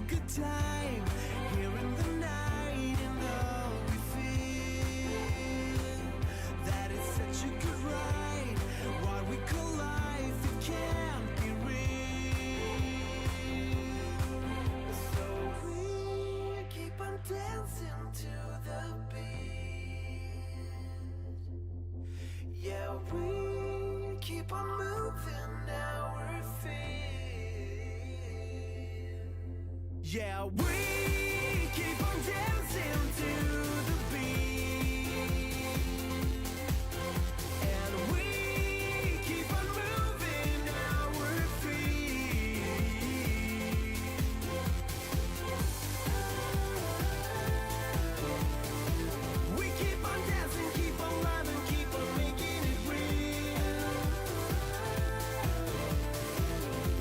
good time here in the night, and all we feel that it's such a good ride. What we call life, it can't be real. So we keep on dancing to the beat. Yeah, we keep on moving our feet. Yeah, we keep on dancing to the beat. And we keep on moving our feet. We keep on dancing, keep on loving, keep on making it real.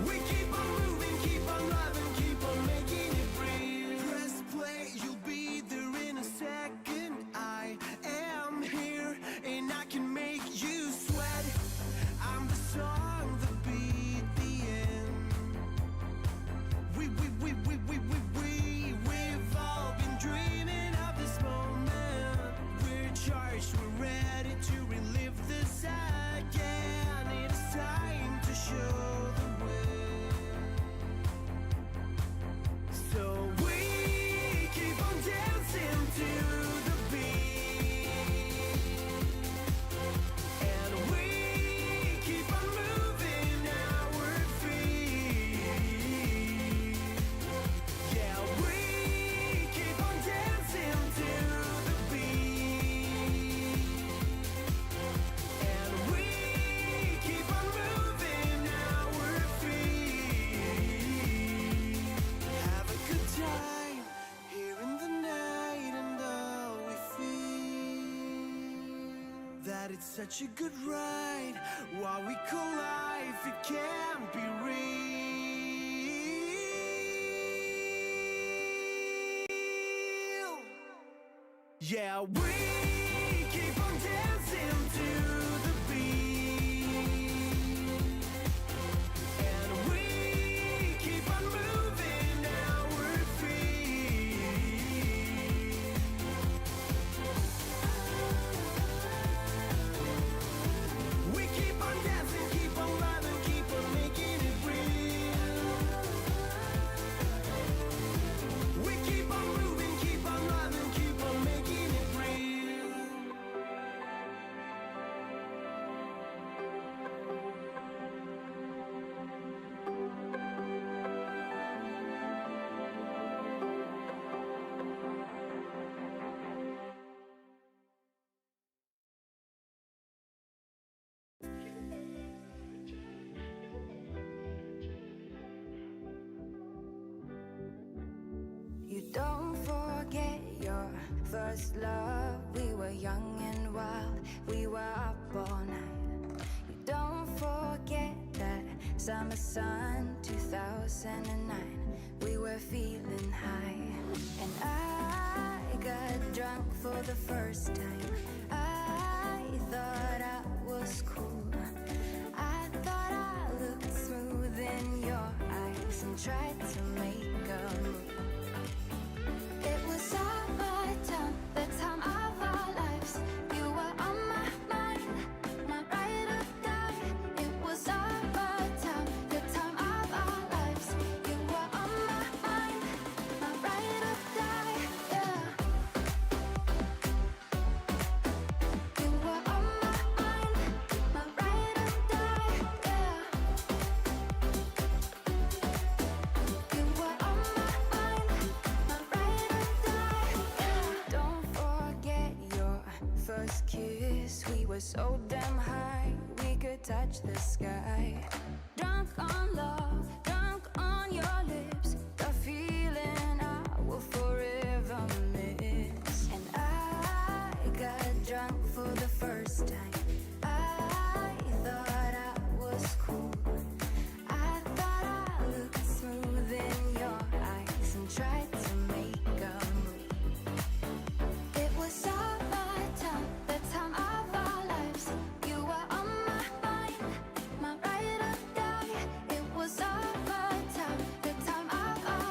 We keep on moving, keep on loving, keep on making it real. Press play, you'll be there in a second. I am here and I can make you sweat. I'm the song, the beat, the end. We've all been dreaming of this moment. We're charged, we're ready to relive this again. It's time to show the way. So we keep on dancing to the beat. And we keep on moving our feet. Yeah, we keep on dancing to the beat. And we keep on moving our feet. Have a good time here in the night, and all we feel that it's such a good ride. What we call life, it can't be real. Yeah, we keep on dancing to the beat. And we keep on moving our feet. We keep on dancing, keep on loving, keep on making it real. We keep on moving, keep on loving, keep on making it real. You don't forget your first love. We were young and wild, we were up all night. You don't forget that summer sun 2009. We were feeling high, and I got drunk for the first time. I thought I was cool. I thought I looked smooth in your eyes and tried to make a move. It was summertime, the time of our lives. You were on my mind, my ride or die. It was summertime, the time of our lives. You were on my mind, my ride or die. Yeah. You were on my mind, my ride or die. Yeah. You were on my mind, my ride or die. Yeah. Don't forget your first kiss. We were so damn high, we could touch the sky. Drunk on love, drunk on your lips, the feeling I will forever miss. And I got drunk for the first time. I thought I was cool. I thought I looked smooth in your eyes and tried to make a move. It was summertime, the time of our lives. You were on my mind, my ride or die. It was summertime, the time of our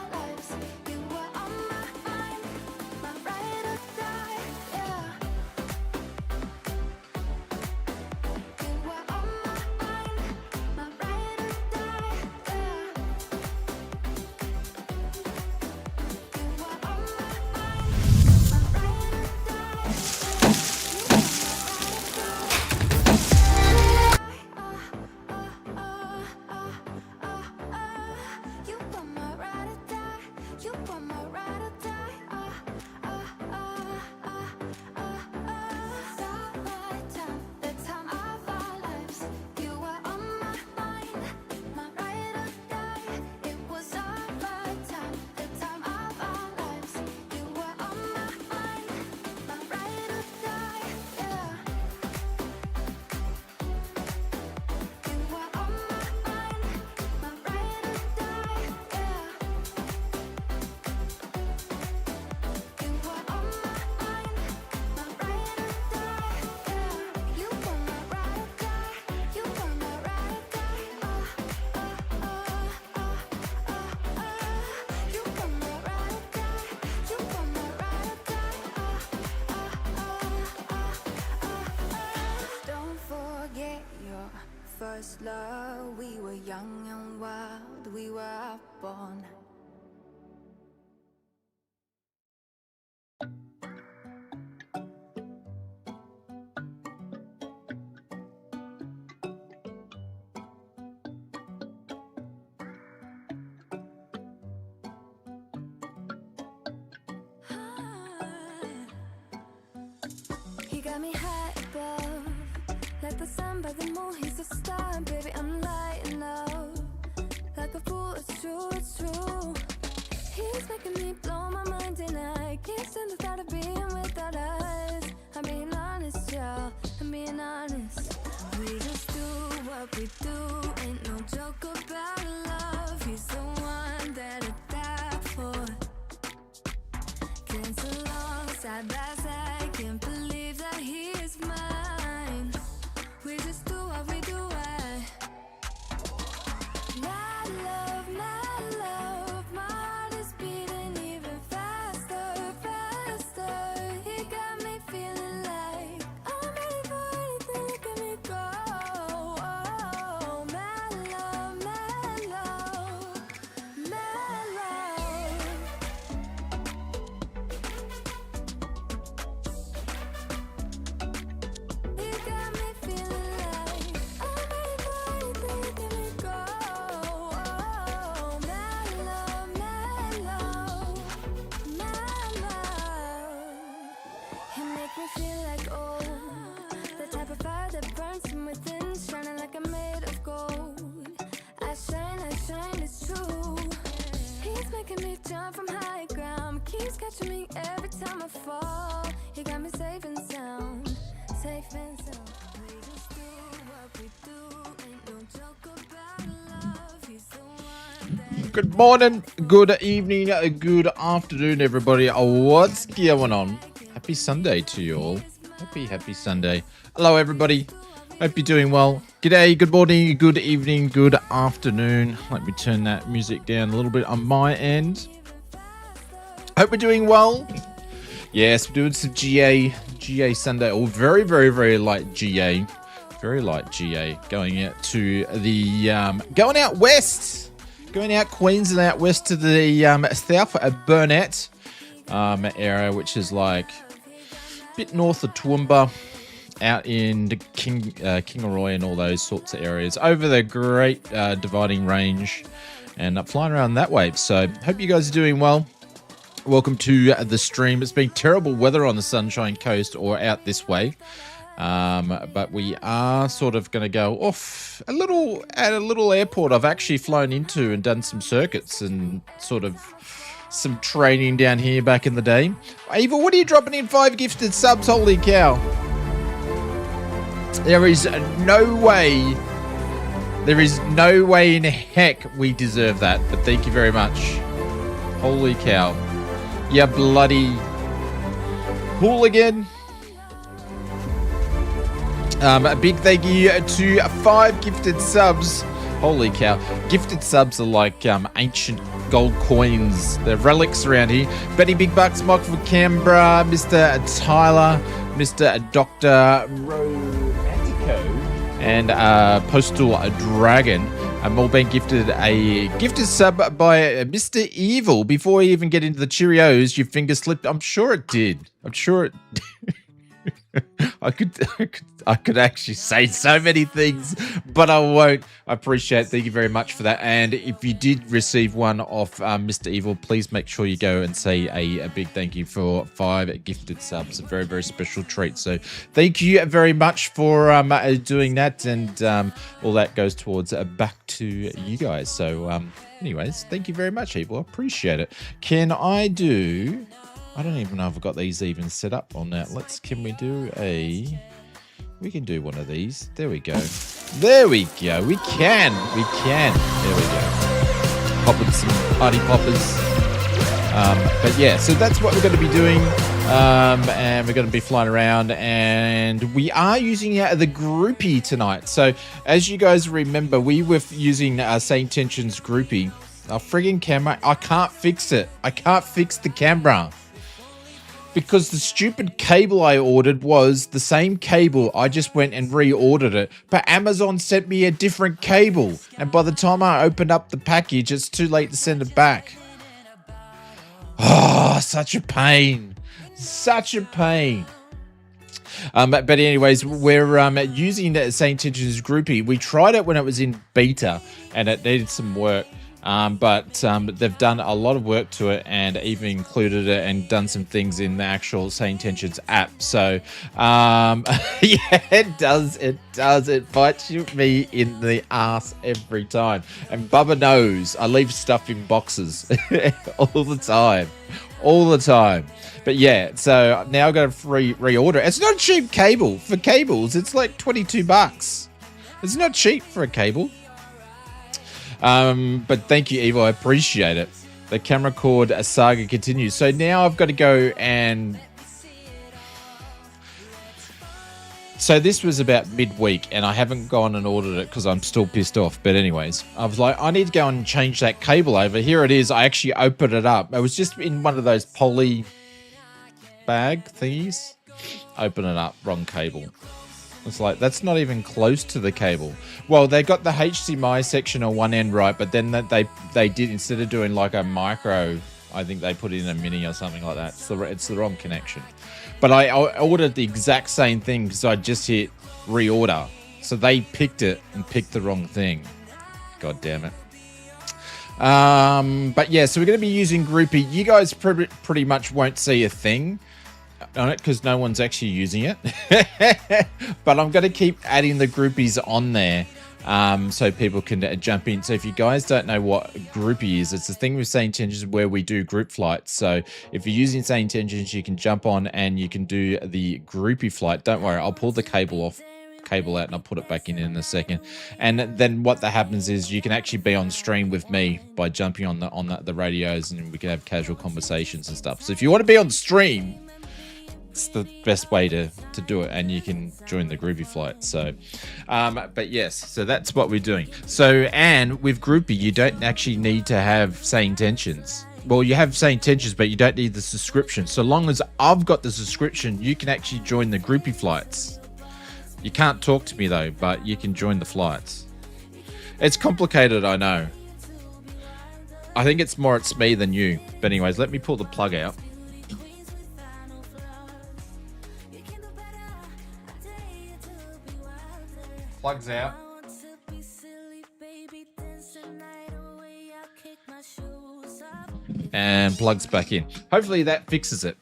love, we were young and wild, we were up all night. He got me high above, like the sun by the moon, he's a star, baby, I'm lighting up, like a fool, it's true, it's true. He's making me blow my mind and I can't stand the thought of being without us. I'm being honest, y'all, I'm being honest. We just do what we do, ain't no joke about love. He's the one that I die for. Dance along side by side, can't believe that he is mine. We just do what we do, my love, my heart is beating even faster, faster. He got me feeling like I'm ready for anything, look at me go. Oh, my love, my love, my love. He got me feeling like I'm ready for anything, look at me go. Oh, my love, my love, my love. He make me feel like the type of fire that burns from within, shining like I'm made of gold. I shine, it's true. He's making me jump from high ground, keeps catching me every time I fall. He got me safe and sound, safe and sound. We just do what we do, ain't no joke about love. He's the one that Good morning, good evening, good afternoon, everybody. What's going on? Happy Sunday to you all. Happy Sunday. Hello, everybody. Hope you're doing well. G'day, good morning, good evening, good afternoon. Let me turn that music down a little bit on my end. Hope we're doing well. Yes, we're doing some GA Sunday. Oh, very, very, very light GA. Very light GA. Going out to the, going out west. Going out Queensland, out west to the south of Burnett area, which is like a bit north of Toowoomba, out in Kingaroy and all those sorts of areas, over the Great Dividing Range, and flying around that way. So hope you guys are doing well. Welcome to the stream. It's been terrible weather on the Sunshine Coast or out this way. But we are sort of going to go off at a little airport I've actually flown into and done some circuits and sort of some training down here back in the day. Eva, what are you dropping in 5 gifted subs? Holy cow. There is no way in heck we deserve that, but thank you very much. Holy cow. You bloody hooligan. A big thank you to 5 gifted subs. Holy cow. Gifted subs are like ancient gold coins. They're relics around here. Betty Big Bucks, Mike from Canberra, Mr. Tyler, Mr. Dr. Romantico, and Postal Dragon. I'm all being gifted a gifted sub by Mr. Evil. Before you even get into the Cheerios, your finger slipped. I'm sure it did. I'm sure it I could actually say so many things, but I won't. I appreciate it. Thank you very much for that. And if you did receive one off Mr. Evil, please make sure you go and say a big thank you for 5 gifted subs. A very, very special treat. So thank you very much for doing that. And all that goes towards back to you guys. So anyways, thank you very much, Evil. I appreciate it. Can I do... I don't even know if I've got these even set up on that. Can we do a... We can do one of these. There we go. There we go. We can. There we go. Popping some party poppers. But yeah, so that's what we're going to be doing. And we're going to be flying around. And we are using the groupie tonight. So as you guys remember, we were using SayIntentions groupie. Our friggin' camera. I can't fix it. I can't fix the camera. because the stupid cable I ordered was the same cable. I just went and reordered it, but Amazon sent me a different cable, and by the time I opened up the package, it's too late to send it back. Oh, such a pain. Such a pain. But anyways, we're using SayIntentions Groupie. We tried it when it was in beta, and it needed some work. But they've done a lot of work to it, and even included it and done some things in the actual SayIntentions app. So, yeah, it does. It bites me in the ass every time. And Bubba knows I leave stuff in boxes all the time. But yeah, so now I've got to reorder. It's not a cheap cable for cables. It's like $22. It's not cheap for a cable. But thank you, Evo. I appreciate it. The camera cord saga continues. So now I've got to go and... So this was about midweek, and I haven't gone and ordered it because I'm still pissed off. But anyways, I was like, I need to go and change that cable over. Here it is. I actually opened it up. It was just in one of those poly bag thingies. Open it up. Wrong cable. It's like, that's not even close to the cable. Well, they got the HDMI section on one end right, but then they did, instead of doing like a micro, I think they put in a mini or something like that. It's the wrong connection. But I ordered the exact same thing because I just hit reorder. So they picked it and picked the wrong thing. God damn it. But yeah, so we're going to be using Groupie. You guys pretty much won't see a thing on it because no one's actually using it. But I'm going to keep adding the groupies on there so people can jump in. So if you guys don't know what Groupie is, it's the thing with SayIntentions where we do group flights. So if you're using SayIntentions, you can jump on and you can do the Groupie flight. Don't worry, I'll pull the cable out and I'll put it back in a second. And then what that happens is you can actually be on stream with me by jumping on the radios, and we can have casual conversations and stuff. So if you want to be on stream, it's the best way to do it, and you can join the Groupie flight. So but yes, so that's what we're doing. So, and with Groupie, you don't actually need to have SayIntentions. Well, you have SayIntentions, but you don't need the subscription. So long as I've got the subscription, you can actually join the Groupie flights. You can't talk to me though, but you can join the flights. It's complicated, I know. I think it's me than you. But anyways, let me pull the plug out. Plugs out. And plugs back in. Hopefully that fixes it.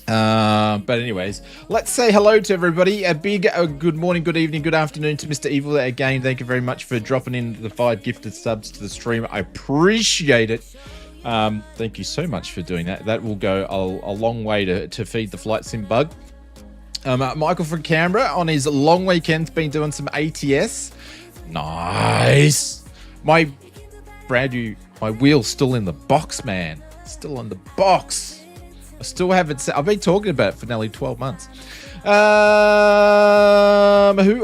But anyways, let's say hello to everybody. A big good morning, good evening, good afternoon to Mr. Evil again. Thank you very much for dropping in the 5 gifted subs to the stream. I appreciate it. Thank you so much for doing that. That will go a long way to feed the flight sim bug. Michael from Canberra on his long weekend's been doing some ATS. Nice. My wheel's still in the box, man. Still in the box. I still haven't. I've been talking about it for nearly 12 months. Who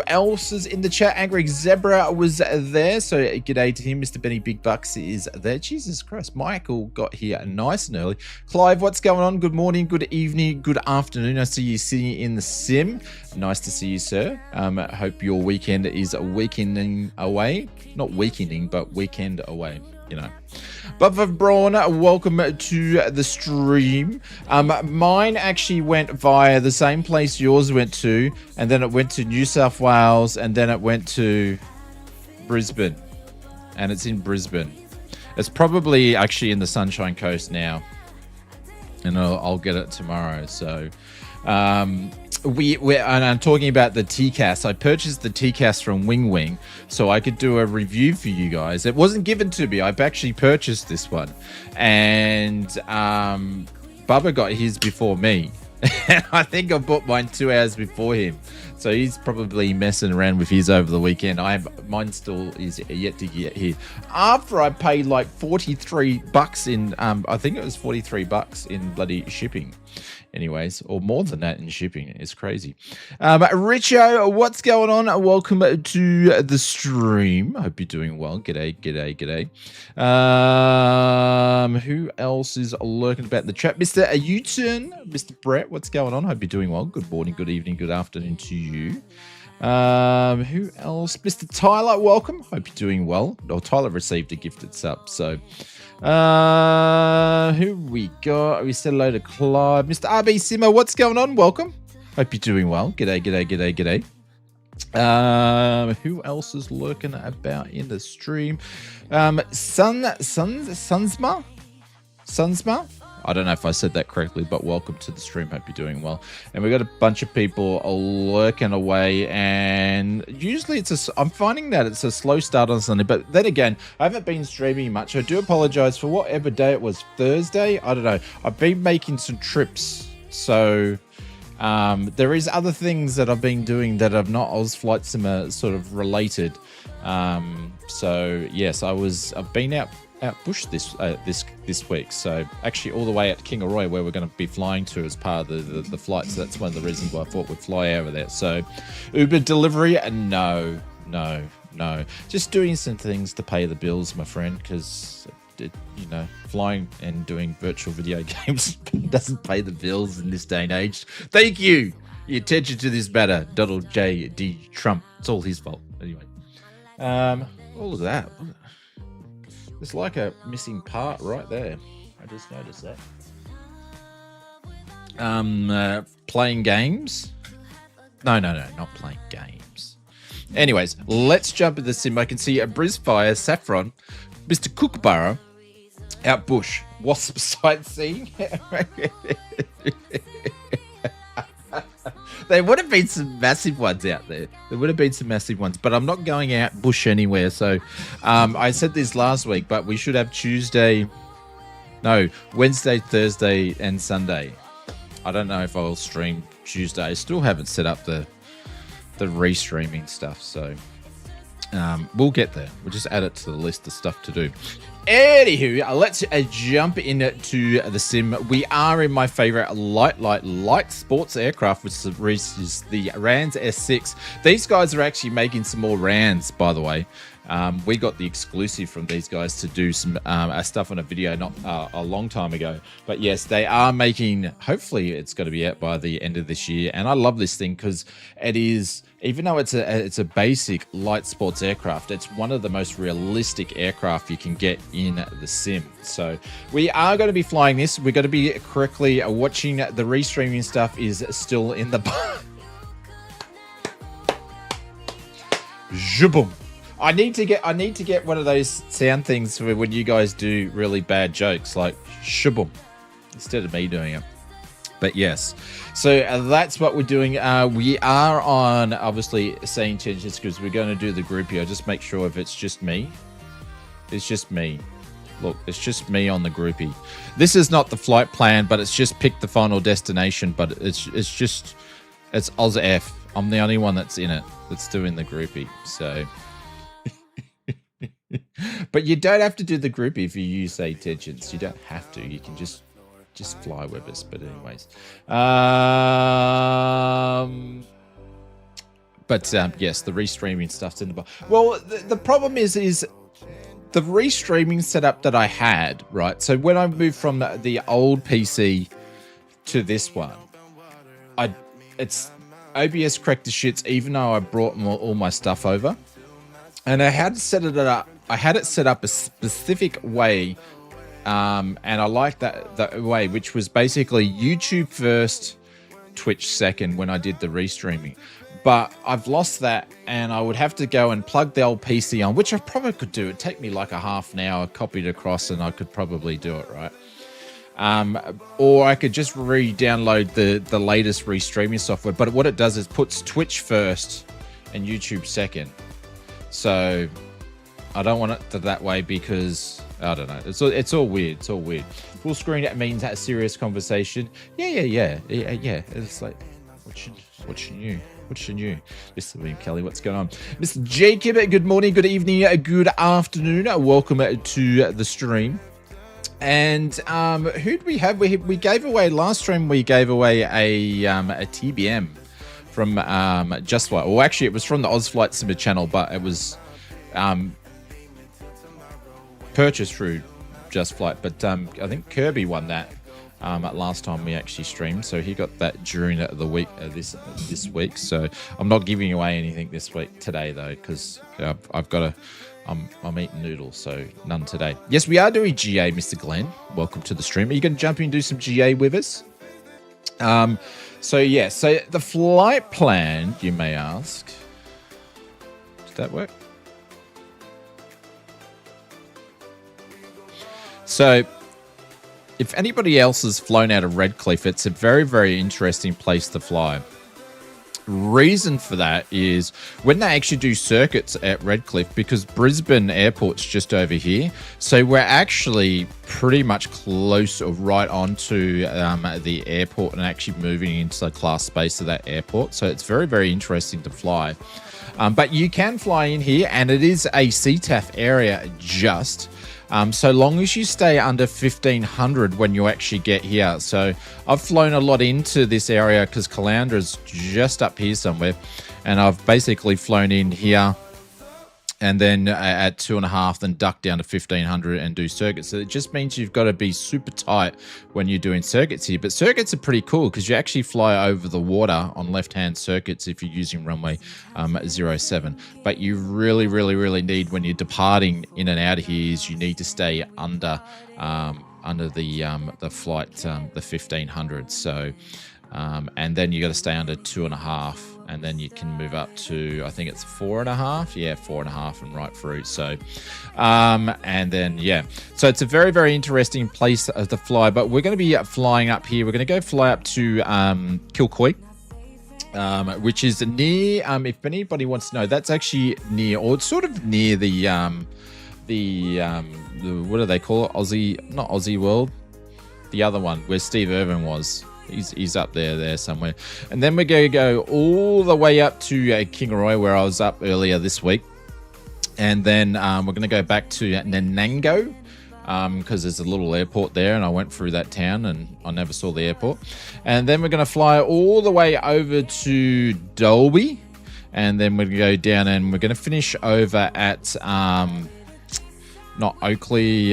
else is in the chat? Angry Zebra was there, so g'day to him. Mr. Benny Big Bucks is there. Jesus Christ, Michael got here nice and early. Clive, what's going on? Good morning, good evening, good afternoon. I see you sitting in the sim. Nice to see you, sir. Hope your weekend is weekending away. Not weekending, but weekend away. You know. Buffer Braun, welcome to the stream. Mine actually went via the same place yours went to, and then it went to New South Wales, and then it went to Brisbane, and it's in Brisbane. It's probably actually in the Sunshine Coast now, and I'll get it tomorrow. So and I'm talking about the TCAS. I purchased the TCAS from Wing so I could do a review for you guys. It wasn't given to me. I've actually purchased this one, and Bubba got his before me. I think I bought mine 2 hours before him. So he's probably messing around with his over the weekend. Mine still is yet to get here. After I paid like $43 in, I think it was $43 in bloody shipping. Anyways, or more than that in shipping. It's crazy. Richo, what's going on? Welcome to the stream. Hope you're doing well. G'day, g'day, g'day. Who else is lurking about in the chat? Mr. U-turn, Mr. Brett, what's going on? Hope you're doing well. Good morning, good evening, good afternoon to you. Who else? Mr. Tyler, welcome. Hope you're doing well. Oh, Tyler received a gifted sub, so who we got? We said hello to Clive. Mr. RB Simmer, what's going on? Welcome. Hope you're doing well. G'day, g'day, g'day, g'day. Who else is lurking about in the stream? Sunsma? I don't know if I said that correctly, but welcome to the stream. Hope you're doing well. And we got a bunch of people lurking away, and usually I'm finding that it's a slow start on Sunday, but then again, I haven't been streaming much. I do apologize for whatever day it was. Thursday? I don't know. I've been making some trips, so there is other things that I've been doing that are not Oz Flight Simmer sort of related. So yes, I've been out bush this week, so actually all the way at Kingaroy, where we're going to be flying to as part of the flight. So that's one of the reasons why I thought we'd fly over there. So Uber delivery, no, just doing some things to pay the bills, my friend, because flying and doing virtual video games doesn't pay the bills in this day and age. Thank you. Your attention to this matter, Donald J. D. Trump. It's all his fault. Anyway, all of that. There's like a missing part right there. I just noticed that. Playing games? No, not playing games. Anyways, let's jump into the sim. I can see a Brisfire, Saffron, Mr. Kookaburra, out bush, wasp sightseeing. There would have been some massive ones out there. There would have been some massive ones, but I'm not going out bush anywhere. So I said this last week, but we should have Wednesday, Thursday, and Sunday. I don't know if I'll stream Tuesday. I still haven't set up the restreaming stuff, so we'll get there. We'll just add it to the list of stuff to do. Anywho, let's jump into the sim. We are in my favorite light sports aircraft, which is the Rans S6. These guys are actually making some more Rans, by the way. We got the exclusive from these guys to do some stuff on a video not a long time ago. But yes, they are making, hopefully it's going to be out by the end of this year. And I love this thing because it is, even though it's a basic light sports aircraft, it's one of the most realistic aircraft you can get in the sim. So we are going to be flying this. We're going to be correctly watching the restreaming stuff is still in the Zhuboom. I need to get one of those sound things for when you guys do really bad jokes, like shubum, instead of me doing it. But yes, so that's what we're doing. We are on, obviously, SayIntentions because we're going to do the groupie. I'll just make sure if it's just me. It's just me. Look, it's just me on the groupie. This is not the flight plan, but it's just pick the final destination. But it's Oz F. I'm the only one that's in it that's doing the groupie. So, but you don't have to do the groupie if you use SayIntentions. You don't have to. You can just fly with us. But anyways, yes, the restreaming stuff's in the box. Well, the problem is the restreaming setup that I had, right? So when I moved from the old PC to this one, it's OBS cracked the shits, even though I brought all my stuff over, and I had set it up. I had it set up a specific way. And I like that way, which was basically YouTube first, Twitch second when I did the restreaming. But I've lost that, and I would have to go and plug the old PC on, which I probably could do. It'd take me like a half an hour, copy it across, and I could probably do it, right? Or I could just re-download the latest restreaming software. But what it does is puts Twitch first and YouTube second. So I don't want it that way because I don't know. It's all weird. It's all weird. Full screen, that means that serious conversation. Yeah. It's like, What's new? Mr. William Kelly, what's going on? Mr. Jacob, good morning, good evening, good afternoon. Welcome to the stream. And who do we have? We gave away last stream. We gave away a TBM from Just Flight. Well, actually, it was from the Oz Flight Simmer channel, but it was purchased through Just Flight. But I think Kirby won that last time we actually streamed, so he got that during the week this week. So I'm not giving away anything this week today though, because I've got to. I'm eating noodles, so none today. Yes, we are doing GA, Mr. Glenn. Welcome to the stream. Are you going to jump in and do some GA with us? So the flight plan, you may ask. Did that work? So, if anybody else has flown out of Redcliffe, it's a very, very interesting place to fly. Reason for that is when they actually do circuits at Redcliffe, because Brisbane Airport's just over here, so we're actually pretty much close or right onto the airport and actually moving into the class space of that airport. So it's very, very interesting to fly. But you can fly in here, and it is a CTAF area just. So long as you stay under 1500 when you actually get here. So I've flown a lot into this area because Calandra's just up here somewhere, and I've basically flown in here and then at 2.5, then duck down to 1500 and do circuits. So it just means you've got to be super tight when you're doing circuits here. But circuits are pretty cool because you actually fly over the water on left-hand circuits if you're using runway 07. But you really, really, really need, when you're departing in and out of here, is you need to stay under the flight, the 1500. So, and then you got to stay under 2.5. And then you can move up to, I think it's 4.5. Yeah, 4.5 and right through. So, and then, yeah. So it's a very, very interesting place to fly. But we're going to be flying up here. We're going to go fly up to Kilcoy, which is near, if anybody wants to know, that's actually near, or it's sort of near the what do they call it? Not Aussie World. The other one, where Steve Irvin was. He's up there somewhere. And then we're going to go all the way up to Kingaroy, where I was up earlier this week. And then we're going to go back to Nanango, because there's a little airport there, and I went through that town and I never saw the airport. And then we're going to fly all the way over to Dolby. And then we're going to go down and we're going to finish over at... not Oakley,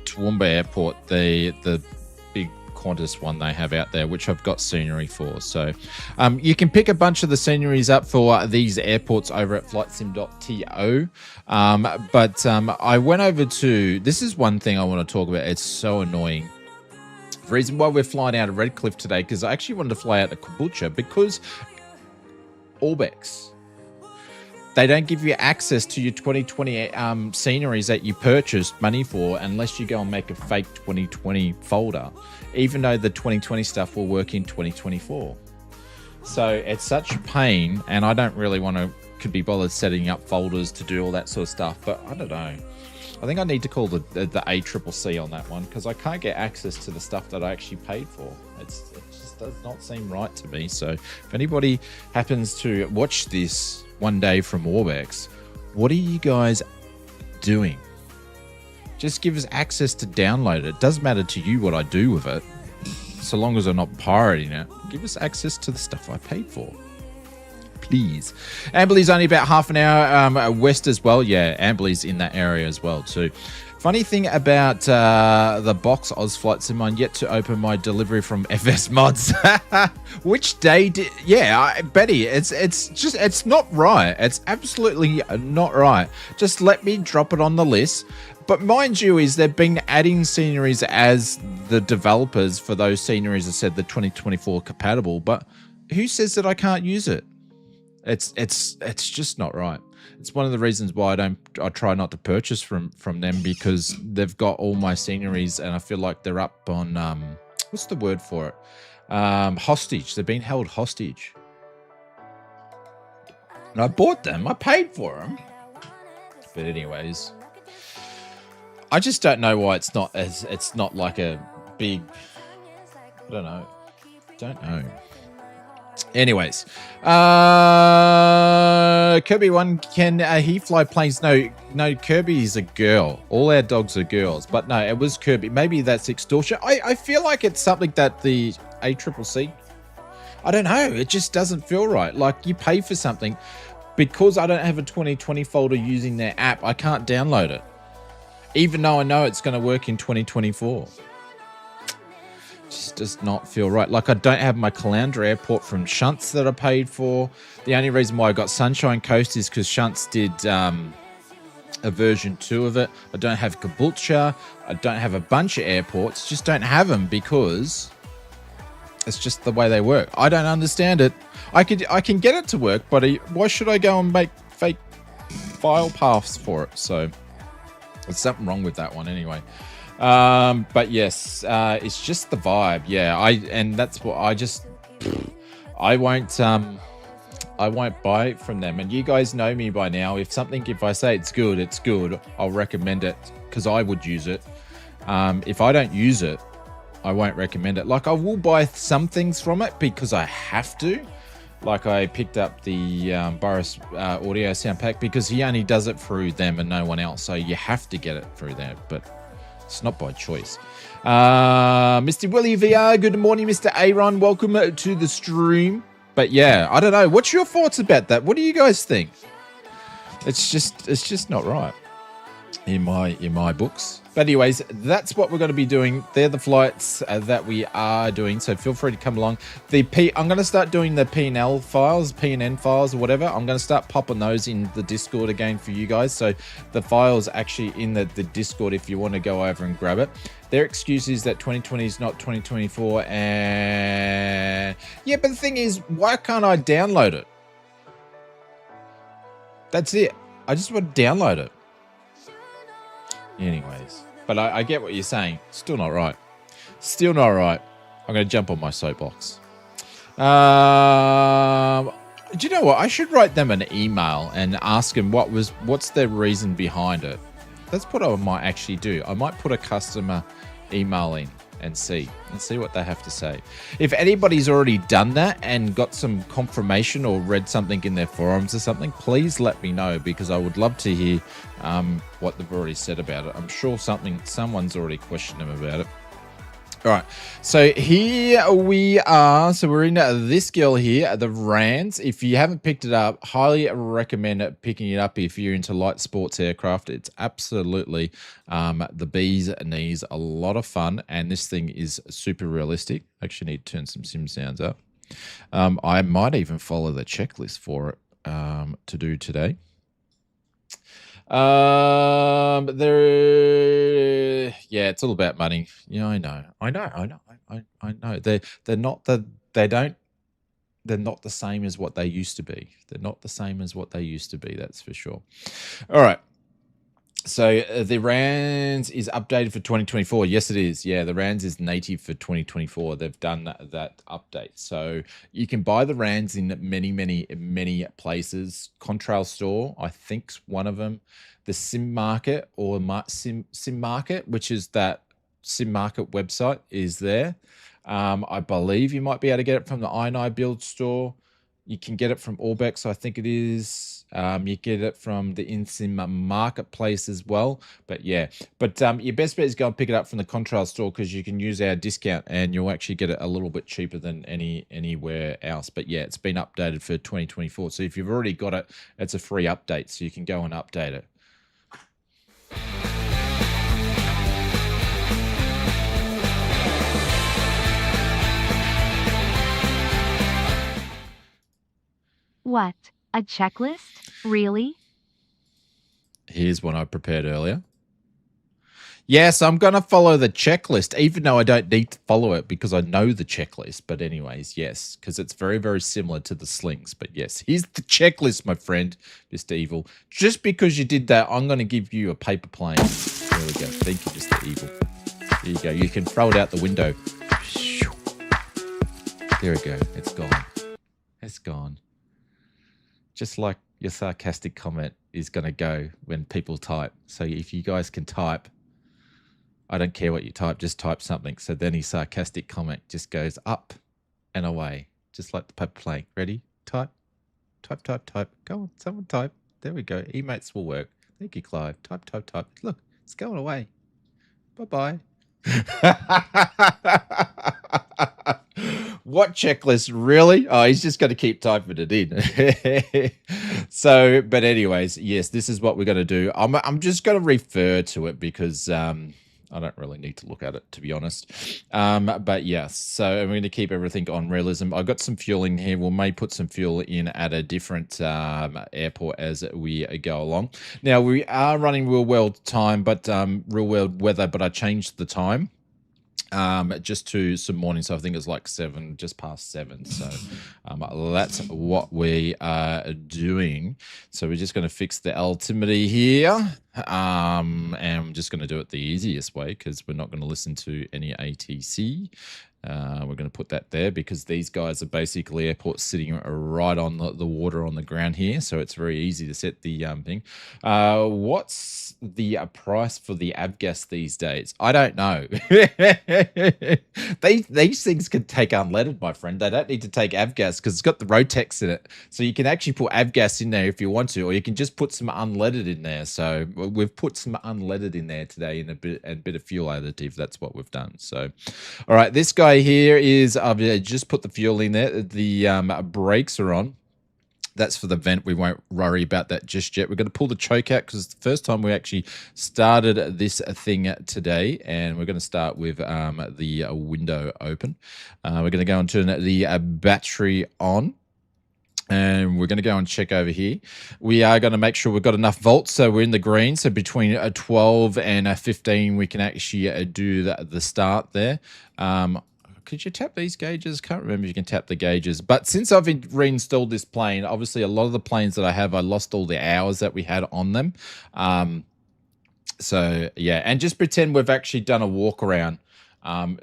Toowoomba Airport, the big Qantas one they have out there, which I've got scenery for. So you can pick a bunch of the sceneries up for these airports over at flightsim.to. But I went over to, this is one thing I want to talk about. It's so annoying. The reason why we're flying out of Redcliffe today, because I actually wanted to fly out to Caboolture, because Orbex, they don't give you access to your 2020 sceneries that you purchased money for unless you go and make a fake 2020 folder, even though the 2020 stuff will work in 2024. So it's such a pain, and I don't really could be bothered setting up folders to do all that sort of stuff. But I don't know. I think I need to call the ACCC on that one, because I can't get access to the stuff that I actually paid for. It just does not seem right to me. So if anybody happens to watch this one day from Orbex, what are you guys doing? Just give us access to download it. It doesn't matter to you what I do with it, so long as I'm not pirating it. Give us access to the stuff I paid for, please. Amberley's only about half an hour west as well. Yeah, Amberley's in that area as well too. Funny thing about the box Oz Flight Sim, I'm yet to open my delivery from FS Mods. Which day did... Yeah, Betty, it's not right. It's absolutely not right. Just let me drop it on the list. But mind you, is they've been adding sceneries as the developers for those sceneries that said the 2024 compatible. But who says that I can't use it? It's just not right. It's one of the reasons why I try not to purchase from them, because they've got all my sceneries and I feel like they're up on what's the word for it? Hostage. They've been held hostage. And I bought them. I paid for them. But anyways, I just don't know why it's not like a big, I don't know. Don't know. Anyways, Kirby one, can he fly planes? No, Kirby is a girl. All our dogs are girls, but no, it was Kirby. Maybe that's extortion. I feel like it's something that the ACCC, I don't know. It just doesn't feel right. Like you pay for something. Because I don't have a 2020 folder using their app, I can't download it. Even though I know it's going to work in 2024. Just does not feel right. Like I don't have my Caloundra Airport from Shunts that I paid for. The only reason why I got Sunshine Coast is because Shunts did a version 2 of it. I don't have Caboolture. I don't have a bunch of airports. Just don't have them because it's just the way they work. I don't understand it. I can get it to work, but why should I go and make fake file paths for it? So there's something wrong with that one anyway. But yes, it's just the vibe. Yeah, and that's what I won't buy it from them. And you guys know me by now. If I say it's good, it's good. I'll recommend it because I would use it. If I don't use it, I won't recommend it. Like I will buy some things from it because I have to. Like I picked up the Boris audio sound pack because he only does it through them and no one else. So you have to get it through there, but it's not by choice. Mr. Willie VR, good morning, Mr. Aaron. Welcome to the stream. But yeah, I don't know. What's your thoughts about that? What do you guys think? It's just not right in my books. But anyways, that's what we're going to be doing. They're the flights that we are doing. So feel free to come along. I'm going to start doing the P&N files or whatever. I'm going to start popping those in the Discord again for you guys. So the file's actually in the Discord if you want to go over and grab it. Their excuse is that 2020 is not 2024. And yeah, but the thing is, why can't I download it? That's it. I just want to download it. Anyways, but I get what you're saying. Still not right. Still not right. I'm going to jump on my soapbox. Do you know what? I should write them an email and ask them what's their reason behind it. That's what I might actually do. I might put a customer email in and see what they have to say. If anybody's already done that and got some confirmation or read something in their forums or something, please let me know because I would love to hear what they've already said about it. I'm sure someone's already questioned them about it. All right, so here we are. So we're in this girl here, the Rands. If you haven't picked it up, highly recommend picking it up if you're into light sports aircraft. It's absolutely the bee's knees, a lot of fun, and this thing is super realistic. Actually need to turn some sim sounds up. I might even follow the checklist for it to do today. Yeah, it's all about money. Yeah, I know. They're not the same as what they used to be. They're not the same as what they used to be. That's for sure. All right. So the RANS is updated for 2024. Yes, it is. Yeah, the RANS is native for 2024. They've done that update. So you can buy the RANS in many places. Contrail Store, I think's one of them. The Sim Market or Sim Market, which is that Sim Market website, is there. I believe you might be able to get it from the YNAN Build Store. You can get it from Orbex, I think it is. You get it from the InSim Marketplace as well. But yeah, your best bet is go and pick it up from the Contrail Store because you can use our discount and you'll actually get it a little bit cheaper than anywhere else. But yeah, it's been updated for 2024. So if you've already got it, it's a free update. So you can go and update it. What? A checklist? Really? Here's one I prepared earlier. Yes, I'm going to follow the checklist, even though I don't need to follow it because I know the checklist. But anyways, yes, because it's very, very similar to the slings. But yes, here's the checklist, my friend, Mr. Evil. Just because you did that, I'm going to give you a paper plane. There we go. Thank you, Mr. Evil. There you go. You can throw it out the window. There we go. It's gone. It's gone. Just like your sarcastic comment is going to go when people type. So if you guys can type, I don't care what you type, just type something. So then his sarcastic comment just goes up and away. Just like the paper plane. Ready? Type. Type, type, type. Go on, someone type. There we go. Emates will work. Thank you, Clive. Type, type, type. Look, it's going away. Bye-bye. What checklist? Really? Oh, he's just going to keep typing it in. So, but anyways, yes, this is what we're going to do. I'm just going to refer to it because I don't really need to look at it, to be honest. But yes, so I'm going to keep everything on realism. I've got some fueling here. We may put some fuel in at a different airport as we go along. Now, we are running real world time, but real world weather, but I changed the time just to some morning, so I think it's like 7, just past 7. So that's what we are doing. So we're just going to fix the altimeter here, and I'm just going to do it the easiest way because we're not going to listen to any ATC. We're going to put that there because these guys are basically airports sitting right on the water on the ground here, so it's very easy to set the thing. What's the price for the avgas these days? I don't know. These things can take unleaded, my friend. They don't need to take avgas because it's got the Rotex in it, so you can actually put avgas in there if you want to, or you can just put some unleaded in there. So we've put some unleaded in there today in a bit of fuel additive. That's what we've done. So, all right, this guy here is I've just put the fuel in there. The brakes are on. That's for the vent. We won't worry about that just yet. We're going to pull the choke out because it's the first time we actually started this thing today, and we're going to start with the window open. We're going to go and turn the battery on. And we're going to go and check over here. We are going to make sure we've got enough volts, so we're in the green. So between 12 and 15, we can actually do the start there. Could you tap these gauges? Can't remember if you can tap the gauges. But since I've reinstalled this plane, obviously a lot of the planes that I have, I lost all the hours that we had on them. So, yeah, and just pretend we've actually done a walk around.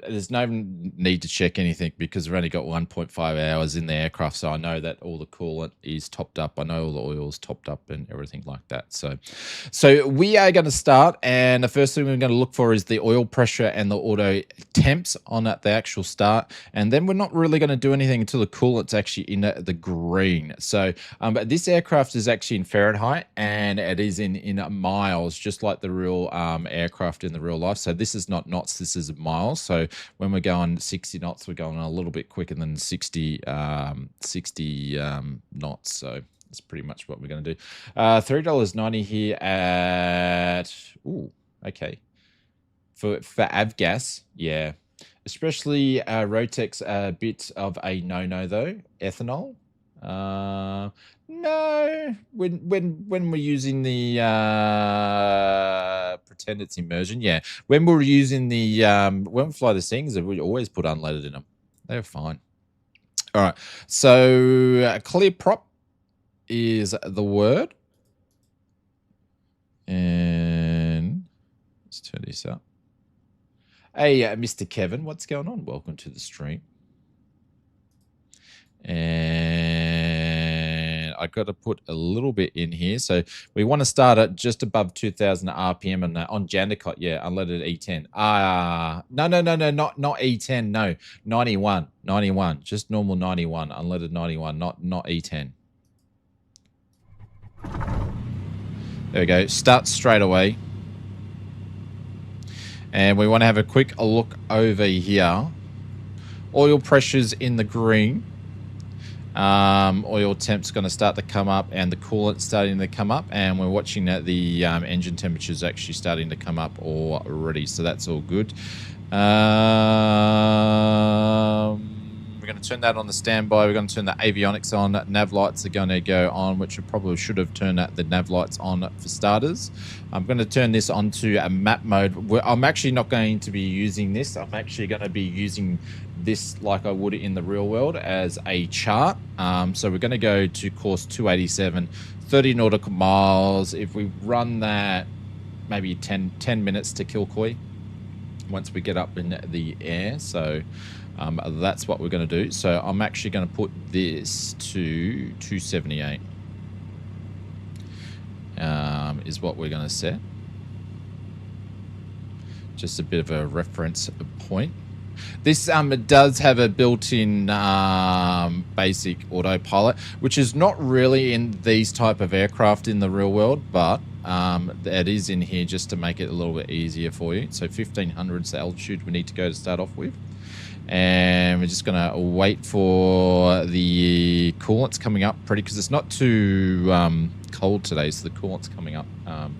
There's no need to check anything because we've only got 1.5 hours in the aircraft, so I know that all the coolant is topped up. I know all the oil's topped up and everything like that. So we are going to start, and the first thing we're going to look for is the oil pressure and the auto temps on at the actual start, and then we're not really going to do anything until the coolant's actually in the green. So but this aircraft is actually in Fahrenheit, and it is in miles, just like the real aircraft in the real life. So this is not knots, this is miles. So when we're going 60 knots, we're going a little bit quicker than 60 knots. So that's pretty much what we're going to do. $3.90 here at, ooh, okay. For avgas, yeah. Especially Rotex, a bit of a no-no though. Ethanol. No, when we're using the pretend it's immersion, yeah. When we're using the when we fly the things, we always put unleaded in them. They're fine. All right, so clear prop is the word, and let's turn this up. Hey, Mr. Kevin, what's going on? Welcome to the stream. And I got to put a little bit in here. So we want to start at just above 2,000 RPM on Jandakot. Yeah, unleaded E10. No, not E10. No, 91. Just normal 91, unleaded 91, not E10. There we go. Start straight away. And we want to have a quick look over here. Oil pressure's in the green. Oil temp's going to start to come up, and the coolant's starting to come up, and we're watching that the engine temperature's actually starting to come up already, so that's all good. We're going to turn that on the standby. We're going to turn the avionics on. Nav lights are going to go on, which we probably should have turned the nav lights on for starters. I'm going to turn this onto a map mode. I'm actually not going to be using this. I'm actually going to be using this like I would in the real world as a chart. So we're going to go to course 287, 30 nautical miles. If we run that maybe 10 minutes to Kilcoy once we get up in the air. So that's what we're going to do. So I'm actually going to put this to 278 is what we're going to set. Just a bit of a reference point. This does have a built-in basic autopilot, which is not really in these type of aircraft in the real world, but it is in here just to make it a little bit easier for you. So 1500 is the altitude we need to go to start off with. And we're just going to wait for the coolant's coming up pretty, because it's not too cold today, so the coolant's coming up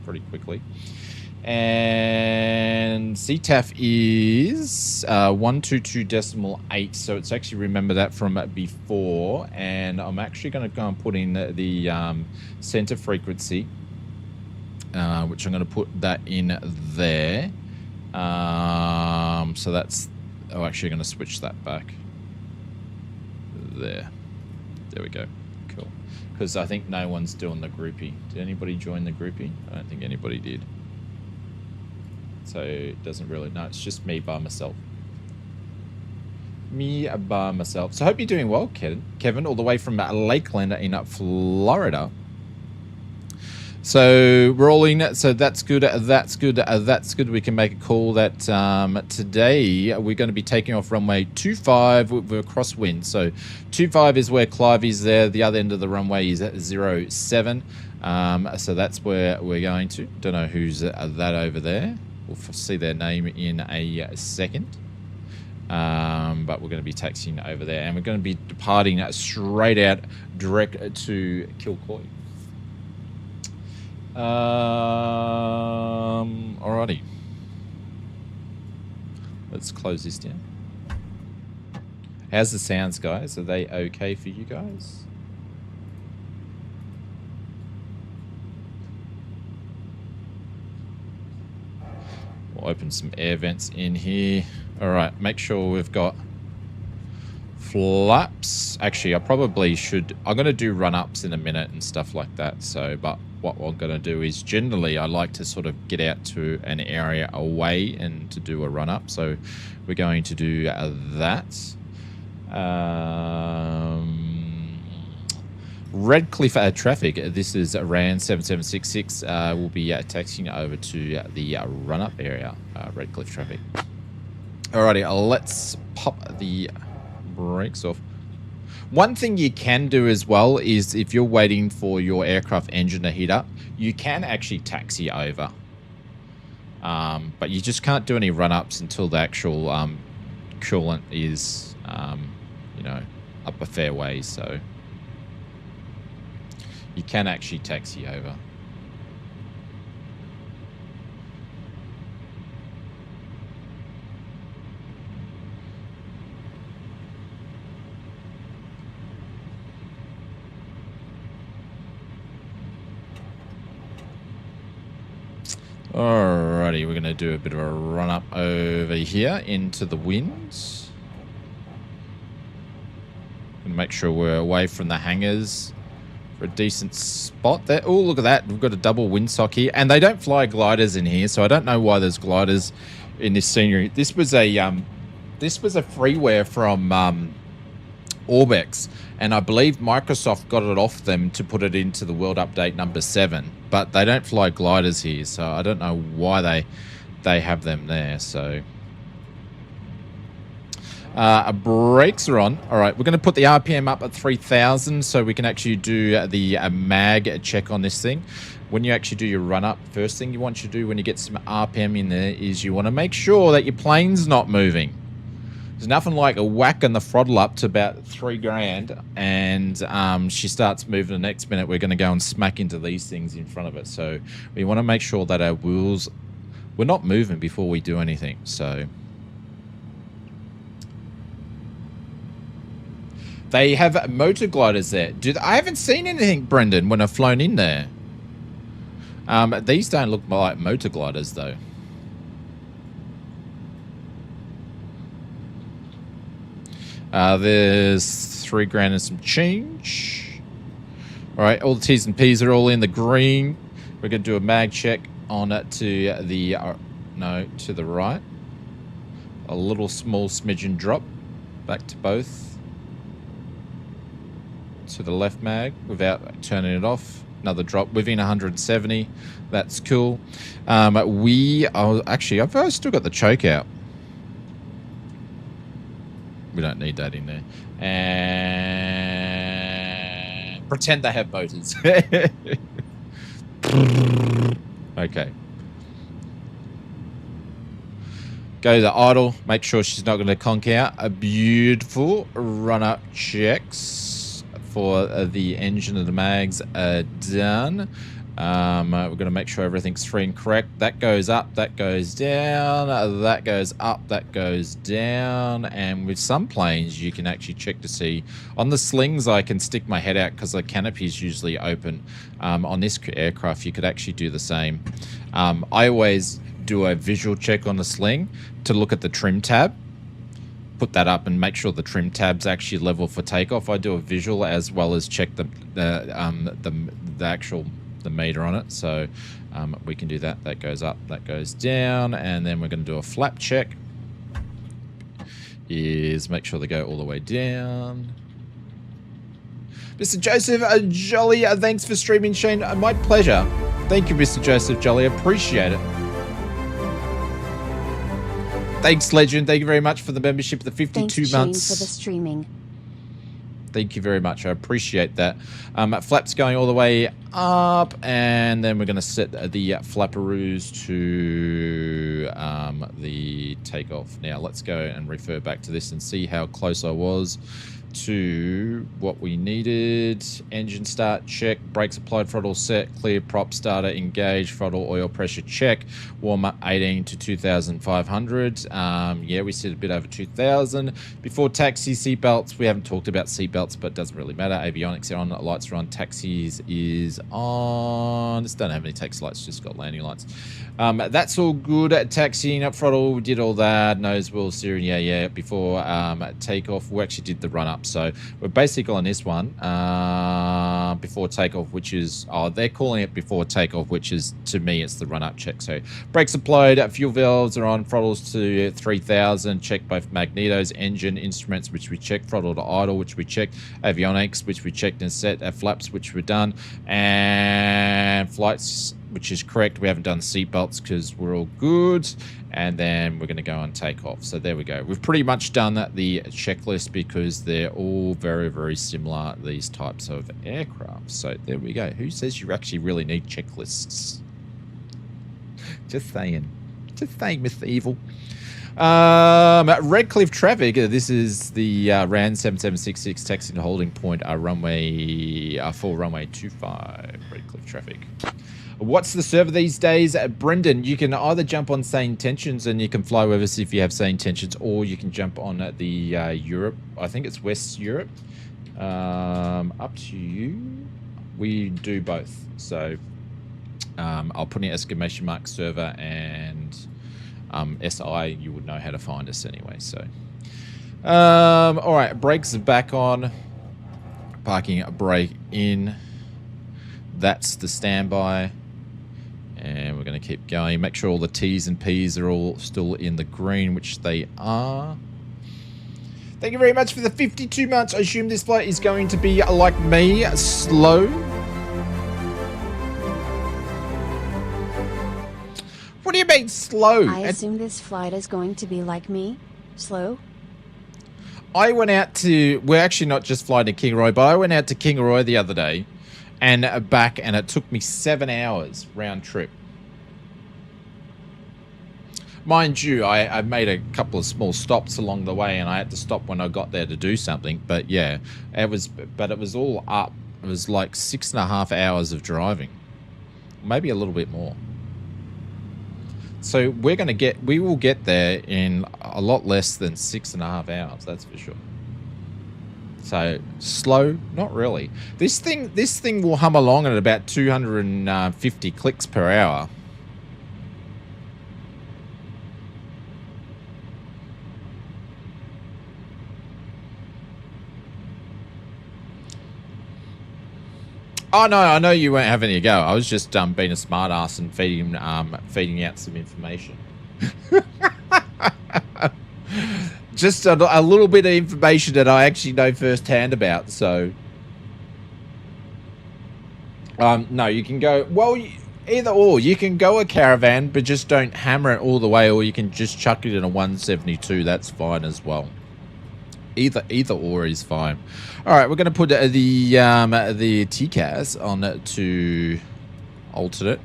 pretty quickly. And CTAF is 122.8, so it's actually, remember that from before. And I'm actually going to go and put in the center frequency, which I'm going to put that in there. So that's, oh, actually I'm going to switch that back. There we go. Cool. Because I think no one's doing the groupie. Did anybody join the groupie? I don't think anybody did. So it doesn't really, no, it's just me by myself. Me by myself. So I hope you're doing well, Kevin, all the way from Lakeland in Florida. So we're all in, so that's good, that's good, that's good. We can make a call that today we're going to be taking off runway 25 with a crosswind. So 25 is where Clive is there. The other end of the runway is at 07. So that's where we're going to. Don't know who's that over there. We'll see their name in a second. But we're going to be taxiing over there, and we're going to be departing straight out direct to Kilcoy. Alrighty. Let's close this down. How's the sounds, guys? Are they okay for you guys? We'll open some air vents in here. All right, make sure we've got flaps. Actually, I probably should. I'm going to do run-ups in a minute and stuff like that. So, but what I'm going to do is generally I like to sort of get out to an area away and to do a run-up. So we're going to do that. Redcliffe traffic. This is RAN 7766. We'll be taxiing over to the run-up area, Redcliffe traffic. Alrighty, let's pop the brakes off. One thing you can do as well is if you're waiting for your aircraft engine to heat up, you can actually taxi over. But you just can't do any run-ups until the actual coolant is, you know, up a fair way. So you can actually taxi over. Alrighty, we're going to do a bit of a run up over here into the winds. And make sure we're away from the hangars for a decent spot there. Oh, look at that. We've got a double windsock here. And they don't fly gliders in here, so I don't know why there's gliders in this scenery. This was a freeware from Orbex, and I believe Microsoft got it off them to put it into the world update number 7, but they don't fly gliders here, so I don't know why they have them there. So brakes are on. All right, we're going to put the RPM up at 3,000 so we can actually do the mag check on this thing. When you actually do your run up, first thing you want to do when you get some RPM in there is you want to make sure that your plane's not moving. There's nothing like a whack and the throttle up to about 3 grand, and she starts moving the next minute. We're going to go and smack into these things in front of it. So we want to make sure that our wheels, we're not moving before we do anything. So they have motor gliders there. I haven't seen anything, Brendan, when I've flown in there. These don't look like motor gliders though. There's 3 grand and some change. All right, all the T's and P's are all in the green. We're going to do a mag check on it to the no, to the right. A little small smidgen drop back to both. To the left mag without turning it off. Another drop within 170. That's cool. We are actually, I've still got the choke out. We don't need that in there. And pretend they have motors. Okay. Go to idle. Make sure she's not going to conk out. A beautiful run-up checks for the engine and the mags are done. We're going to make sure everything's free and correct. That goes up, that goes down, that goes up, that goes down. And with some planes, you can actually check to see. On the slings, I can stick my head out because the canopy is usually open. On this aircraft, you could actually do the same. I always do a visual check on the sling to look at the trim tab. Put that up and make sure the trim tab's actually level for takeoff. I do a visual as well as check the actual meter on it, so we can do that. That goes up, that goes down, and then we're going to do a flap check. Is make sure they go all the way down. Mr. Joseph Jolly, thanks for streaming, Shane. My pleasure. Thank you, Mr. Joseph Jolly. Appreciate it. Thanks, Legend. Thank you very much for the membership. The 52 months. Thanks, Shane, for the streaming. Thank you very much. I appreciate that. Flaps going all the way up, and then we're going to set the flapperoos to the takeoff. Now, let's go and refer back to this and see how close I was to what we needed. Engine start, check. Brakes applied, throttle set, clear, prop starter, engage, throttle, oil pressure, check. Warm up 18 to 2,500. Yeah, we set a bit over 2,000. Before taxi, seatbelts. We haven't talked about seatbelts, but it doesn't really matter. Avionics are on, lights are on, taxis is on. Just don't have any taxi lights, just got landing lights. That's all good. Taxiing up, throttle, we did all that. Nose wheel, steering, yeah. Before takeoff, we actually did the run up. So we're basically on this one before takeoff, which is, they're calling it before takeoff, which is, to me, it's the run up check. So brakes applied, fuel valves are on, throttles to 3,000, check both magnetos, engine, instruments, which we checked, throttle to idle, which we checked, avionics, which we checked and set, flaps, which were done, and flights, which is correct. We haven't done seatbelts because we're all good. And then we're going to go and take off. So there we go. We've pretty much done the checklist because they're all very, very similar, these types of aircraft. So there we go. Who says you actually really need checklists? Just saying. Just saying, Mr. Evil. Redcliffe traffic. This is the RAN 7766 taxi to holding point, runway for runway 25. Redcliffe traffic. What's the server these days? Brendan, you can either jump on SayIntentions and you can fly with us if you have SayIntentions, or you can jump on the Europe. I think it's West Europe. Up to you. We do both. So I'll put in exclamation mark server and SI. You would know how to find us anyway. So all right, brakes are back on. Parking brake in. That's the standby. And we're going to keep going. Make sure all the T's and P's are all still in the green, which they are. Thank you very much for the 52 months. I assume this flight is going to be, like me, slow. What do you mean slow? I assume this flight is going to be like me, slow. I went out to, we're actually not just flying to Kingaroy, but I went out to Kingaroy the other day and back, and it took me 7 hours round trip. Mind you, I made a couple of small stops along the way, and I had to stop when I got there to do something. But yeah, it was all up. It was like 6.5 hours of driving, maybe a little bit more. So we will get there in a lot less than 6.5 hours. That's for sure. So slow, not really. This thing will hum along at about 250 clicks per hour. Oh no, I know you weren't having a go. I was just being a smart ass and feeding out some information. Just a little bit of information that I actually know firsthand about. So, no, you can go, well, either or. You can go a caravan, but just don't hammer it all the way, or you can just chuck it in a 172. That's fine as well. Either or is fine. All right, we're going to put the TCAS on to alternate.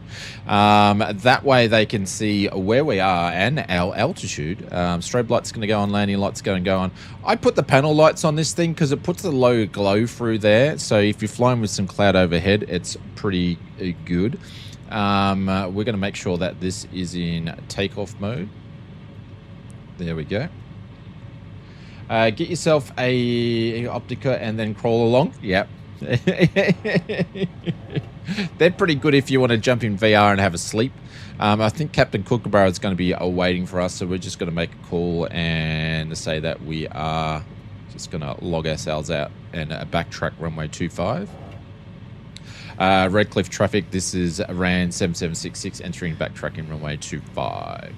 That way they can see where we are and our altitude. Strobe light's going to go on, landing light's going to go on. I put the panel lights on this thing because it puts a low glow through there. So if you're flying with some cloud overhead, it's pretty good. We're going to make sure that this is in takeoff mode. There we go. Get yourself a Optica and then crawl along. Yep. They're pretty good if you want to jump in VR and have a sleep. I think Captain Kookaburra is going to be waiting for us, so we're just going to make a call and say that we are just going to log ourselves out and backtrack runway 25. Redcliffe traffic, this is RAN 7766 entering backtracking runway 25.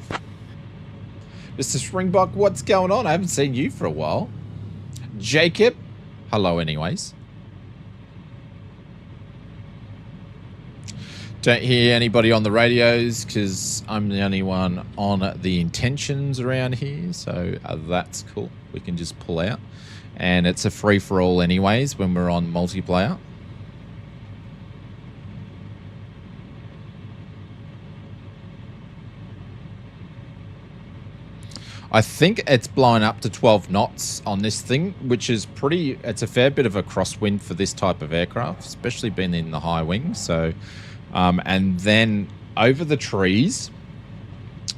Mr. Springbok, what's going on? I haven't seen you for a while. Jacob, hello anyways. Don't hear anybody on the radios because I'm the only one on the intentions around here, so that's cool. We can just pull out. And it's a free-for-all anyways when we're on multiplayer. I think it's blowing up to 12 knots on this thing, which is pretty... It's a fair bit of a crosswind for this type of aircraft, especially being in the high wings. So, and then over the trees,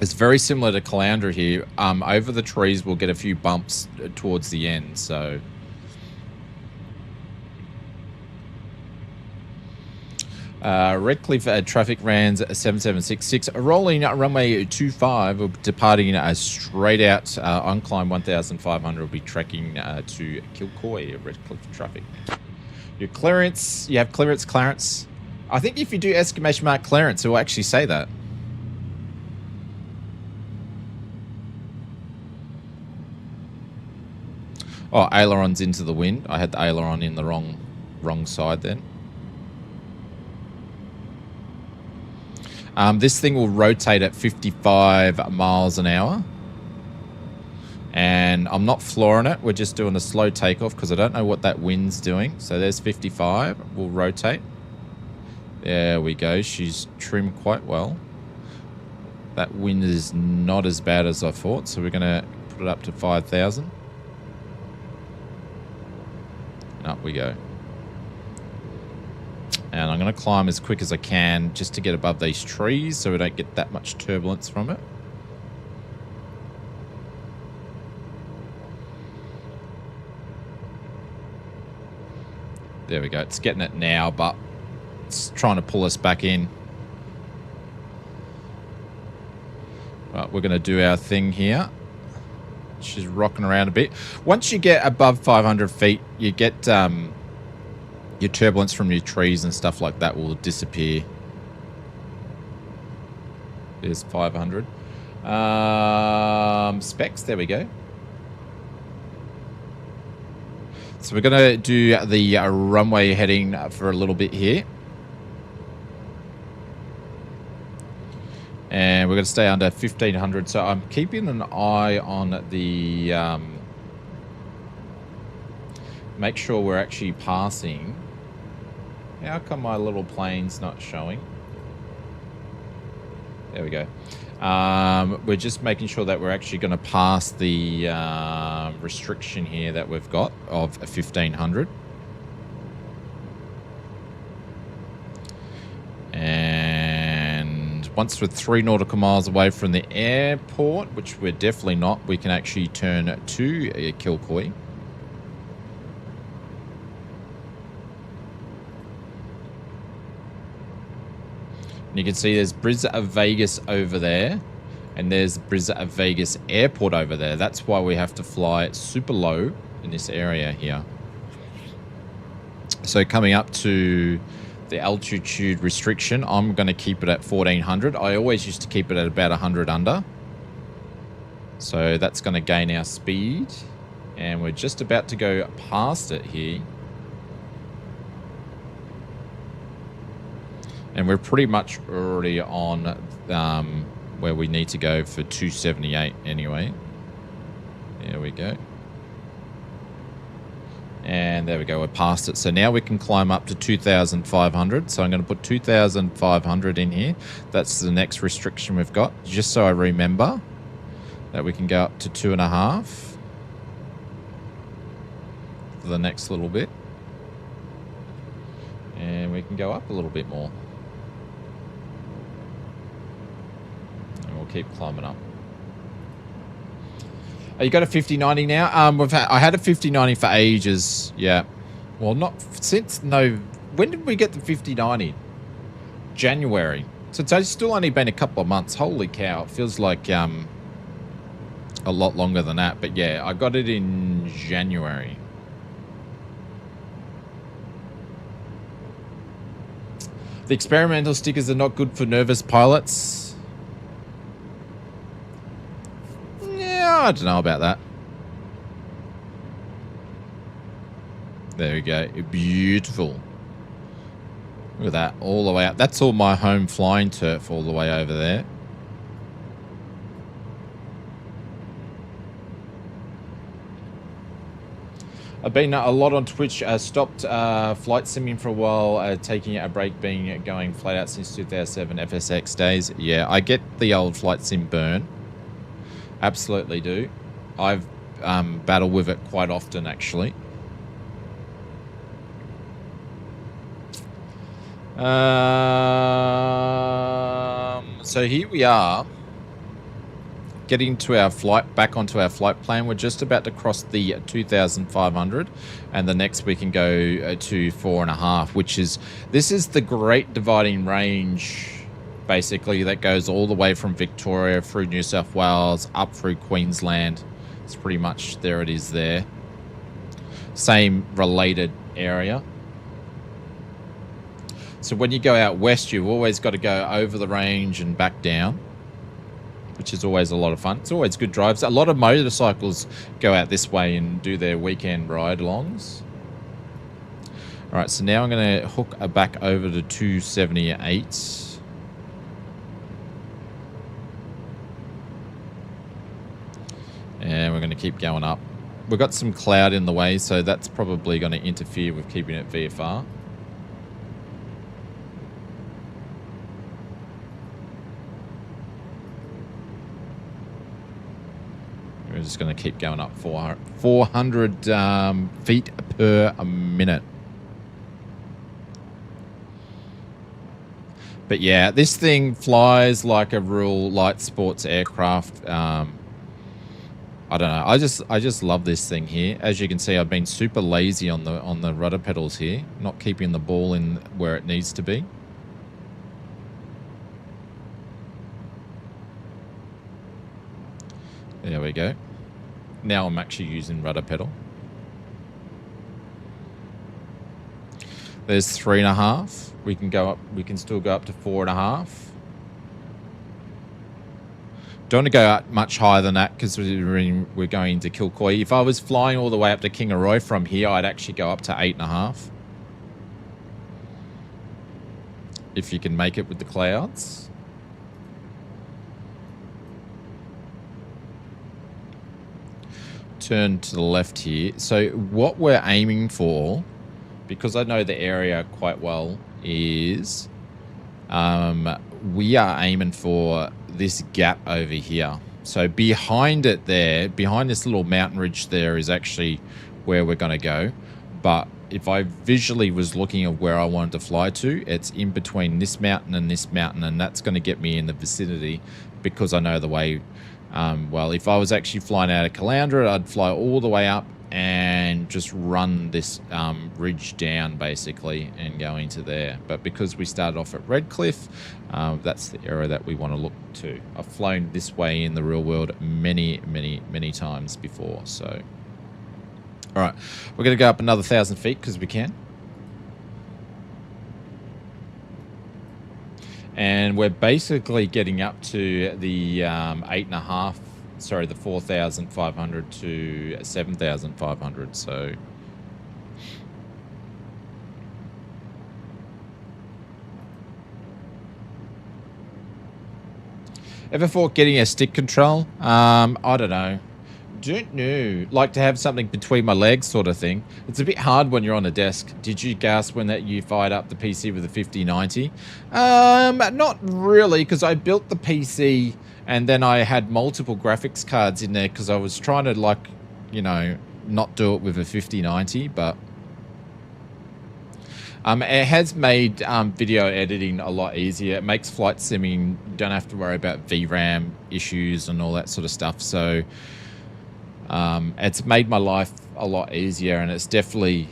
it's very similar to Caloundra here. Over the trees, we'll get a few bumps towards the end. So, Redcliffe traffic RANs 7766 rolling runway 25. We're departing straight out on climb 1500. We'll be tracking to Kilcoy. Redcliffe traffic. Your clearance, you have clearance, Clarence. I think if you do exclamation mark clearance, it will actually say that. Oh, ailerons into the wind. I had the aileron in the wrong side then. This thing will rotate at 55 miles an hour. And I'm not flooring it. We're just doing a slow takeoff because I don't know what that wind's doing. So there's 55. We'll rotate. There we go. She's trimmed quite well. That wind is not as bad as I thought. So we're going to put it up to 5,000. And up we go. And I'm going to climb as quick as I can just to get above these trees so we don't get that much turbulence from it. There we go. It's getting it now, but it's trying to pull us back in. Right, we're going to do our thing here. She's rocking around a bit. Once you get above 500 feet, you get... your turbulence from your trees and stuff like that will disappear. There's 500. Specs, there we go. So we're going to do the runway heading for a little bit here. And we're going to stay under 1500. So I'm keeping an eye on the... make sure we're actually passing. How come my little plane's not showing? There we go. We're just making sure that we're actually going to pass the restriction here that we've got of 1500. And once we're 3 nautical miles away from the airport, which we're definitely not, we can actually turn to Kilcoy. And you can see there's Bris of Vegas over there. And there's Bris of Vegas Airport over there. That's why we have to fly super low in this area here. So coming up to the altitude restriction, I'm going to keep it at 1400. I always used to keep it at about 100 under. So that's going to gain our speed. And we're just about to go past it here. And we're pretty much already on where we need to go for 278 anyway. There we go. And there we go, we're past it. So now we can climb up to 2,500. So I'm going to put 2,500 in here. That's the next restriction we've got, just so I remember that we can go up to 2.5 for the next little bit. And we can go up a little bit more. And we'll keep climbing up. Oh, you got a 5090 now? I had a 5090 for ages. Yeah. Well, not since when did we get the 5090? January. So it's still only been a couple of months. Holy cow. It feels like a lot longer than that. But yeah, I got it in January. The experimental stickers are not good for nervous pilots. I don't know about that. There we go. Beautiful. Look at that. All the way up. That's all my home flying turf all the way over there. I've been a lot on Twitch. Stopped flight simming for a while, taking a break, going flat out since 2007 FSX days. Yeah, I get the old flight sim burn. Absolutely do. I've battled with it quite often, actually. So here we are, getting to our flight, back onto our flight plan. We're just about to cross the 2,500, and the next we can go to 4.5, which is, this is the Great Dividing Range, basically, that goes all the way from Victoria through New South Wales up through Queensland. It's pretty much, there it is there. Same related area. So when you go out west, you've always got to go over the range and back down, which is always a lot of fun. It's always good drives. A lot of motorcycles go out this way and do their weekend ride-alongs. All right, so now I'm going to hook back over to 278. And we're going to keep going up. We've got some cloud in the way, so that's probably going to interfere with keeping it VFR. We're just going to keep going up 400 feet per minute. But yeah, this thing flies like a real light sports aircraft. I don't know. I just love this thing here. As you can see, I've been super lazy on the rudder pedals here, not keeping the ball in where it needs to be. There we go. Now I'm actually using rudder pedal. There's 3.5. We can go up. We can still go up to 4.5. Don't want to go out much higher than that because we're going to Kilcoy. If I was flying all the way up to Kingaroy from here, I'd actually go up to 8.5. If you can make it with the clouds. Turn to the left here. So what we're aiming for, because I know the area quite well, is we are aiming for this gap over here. So behind it there, behind this little mountain ridge there is actually where we're going to go. But if I visually was looking at where I wanted to fly to, it's in between this mountain, and that's going to get me in the vicinity because I know the way well. If I was actually flying out of Caloundra, I'd fly all the way up and just run this ridge down basically and go into there. But because we started off at Redcliffe, that's the area that we want to look to. I've flown this way in the real world many times before. So all right, we're going to go up another 1,000 feet because we can. And we're basically getting up to the 8.5, sorry, the 4,500 to 7,500. So ever thought getting a stick control? I don't know. don't know. Like to have something between my legs sort of thing. It's a bit hard when you're on a desk. Did you gasp when that you fired up the PC with a 5090? Not really, because I built the PC and then I had multiple graphics cards in there because I was trying to, like, you know, not do it with a 5090, but it has made video editing a lot easier. It makes flight simming, you don't have to worry about VRAM issues and all that sort of stuff. So it's made my life a lot easier, and it's definitely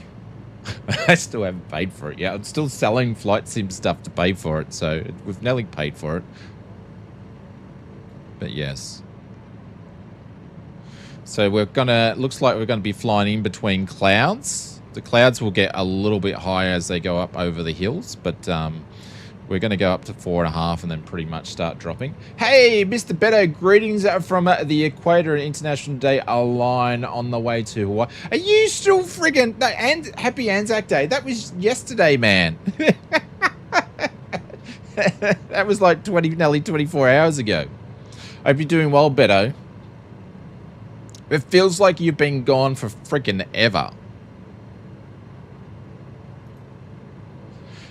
I still haven't paid for it yet. I'm still selling flight sim stuff to pay for it, so we've nearly paid for it. But yes. So we're gonna, looks like we're gonna be flying in between clouds. The clouds will get a little bit higher as they go up over the hills, but we're going to go up to 4.5 and then pretty much start dropping. Hey, Mr. Beto, greetings from the Equator and International Day Align on the way to Hawaii. Are you still friggin'... No, and happy Anzac Day. That was yesterday, man. That was like nearly 24 hours ago. Hope you're doing well, Beto. It feels like you've been gone for friggin' ever.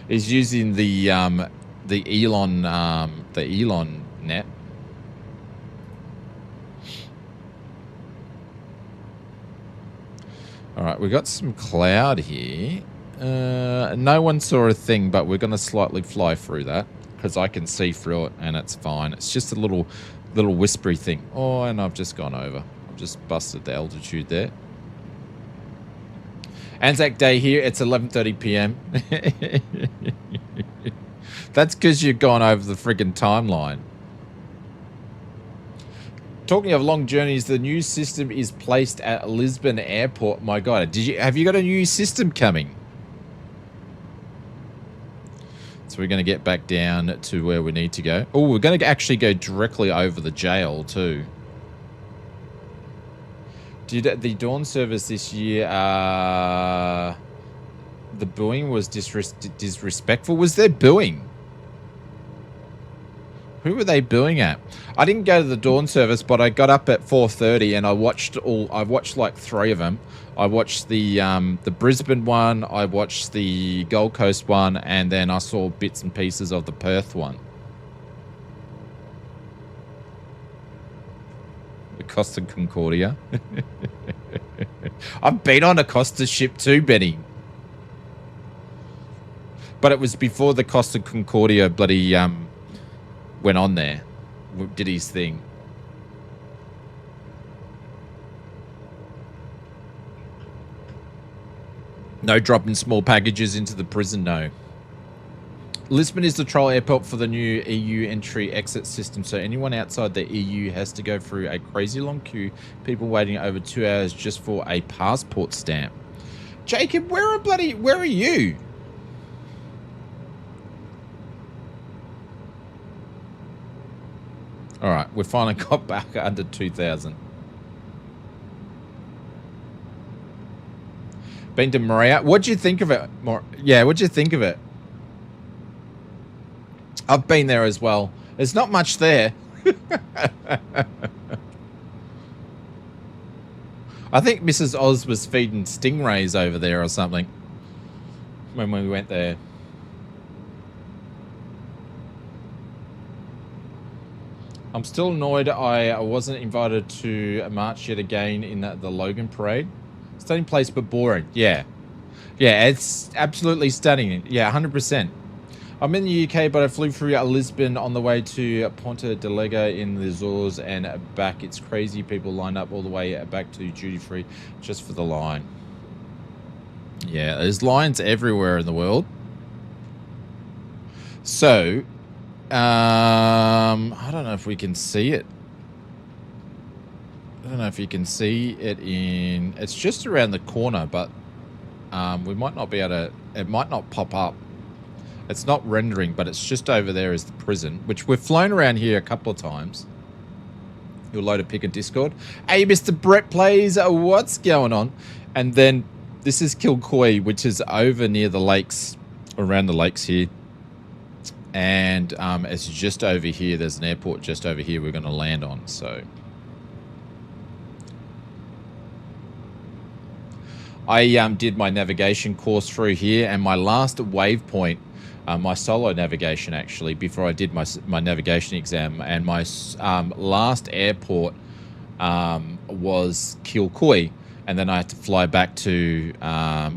Is using the Elon net. All right, we got some cloud here. No one saw a thing, but we're going to slightly fly through that because I can see through it and it's fine. It's just a little whispery thing. Oh, and I've just gone over. I've just busted the altitude there. Anzac Day here, it's 11:30 p.m. That's because you've gone over the friggin' timeline. Talking of long journeys, the new system is placed at Lisbon Airport. My God, have you got a new system coming? So we're going to get back down to where we need to go. Oh, we're going to actually go directly over the jail too. Did the dawn service this year, the booing was disrespectful? Was there booing? Who were they booing at? I didn't go to the dawn service, but I got up at 4:30 and I watched like 3 of them. I watched the Brisbane one, I watched the Gold Coast one, and then I saw bits and pieces of the Perth one. Costa Concordia. I've been on a Costa ship too, Benny. But it was before the Costa Concordia bloody went on there. Did his thing. No dropping small packages into the prison, no. Lisbon is the trial airport for the new EU entry-exit system, so anyone outside the EU has to go through a crazy long queue, people waiting over 2 hours just for a passport stamp. Jacob, where are you? All right, we finally got back under 2,000. Been to Maria. What'd you think of it? Yeah, what'd you think of it? I've been there as well. There's not much there. I think Mrs. Oz was feeding stingrays over there or something when we went there. I'm still annoyed I wasn't invited to a march yet again in the Logan Parade. Stunning place, but boring. Yeah. Yeah, it's absolutely stunning. Yeah, 100%. I'm in the UK, but I flew through Lisbon on the way to Ponta Delega in the Azores and back. It's crazy. People lined up all the way back to duty free just for the line. Yeah, there's lines everywhere in the world. So, I don't know if we can see it. I don't know if you can see it in... It's just around the corner, but we might not be able to... It might not pop up. It's not rendering, but it's just over there is the prison, which we've flown around here a couple of times. You'll load a pick of Discord. Hey, Mr. Brett Plays, what's going on? And then this is Kilcoy, which is over near the lakes, around the lakes here. And it's just over here. There's an airport just over here we're going to land on, so... I did my navigation course through here, and my last waypoint, my solo navigation actually, before I did my navigation exam, and my last airport was Kilcoy, and then I had to fly back to,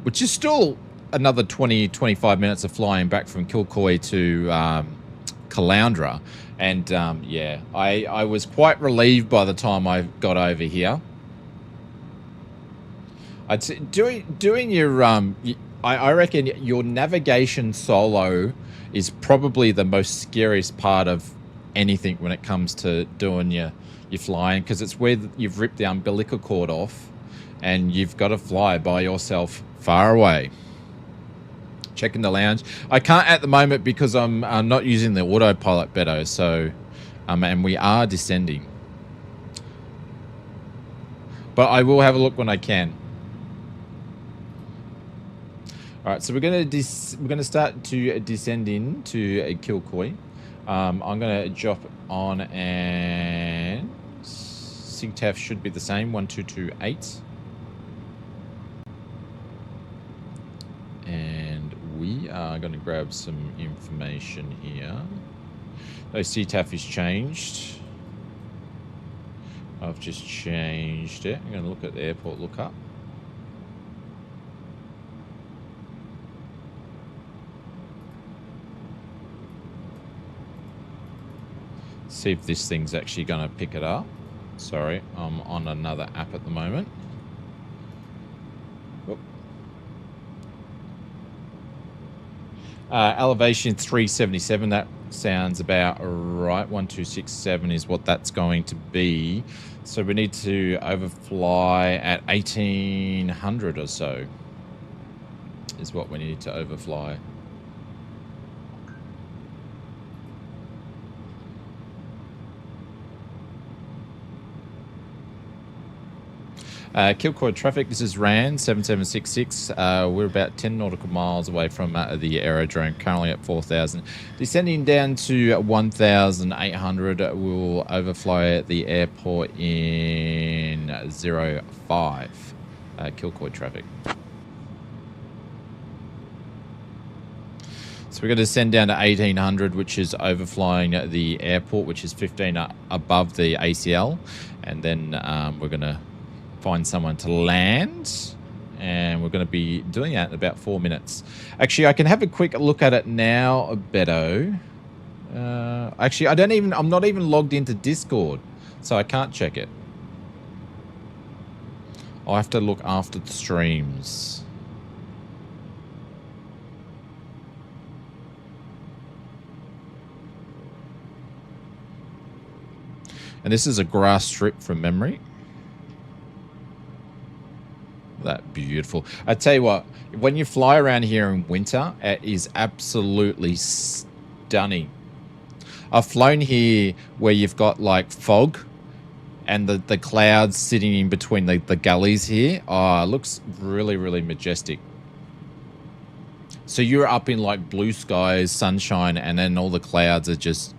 which is still another 20-25 minutes of flying back from Kilcoy to Caloundra. And yeah, I was quite relieved by the time I got over here. I'd say doing your I reckon your navigation solo is probably the most scariest part of anything when it comes to doing your flying, because it's where you've ripped the umbilical cord off and you've got to fly by yourself far away. Checking the lounge. I can't at the moment because I'm not using the autopilot, Beto. So, and we are descending. But I will have a look when I can. All right, so we're gonna start to descend into Kilcoy. I'm gonna drop on, and SIGTAF should be the same, 1228. And we are going to grab some information here. So CTAF is changed. I've just changed it. I'm going to look at the airport lookup. See if this thing's actually going to pick it up. Sorry, I'm on another app at the moment. Elevation 377, that sounds about right. 1267 is what that's going to be. So we need to overfly at 1800 or so is what we need to overfly. Kilcoy traffic, this is RAN 7766. We're about 10 nautical miles away from the aerodrome, currently at 4,000. Descending down to 1,800, we'll overfly the airport in 05. Kilcoy traffic. So we're going to descend down to 1,800, which is overflying the airport, which is 15 above the ACL. And then we're going to find someone to land, and we're going to be doing that in about 4 minutes. Actually, I can have a quick look at it now, Beto. Actually, I'm not even logged into Discord, so I can't check it. I'll have to look after the streams. And this is a grass strip from memory. That beautiful. I tell you what, when you fly around here in winter, it is absolutely stunning. I've flown here where you've got like fog and the clouds sitting in between the gullies here. Oh, it looks really, really majestic. So you're up in like blue skies, sunshine, and then all the clouds are just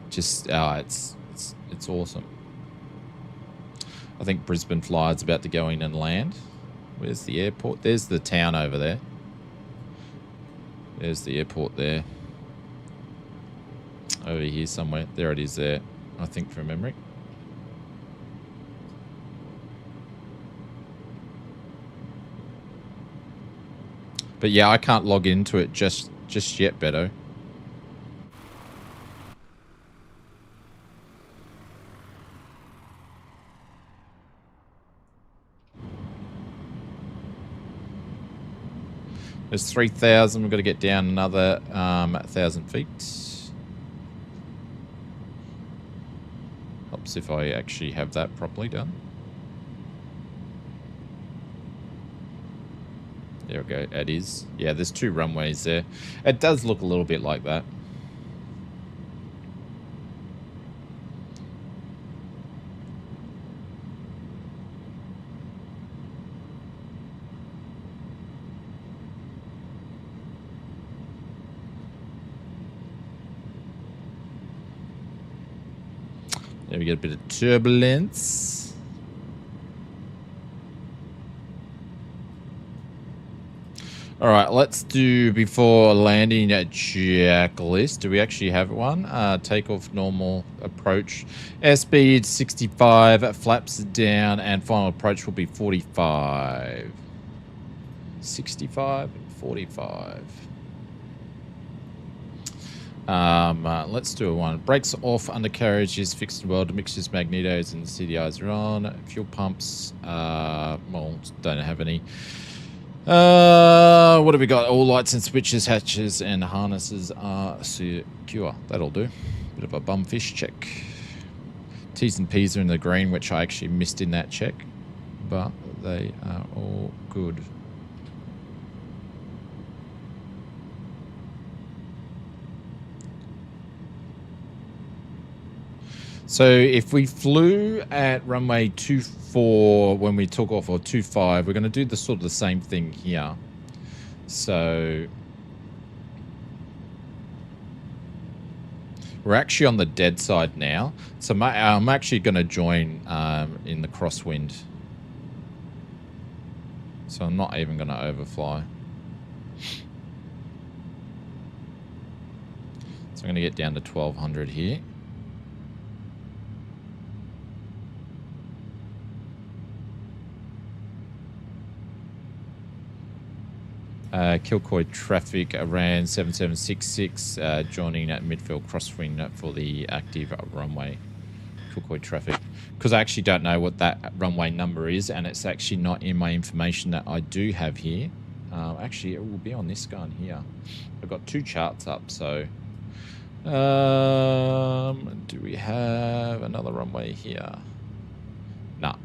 it's awesome. I think Brisbane Flyer's about to go in and land. Where's the airport? There's the town over there. There's the airport there. Over here somewhere. There it is there, I think, from memory. But yeah, I can't log into it just yet, Beto. There's 3,000. We've got to get down another 1,000 feet. Helps if I actually have that properly done. There we go. It is. Yeah, there's 2 runways there. It does look a little bit like that. There we get a bit of turbulence. All right, let's do before landing at checklist. Do we actually have one? Takeoff normal approach. Airspeed 65, flaps down, and final approach will be 45. 65 and 45. Let's do a one. Brakes off, undercarriage is fixed and welded, mixtures, magnetos, and CDIs are on. Fuel pumps, well, don't have any. What have we got? All lights and switches, hatches, and harnesses are secure. That'll do. Bit of a bumfish check. T's and P's are in the green, which I actually missed in that check, but they are all good. So if we flew at runway 24 when we took off, or 25, we're going to do the sort of the same thing here. So we're actually on the dead side now. So I'm actually going to join in the crosswind. So I'm not even going to overfly. So I'm going to get down to 1200 here. Kilcoy traffic ran 7766, joining at midfield crosswind for the active runway. Kilcoy traffic, because I actually don't know what that runway number is, and it's actually not in my information that I do have here. Actually, it will be on this gun here. I've got two charts up, so do we have another runway here? No.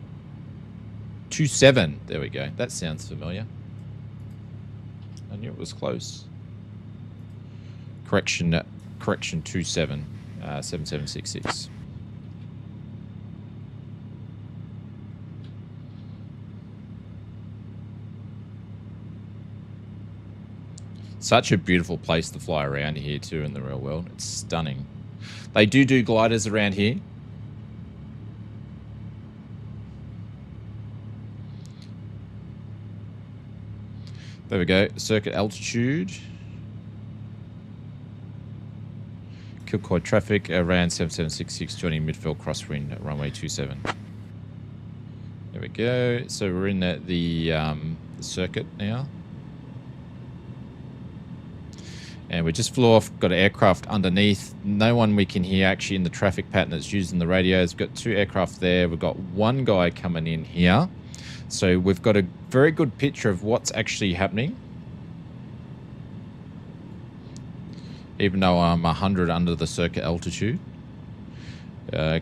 27. There we go. That sounds familiar. I knew it was close. Correction 27, 7766. Such a beautiful place to fly around here too in the real world. It's stunning. They do gliders around here. There we go. Circuit altitude. Kilcoy traffic around 7766, joining midfield crosswind at runway 27. There we go. So we're in the circuit now. And we just flew off, got an aircraft underneath. No one we can hear actually in the traffic pattern that's using the radios. We've got two aircraft there. We've got one guy coming in here. So we've got a very good picture of what's actually happening. Even though I'm 100 under the circuit altitude.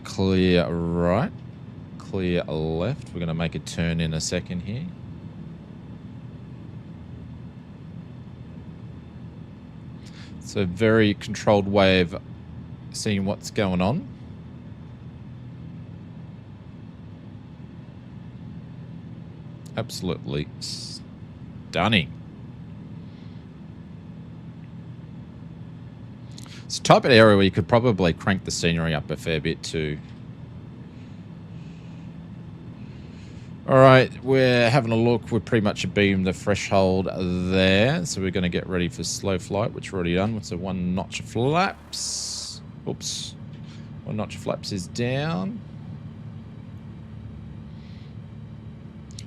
Clear right. Clear left. We're going to make a turn in a second here. It's a very controlled way of seeing what's going on. Absolutely stunning. It's a type of area where you could probably crank the scenery up a fair bit too. All right, we're having a look. We're pretty much beamed the threshold there. So we're going to get ready for slow flight, which we're already done. What's a one notch of flaps? Oops. One notch of flaps is down.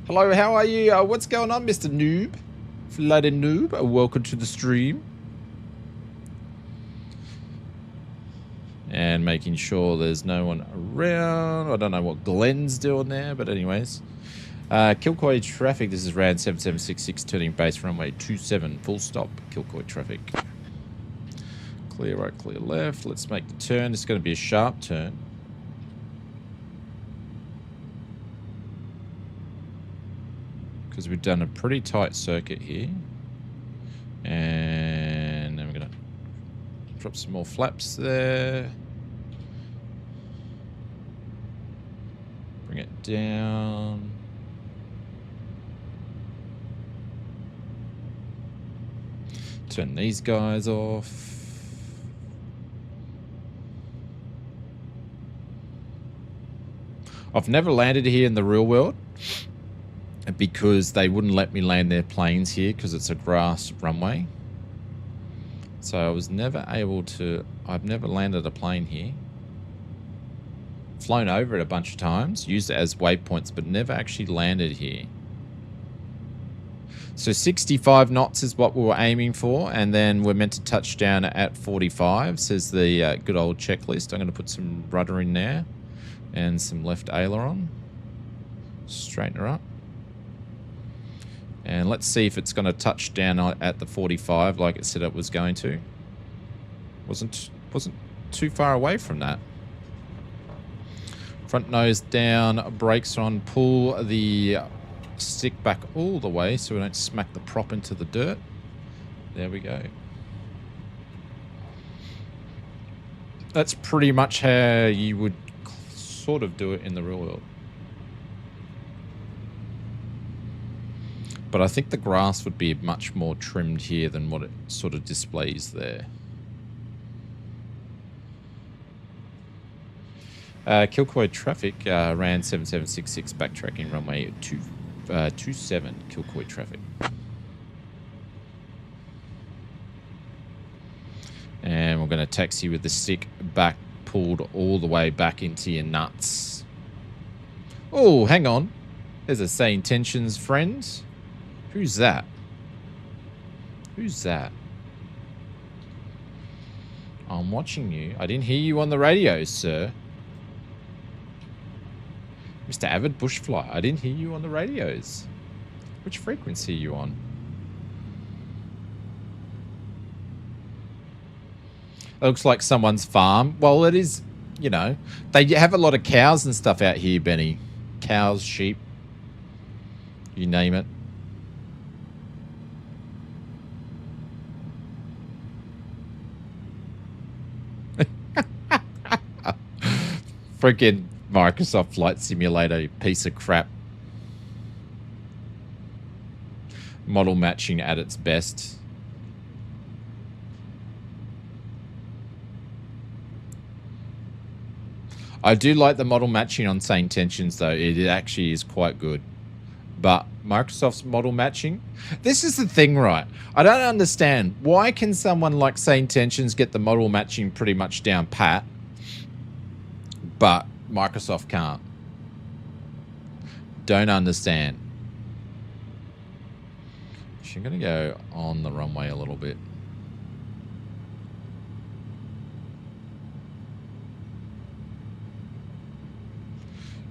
Hello, how are you? What's going on, Mr. Noob? Flighty Noob, welcome to the stream. And making sure there's no one around. I don't know what Glenn's doing there, but anyways. Kilcoy traffic, this is RAD 7766, turning base runway 27, full stop, Kilcoy traffic. Clear right, clear left. Let's make the turn. It's going to be a sharp turn. Because we've done a pretty tight circuit here. And then we're going to drop some more flaps there. Bring it down. Turn these guys off. I've never landed here in the real world, because they wouldn't let me land their planes here because it's a grass runway. So I was never able to, I've never landed a plane here. Flown over it a bunch of times, used it as waypoints, but never actually landed here. So 65 knots is what we were aiming for, and then we're meant to touch down at 45, says the good old checklist. I'm going to put some rudder in there and some left aileron. Straighten her up. And let's see if it's going to touch down at the 45 like it said it was going to. Wasn't too far away from that. Front nose down, brakes on, pull the stick back all the way so we don't smack the prop into the dirt. There we go. That's pretty much how you would sort of do it in the real world. But I think the grass would be much more trimmed here than what it sort of displays there. Kilcoy traffic, ran 7766, backtracking runway 27, Kilcoy traffic. And we're going to taxi with the stick back pulled all the way back into your nuts. Oh, hang on. There's a Say Intentions friend. Who's that? Who's that? I'm watching you. I didn't hear you on the radio, sir. Mr. Avid Bushfly, I didn't hear you on the radios. Which frequency are you on? It looks like someone's farm. Well, it is, you know. They have a lot of cows and stuff out here, Benny. Cows, sheep. You name it. Freaking Microsoft Flight Simulator, you piece of crap. Model matching at its best. I do like the model matching on SayIntentions though. It actually is quite good. But Microsoft's model matching, this is the thing, right? I don't understand. Why can someone like SayIntentions get the model matching pretty much down pat, but Microsoft can't? Don't understand. I'm going to go on the runway a little bit.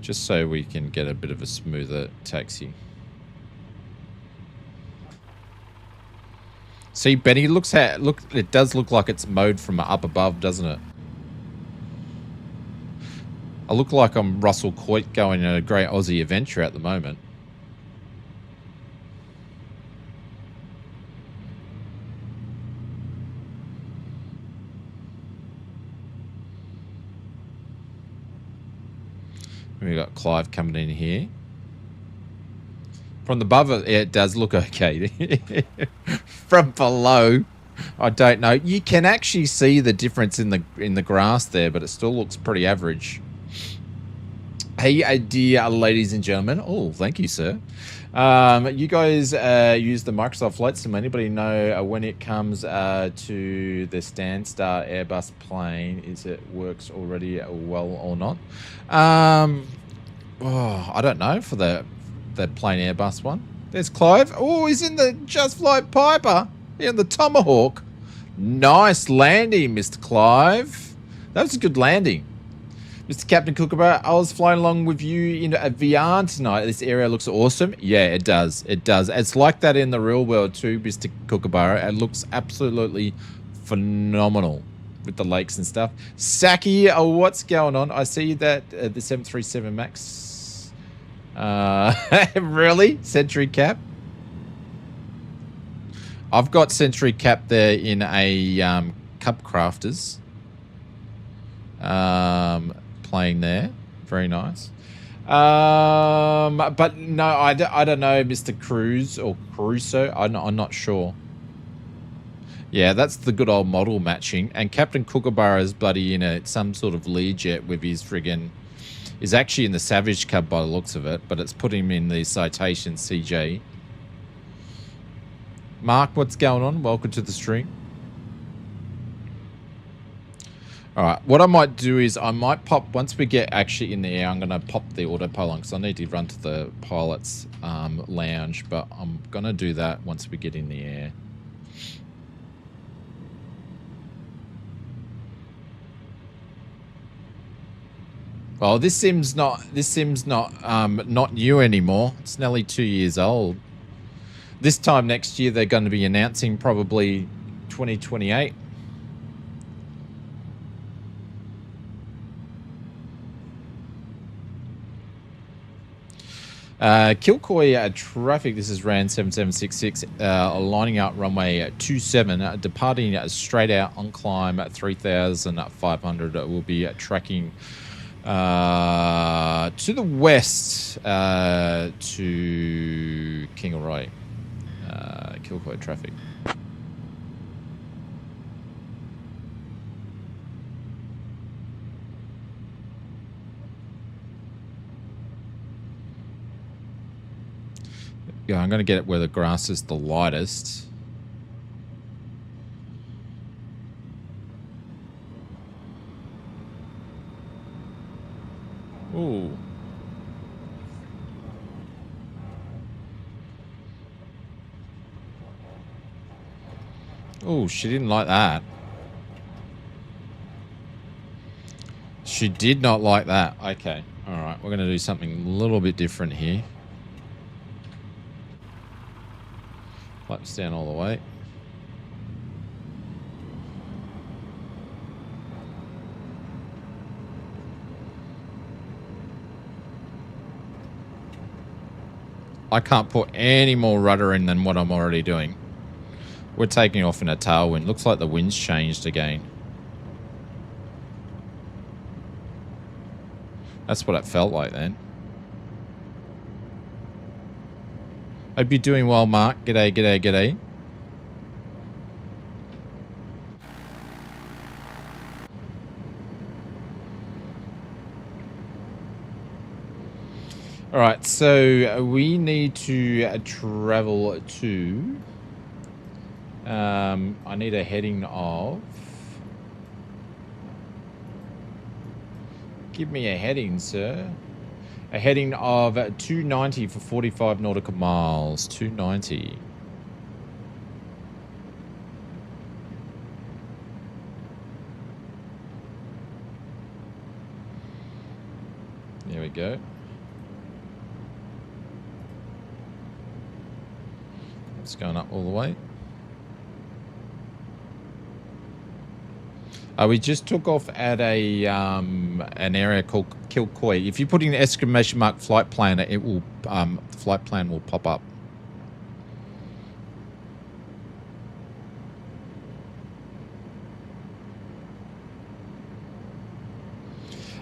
Just so we can get a bit of a smoother taxi. See, Benny, it does look like it's mowed from up above, doesn't it? I look like I'm Russell Coit going on a great Aussie adventure at the moment. We got Clive coming in here. From above, it does look okay. From below, I don't know. You can actually see the difference in the grass there, but it still looks pretty average. Hey, dear ladies and gentlemen. Oh, thank you, sir. You guys use the Microsoft Flight Sim. Anybody know when it comes to the Stanstar Airbus plane, is it works already well or not? Oh, I don't know for the plain Airbus one. There's Clive. Oh, he's in the Just Flight Piper. In the Tomahawk. Nice landing, Mr. Clive. That was a good landing. Mr. Captain Kookaburra, I was flying along with you in a VR tonight. This area looks awesome. Yeah, it does. It does. It's like that in the real world too, Mr. Kookaburra. It looks absolutely phenomenal with the lakes and stuff. Saki, what's going on? I see that the 737 MAX. Really? Century Cap? I've got Century Cap there in a Cup Crafters. Playing there. Very nice. But no, I don't know, Mr. Cruz or Crusoe. I'm not sure. Yeah, that's the good old model matching. And Captain Kookaburra is bloody in some sort of Learjet with his friggin' is actually in the Savage Cub by the looks of it, but it's put him in the Citation CJ. Mark, what's going on? Welcome to the stream. All right, what I might do is I might pop, once we get actually in the air, I'm going to pop the autopilot because I need to run to the pilot's lounge, but I'm going to do that once we get in the air. Well, this sim's not new anymore. It's nearly 2 years old. This time next year, they're going to be announcing probably 2028. Kilcoy traffic, this is RAN 7766, lining up runway 27, departing straight out on climb at 3,500. We'll be tracking to the west to YKCY. Kilcoy traffic. Yeah, I'm going to get it where the grass is the lightest. Ooh. Oh, she didn't like that. She did not like that. Okay. All right. We're going to do something a little bit different here. Flaps down all the way. I can't put any more rudder in than what I'm already doing. We're taking off in a tailwind. Looks like the wind's changed again. That's what it felt like then. Hope you're doing well, Mark. G'day, g'day, g'day. All right, so we need to travel to... I need a heading of... Give me a heading, sir. A heading of 290 for 45 nautical miles. 290. There we go. It's going up all the way. We just took off at a an area called Kilcoy. If you put in exclamation mark flight planner, it will the flight plan will pop up.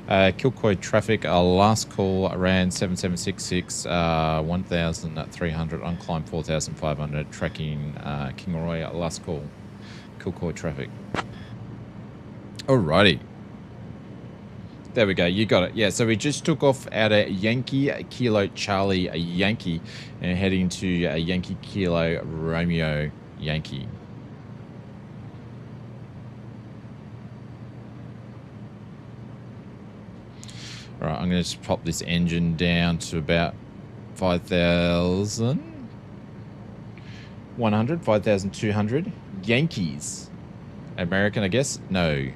Kilcoy traffic, last call around 7766, 1,300 on climb 4,500, tracking YKRY, last call, Kilcoy traffic. Alrighty. There we go. You got it. Yeah, so we just took off at a Yankee Kilo Charlie a Yankee and heading to a Yankee Kilo Romeo Yankee. All right, I'm going to just pop this engine down to about 5,100, 5,200. Yankees. American, I guess? No.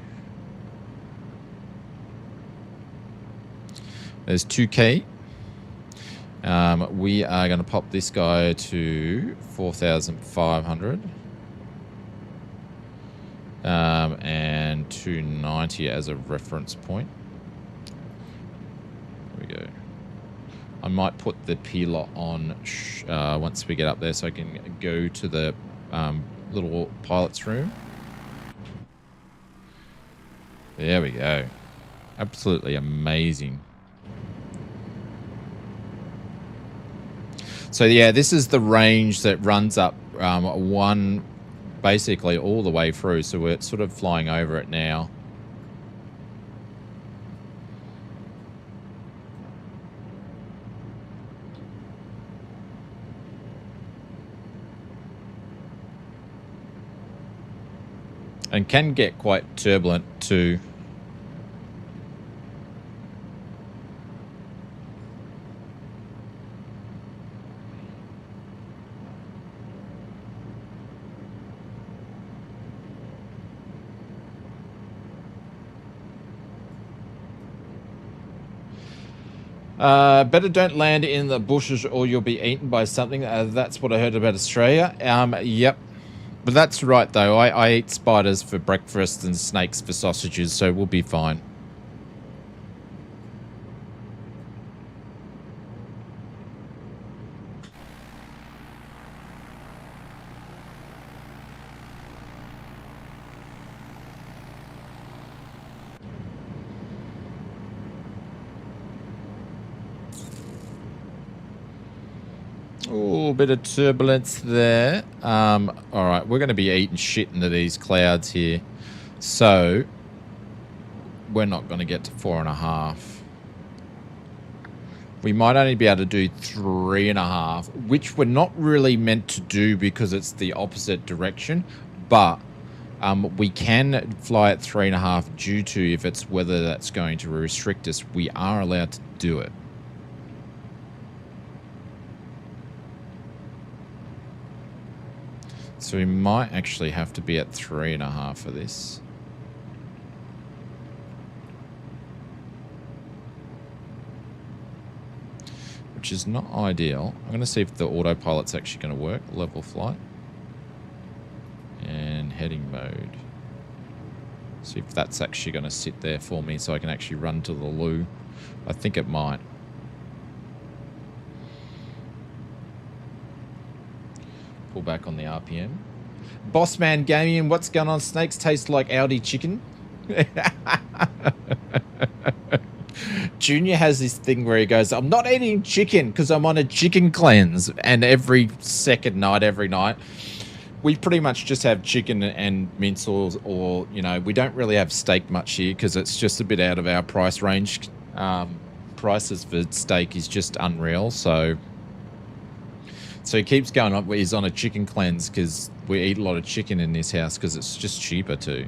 There's 2K. We are going to pop this guy to 4,500. And 290 as a reference point. There we go. I might put the peeler on once we get up there so I can go to the little pilot's room. There we go. Absolutely amazing. So yeah, this is the range that runs up one, basically all the way through. So we're sort of flying over it now. and can get quite turbulent too. Better don't land in the bushes or you'll be eaten by something. That's what I heard about Australia. Yep. But that's right, though. I eat spiders for breakfast and snakes for sausages, so we'll be fine. Oh, bit of turbulence there. All right, we're going to be eating shit into these clouds here. So, we're not going to get to 4.5. We might only be able to do 3.5, which we're not really meant to do because it's the opposite direction. But we can fly at 3.5 due to if it's weather that's going to restrict us. We are allowed to do it. So we might actually have to be at 3.5 for this. Which is not ideal. I'm going to see if the autopilot's actually going to work. Level flight. And heading mode. See if that's actually going to sit there for me so I can actually run to the loo. I think it might. Pull back on the RPM. Bossman Gaming, what's going on? Snakes taste like Audi chicken. Junior has this thing where he goes, I'm not eating chicken because I'm on a chicken cleanse. And every second night, every night, we pretty much just have chicken and mince or you know, we don't really have steak much here because it's just a bit out of our price range. Prices for steak is just unreal. So he keeps going up. He's on a chicken cleanse because we eat a lot of chicken in this house because it's just cheaper too.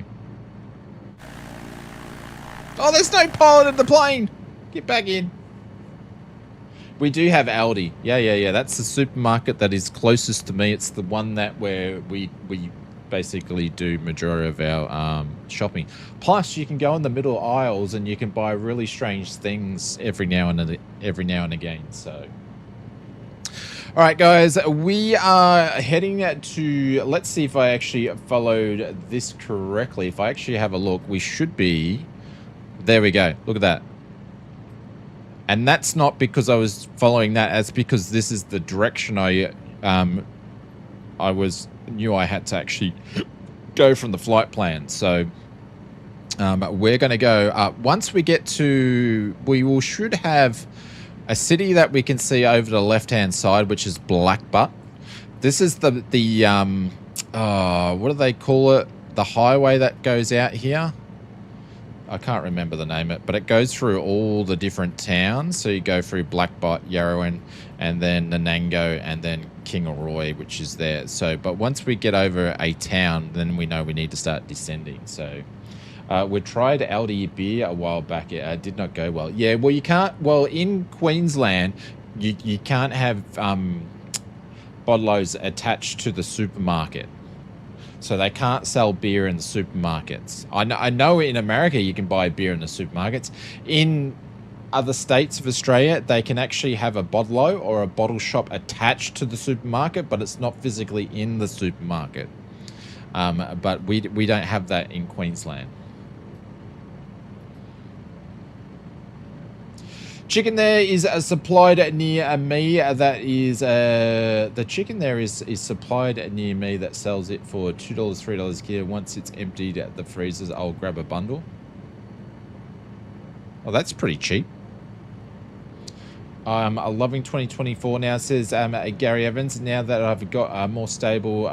Oh, there's no pilot in the plane. Get back in. We do have Aldi. Yeah. That's the supermarket that is closest to me. It's the one that where we basically do majority of our shopping. Plus, you can go in the middle aisles and you can buy really strange things every now and again. So. All right, guys, we are heading to, let's see if I actually followed this correctly. If I actually have a look, we should be, there we go. Look at that. And that's not because I was following that. That's because this is the direction knew I had to actually go from the flight plan. So we're going to go up. Once we get to, should have a city that we can see over the left-hand side, which is Blackbutt. This is the what do they call it? The highway that goes out here. I can't remember the name of it, but it goes through all the different towns. So you go through Blackbutt, Yarrowin, and then Nanango, and then Kingaroy, which is there. So, but once we get over a town, then we know we need to start descending. So. We tried Aldi beer a while back. It did not go well. Yeah, well, you can't. Well, in Queensland, you can't have bottlers attached to the supermarket, so they can't sell beer in the supermarkets. I know in America you can buy beer in the supermarkets. In other states of Australia, they can actually have a bottler or a bottle shop attached to the supermarket, but it's not physically in the supermarket. But we don't have that in Queensland. Chicken there is supplied near me. That is the chicken there is supplied near me that sells it for $2, $3 a kilo. Once it's emptied at the freezers, I'll grab a bundle. Oh, that's pretty cheap. I'm loving 2024 now, says Gary Evans. Now that I've got a more stable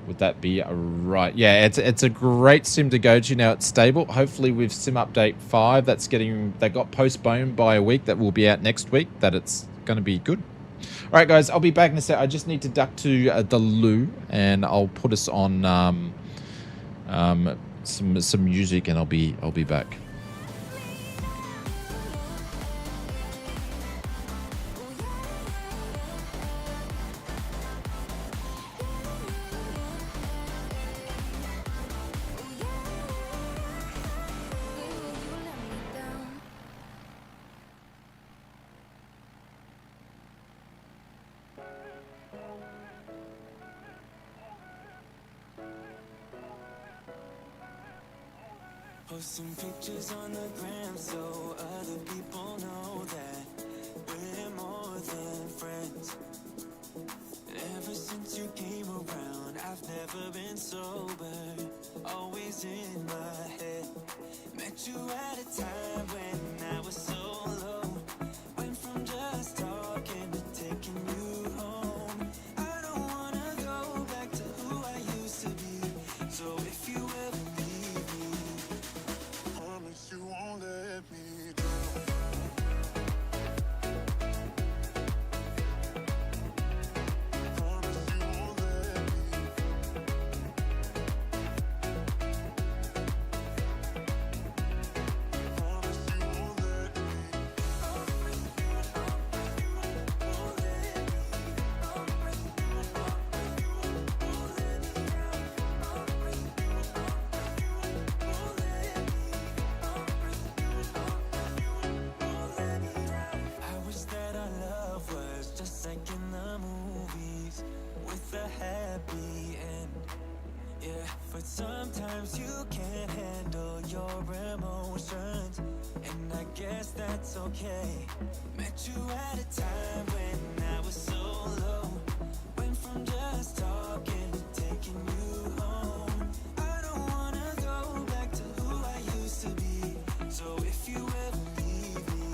would that be right? Yeah, it's a great sim to go to now. It's stable. Hopefully with sim update 5 that got postponed by a week, that will be out next week, that it's going to be good. All right, guys, I'll be back in a sec. I just need to duck to the loo, and I'll put us on some music, and I'll be back. Posting pictures on the gram so other people know that we're more than friends. Ever since you came around, I've never been sober, always in my head. Met you at a time when I was so low, went from just talking to taking you home. I don't wanna go back to who I used to be, so if you ever leave me, promise you won't let me drown. Promise you won't let me. Promise you won't let me. I wish that our love was just like in the movies, with a happy end. Yeah, but sometimes you can't handle your emotions, and I guess that's okay. Met you at a time when I was so low, went from just talking to taking you home. I don't wanna go back to who I used to be, so if you ever leave me,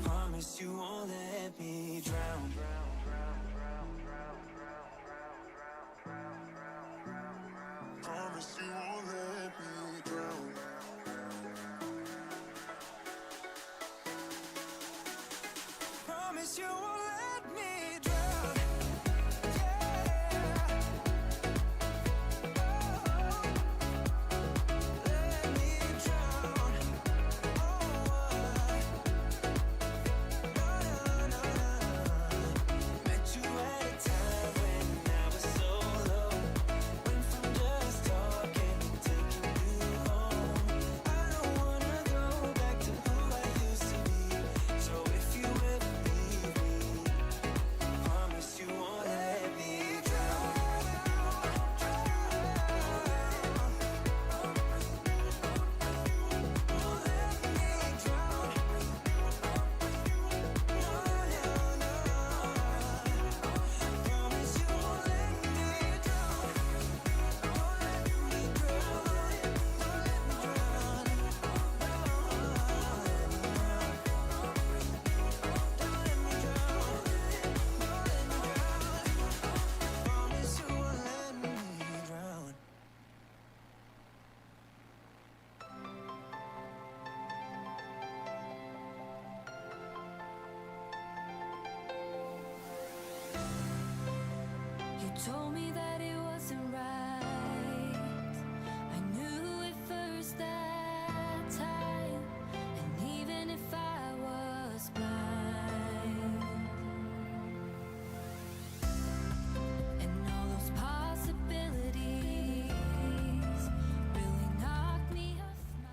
promise you won't let me drown. Promise you won't let me drown. Promise you won't let me drown. Yeah. Oh, let me drown. Met you at a time when I was so low, went from just talking to taking you home. I don't wanna go back to who I used to be, so if you ever leave me, promise you won't let me drown. Promise you won't let me drown. Promise you won't let me drown. You told me that it wasn't right. I knew it first that time, and even if I was blind, and all those possibilities really knocked me off my.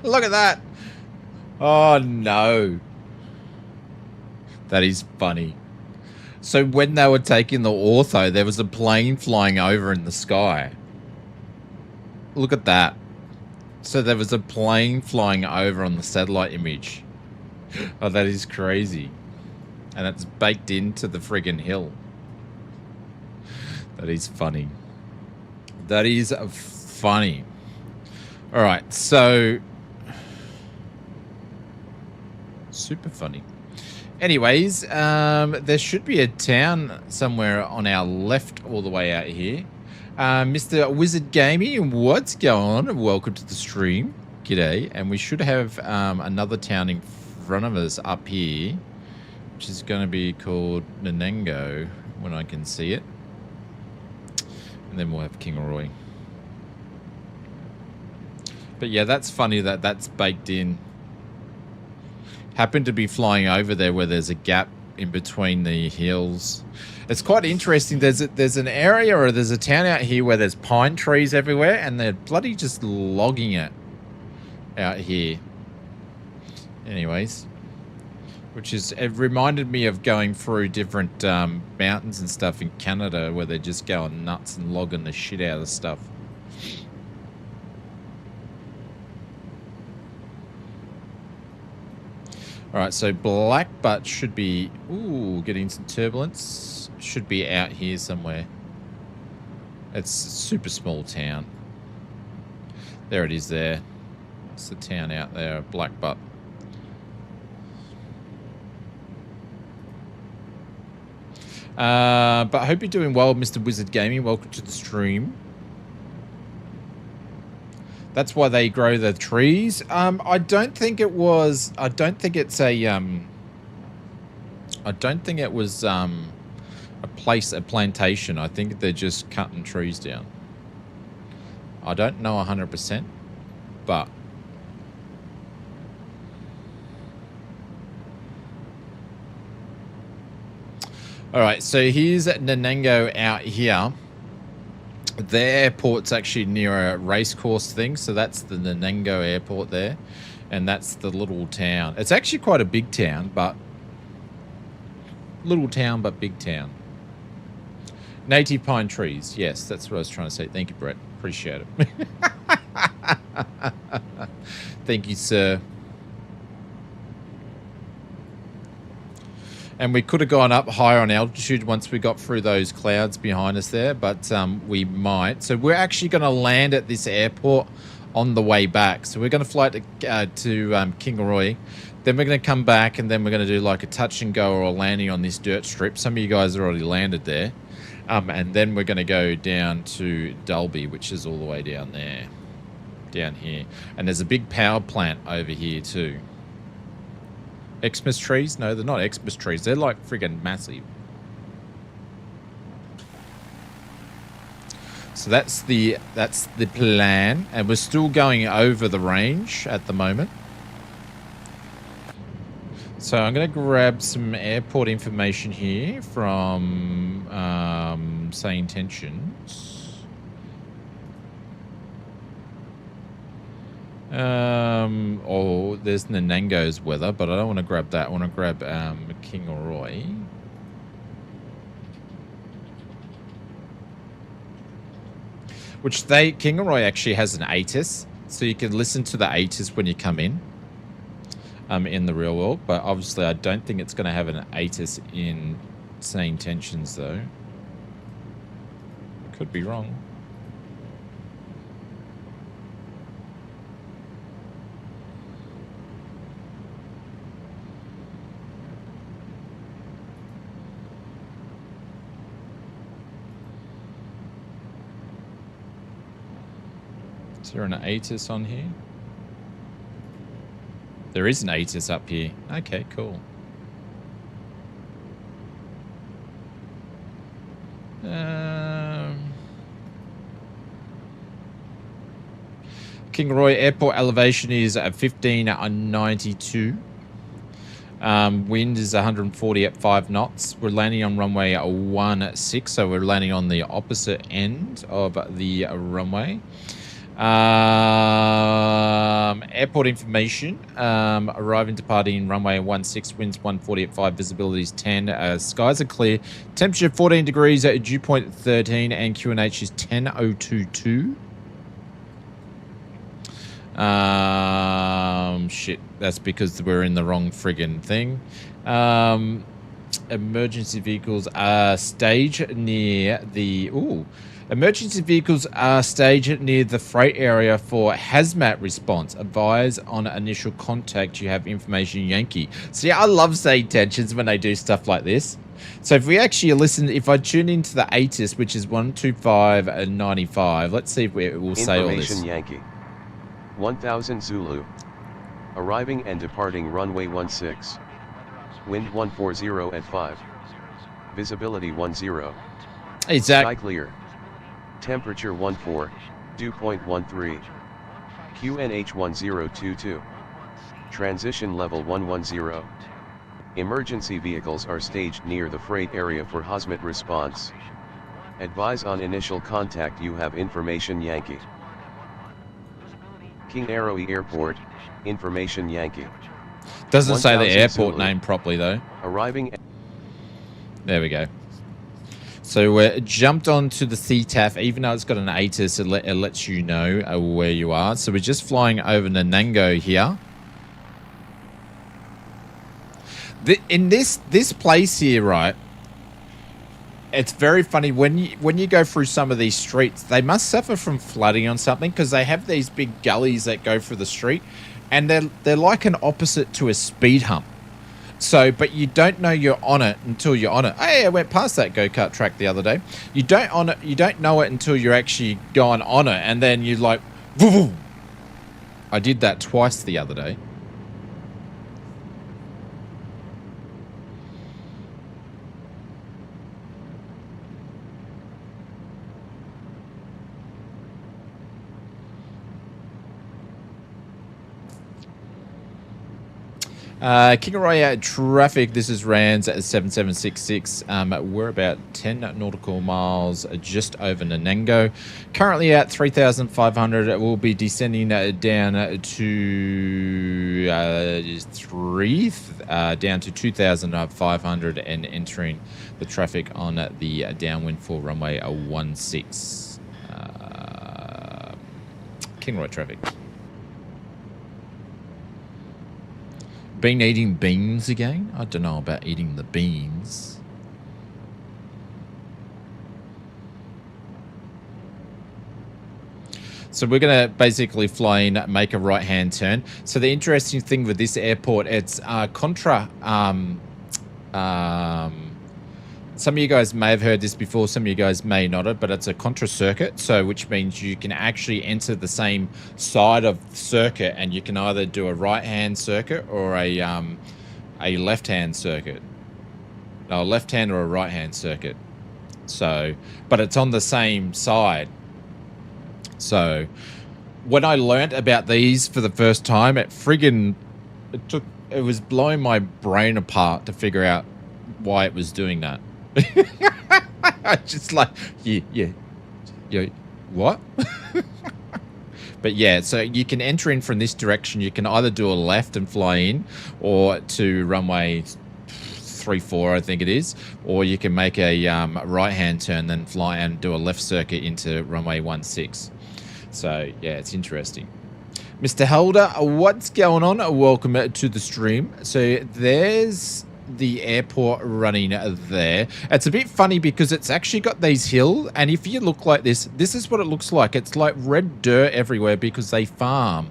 Look at that. Oh no. That is funny. So when they were taking the ortho, there was a plane flying over in the sky. Look at that. So there was a plane flying over on the satellite image. Oh, that is crazy. And it's baked into the friggin' hill. That is funny. That is funny. All right, so super funny. Anyways, there should be a town somewhere on our left all the way out here. Mr. Wizard Gaming, what's going on? Welcome to the stream. G'day. And we should have another town in front of us up here, which is going to be called Nanango when I can see it. And then we'll have Kingaroy. But yeah, that's funny that that's baked in. Happened to be flying over there where there's a gap in between the hills. It's quite interesting. There's an area or there's a town out here where there's pine trees everywhere, and they're bloody just logging it out here. Anyways, which is, it reminded me of going through different mountains and stuff in Canada where they're just going nuts and logging the shit out of stuff. All right, so Blackbutt should be, ooh, getting some turbulence. Should be out here somewhere. It's a super small town. There it is there. It's the town out there, Blackbutt. But I hope you're doing well, Mr. Wizard Gaming. Welcome to the stream. That's why they grow the trees. I don't think it was. I don't think it's a. I don't think it was a plantation. I think they're just cutting trees down. I don't know 100%, but. All right, so here's Nanango out here. The airport's actually near a racecourse thing, so that's the Nanango airport there, and that's the little town. It's actually quite a big town, but little town, but big town. Native pine trees, yes, that's what I was trying to say. Thank you, Brett. Appreciate it. Thank you, sir. And we could have gone up higher on altitude once we got through those clouds behind us there, but we might. So we're actually going to land at this airport on the way back. So we're going to fly to Kingaroy. Then we're going to come back, and then we're going to do like a touch and go or a landing on this dirt strip. Some of you guys are already landed there. And then we're going to go down to Dolby, which is all the way down there, down here. And there's a big power plant over here too. Xmas trees? No, they're not Xmas trees. They're like friggin' massive. So that's the plan, and we're still going over the range at the moment. So I'm going to grab some airport information here from SayIntentions. Oh, there's Nanango's weather, but I don't want to grab that. I want to grab Kingaroy. Which Kingaroy actually has an ATIS, so you can listen to the ATIS when you come in the real world. But obviously, I don't think it's going to have an ATIS in SayIntentions though. Could be wrong. Is there an ATIS on here? There is an ATIS up here. Okay, cool. Kingaroy Airport elevation is at 1592. Wind is 140 at 5 knots. We're landing on runway 16, so we're landing on the opposite end of the runway. Airport information. Arriving, departing runway 16, winds 140 at 5, visibility is 10. Skies are clear. Temperature 14 degrees, dew point 13, and QNH is 10.022. Shit, that's because we're in the wrong friggin' thing. Emergency vehicles are staged near the... Ooh. Emergency vehicles are staged near the freight area for hazmat response. Advise on initial contact. You have information, Yankee. See, I love SayIntentions when they do stuff like this. So if we actually listen, if I tune into the ATIS, which is 125.95, let's see if it will say all this. Information Yankee. 1000 Zulu. Arriving and departing runway 16. Wind 140 at 5. Visibility 10. Hey, Sky Zach. clear. Temperature 14, dew point 13. QNH 1022. Transition level 110. Emergency vehicles are staged near the freight area for hazmat response. Advise on initial contact. You have information Yankee. King Arrow Airport, information Yankee. Doesn't say the 1000 airport Zulu. name properly, though. Arriving. There we go. So we're jumped onto the CTAF, even though it's got an ATIS, it lets you know where you are. So we're just flying over Nanango here. In this place here, right, it's very funny when you go through some of these streets. They must suffer from flooding on something, because they have these big gullies that go through the street, and they're like an opposite to a speed hump. So, but you don't know you're on it until you're on it. Hey, I went past that go-kart track the other day. You don't know it until you're actually gone on it, and then you're like, woo, woo. I did that twice the other day. QLD traffic, this is Rands at 7766. We're about 10 nautical miles just over Nanango. Currently at 3,500. It will be descending down to down to 2,500 and entering the traffic on the downwind for runway 16. QLD traffic. Been eating beans again? I don't know about eating the beans. So we're going to basically fly in, make a right-hand turn. So the interesting thing with this airport, it's contra... some of you guys may have heard this before, some of you guys may not have, but it's a contra circuit, so which means you can actually enter the same side of the circuit, and you can either do a right-hand circuit or a left-hand circuit. No, a left-hand or a right-hand circuit. So, but it's on the same side. So, when I learnt about these for the first time, it was blowing my brain apart to figure out why it was doing that. Just like, yeah, what? But yeah, so you can enter in from this direction. You can either do a left and fly in, or to runway 34, I think it is, or you can make a right-hand turn, then fly and do a left circuit into runway 16. So yeah, it's interesting. Mr. Helder, what's going on? Welcome to the stream. So there's the airport running there. It's a bit funny because it's actually got these hills, and if you look like this is what it looks like. It's like red dirt everywhere because they farm.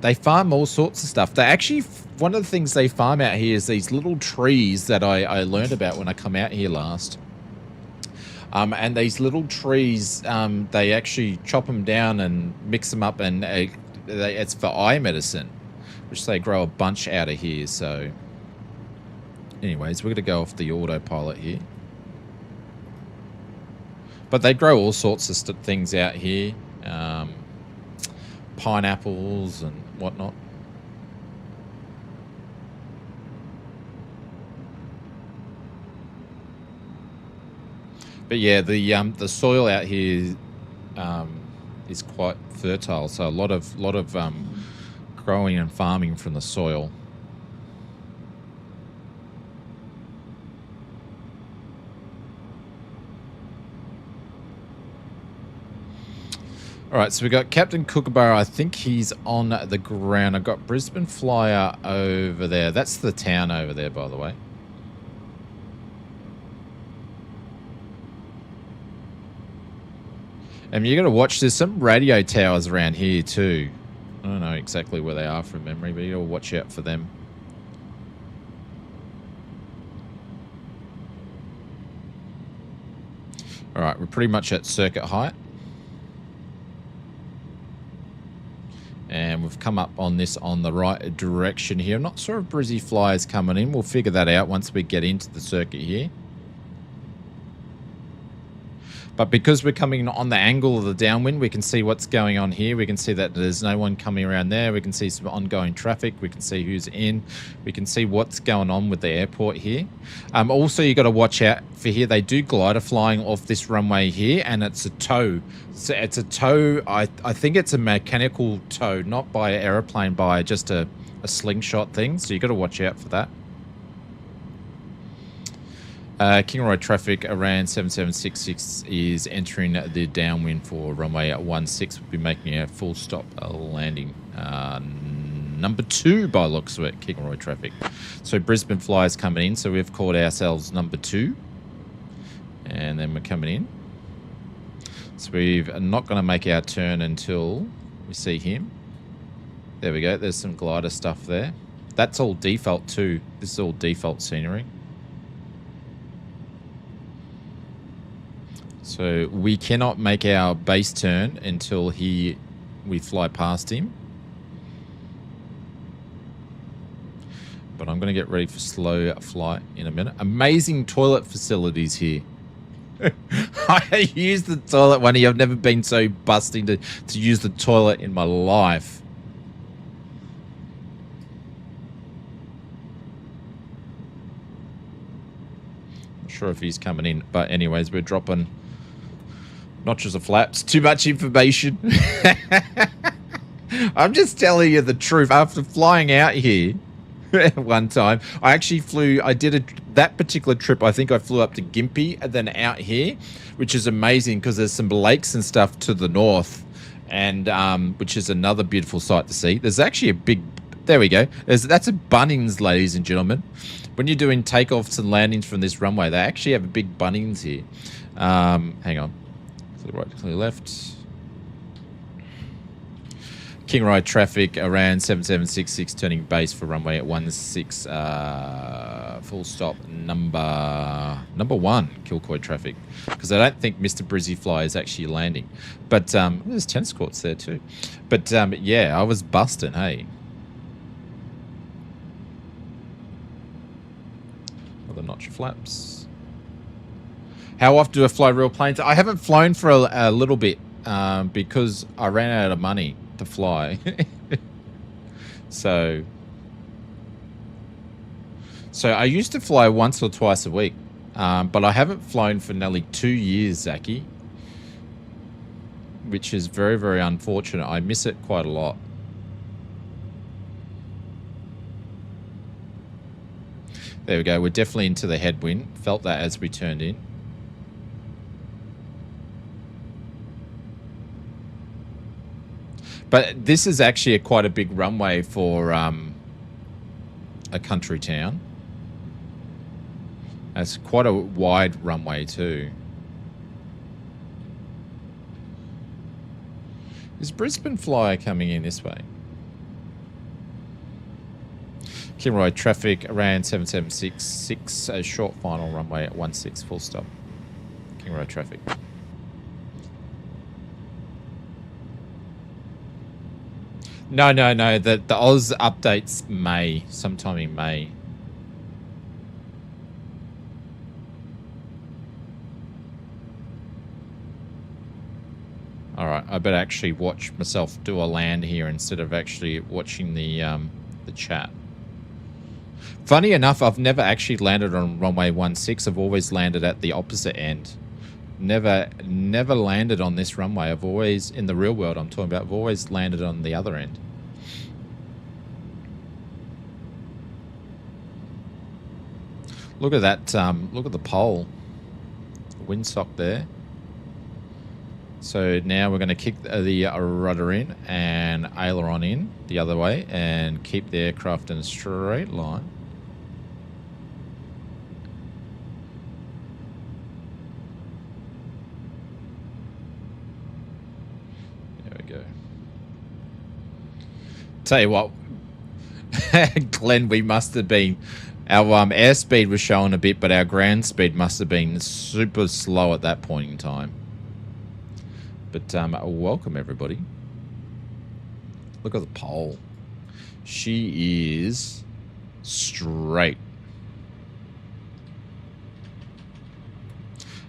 They farm all sorts of stuff. They actually, one of the things they farm out here is these little trees that I learned about when I come out here last. And these little trees, they actually chop them down and mix them up, and it's for eye medicine, which they grow a bunch out of here. So anyways, we're going to go off the autopilot here. But they grow all sorts of things out here. Pineapples and whatnot. But yeah, the soil out here is quite fertile. So a lot of growing and farming from the soil. All right, so we got Captain Kookaburra. I think he's on the ground. I've got Brisbane Flyer over there. That's the town over there, by the way. And you got to watch, there's some radio towers around here too. I don't know exactly where they are from memory, but you got to watch out for them. All right, we're pretty much at circuit height. And we've come up on this on the right direction here. I'm not sure if Brizzy Fly is coming in. We'll figure that out once we get into the circuit here. But because we're coming on the angle of the downwind, we can see what's going on here. We can see that there's no one coming around there. We can see some ongoing traffic. We can see who's in. We can see what's going on with the airport here. Also, you got to watch out for here. They do glider flying off this runway here, and it's a tow. So it's a tow. I think it's a mechanical tow, not by an aeroplane, by just a slingshot thing. So you got to watch out for that. Kilcoy traffic around 7766 is entering the downwind for runway 16. We'll be making a full stop landing. Number 2 by looks of it, Kilcoy traffic. So Brisbane flyers coming in. So we've called ourselves number 2. And then we're coming in. So we're not going to make our turn until we see him. There we go. There's some glider stuff there. That's all default too. This is all default scenery. So we cannot make our base turn until we fly past him. But I'm going to get ready for slow flight in a minute. Amazing toilet facilities here. I use the toilet one here. I've never been so busting to use the toilet in my life. Not sure if he's coming in. But anyways, we're dropping... notches of flaps. Too much information. I'm just telling you the truth. After flying out here one time, I actually flew, that particular trip, I think I flew up to Gympie and then out here, which is amazing because there's some lakes and stuff to the north, and which is another beautiful sight to see. There's actually a big, there we go. That's a Bunnings, ladies and gentlemen. When you're doing takeoffs and landings from this runway, they actually have a big Bunnings here. Hang on. Clear right, clear left. Kilcoy traffic around 7766, turning base for runway at 16. Full stop number 1, Kilcoy traffic, because I don't think Mr. Brizzy Fly is actually landing. But there's tennis courts there too. But yeah, I was busting. Hey, other notch of flaps. How often do I fly real planes? I haven't flown for a little bit because I ran out of money to fly. So I used to fly once or twice a week, but I haven't flown for nearly 2 years, Zachy, which is very, very unfortunate. I miss it quite a lot. There we go. We're definitely into the headwind. Felt that as we turned in. But this is actually quite a big runway for a country town. It's quite a wide runway too. Is Brisbane Flyer coming in this way? Kilcoy traffic around 7766, a short final runway at 16, full stop. Kilcoy traffic. No. The Oz updates May, sometime in May. All right, I better actually watch myself do a land here instead of actually watching the chat. Funny enough, I've never actually landed on runway 16. I've always landed at the opposite end. Never landed on this runway. I've always, in the real world I'm talking about, I've always landed on the other end. Look at that, look at the pole. Windsock there. So now we're going to kick the rudder in and aileron in the other way and keep the aircraft in a straight line. There we go. Tell you what, Glenn, we must have been Our airspeed was showing a bit, but our ground speed must have been super slow at that point in time. But welcome, everybody. Look at the pole. She is straight.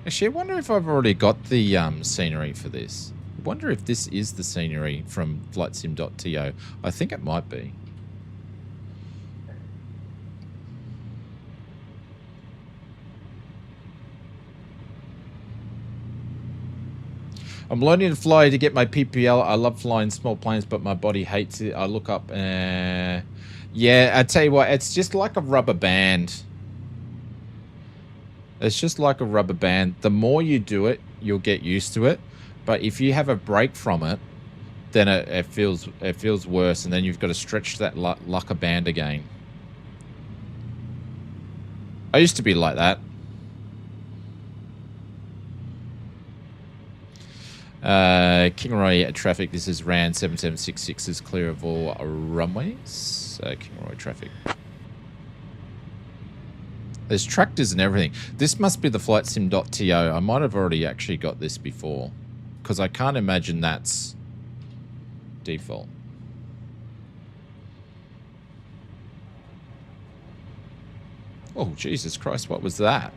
Actually, I wonder if I've already got the scenery for this. I wonder if this is the scenery from FlightSim.to. I think it might be. I'm learning to fly to get my PPL. I love flying small planes, but my body hates it. I look up. Yeah, I tell you what, it's just like a rubber band. It's just like a rubber band. The more you do it, you'll get used to it. But if you have a break from it, then it feels worse, and then you've got to stretch that like a band again. I used to be like that. Kilcoy traffic. This is RAN 7766 is clear of all runways. Kilcoy traffic. There's tractors and everything. This must be the FlightSim.to. I might have already actually got this before, because I can't imagine that's default. Oh, Jesus Christ, what was that?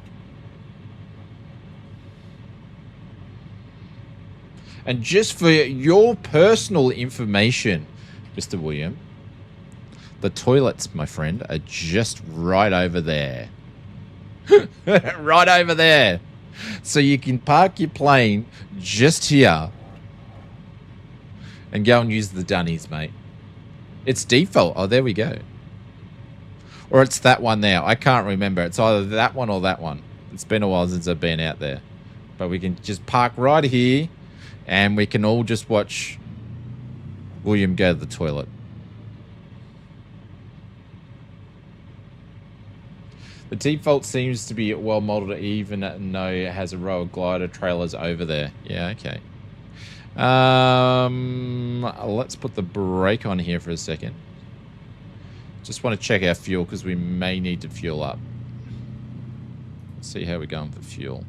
And just for your personal information, Mr. William, the toilets, my friend, are just right over there. Right over there. So you can park your plane just here and go and use the dunnies, mate. It's default. Oh, there we go. Or it's that one there. I can't remember. It's either that one or that one. It's been a while since I've been out there. But we can just park right here, and we can all just watch William go to the toilet. The default seems to be well modeled, even though it has a row of glider trailers over there. Yeah, okay. Let's put the brake on here for a second. Just want to check our fuel, because we may need to fuel up. Let's see how we're going for fuel.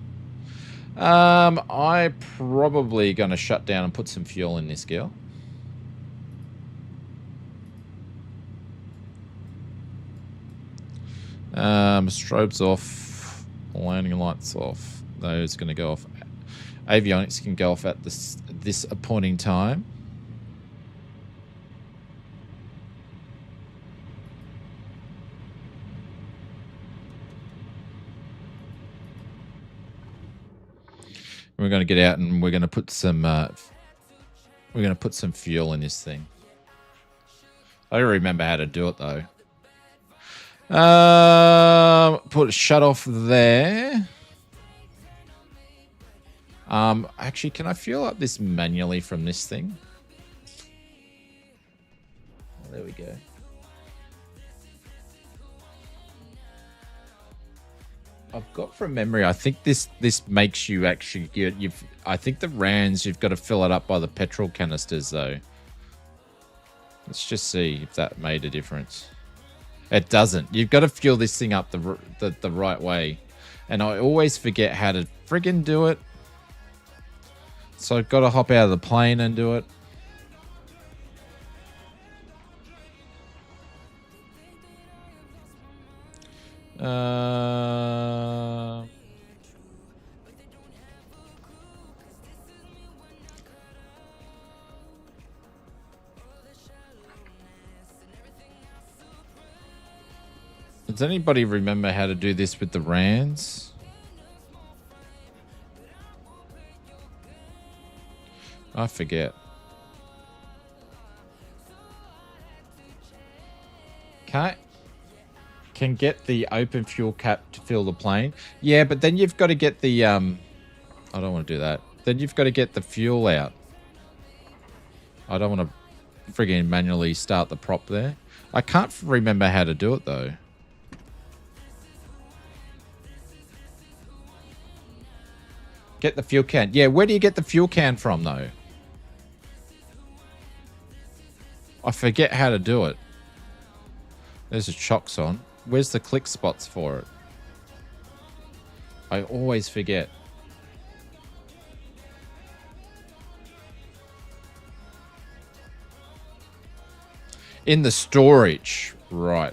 I'm probably going to shut down and put some fuel in this girl. Strobes off, landing lights off. Those are going to go off. Avionics can go off at this point in time. We're going to get out and we're going to put some fuel in this thing. I don't remember how to do it though. Put a shut off there. Actually, can I fuel up this manually from this thing? Oh, there we go. I've got from memory. I think this makes you actually I think the RANs, you've got to fill it up by the petrol canisters though. Let's just see if that made a difference. It doesn't. You've got to fuel this thing up the right way, and I always forget how to friggin' do it. So I've got to hop out of the plane and do it. Does anybody remember how to do this with the RANs? I forget. Can get the open fuel cap to fill the plane. Yeah, but then you've got to get the I don't want to do that. Then you've got to get the fuel out. I don't want to friggin' manually start the prop there. I can't remember how to do it though. Get the fuel can. Yeah, where do you get the fuel can from though? I forget how to do it. There's a chocks on. Where's the click spots for it? I always forget. In the storage. Right.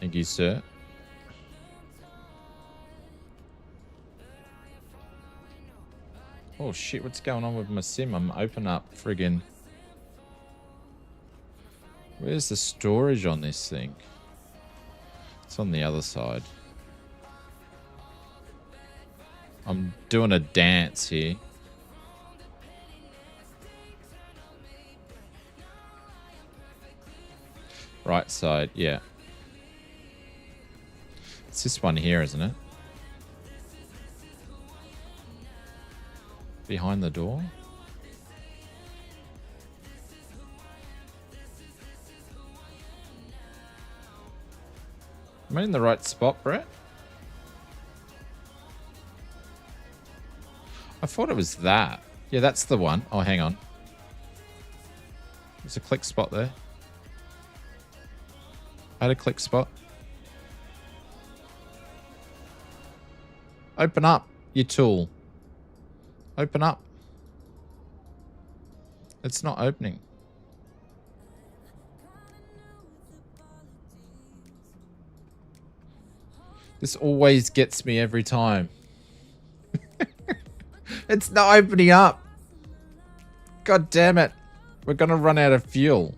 Thank you, sir. Oh shit, what's going on with my sim? I'm open up friggin'. Where's the storage on this thing? It's on the other side. I'm doing a dance here. Right side, yeah. It's this one here, isn't it? Behind the door? Am I in the right spot, Brett? I thought it was that. Yeah, that's the one. Oh, hang on. There's a click spot there. I had a click spot. Open up your tool. Open up. It's not opening. This always gets me every time. It's not opening up. God damn it. We're going to run out of fuel.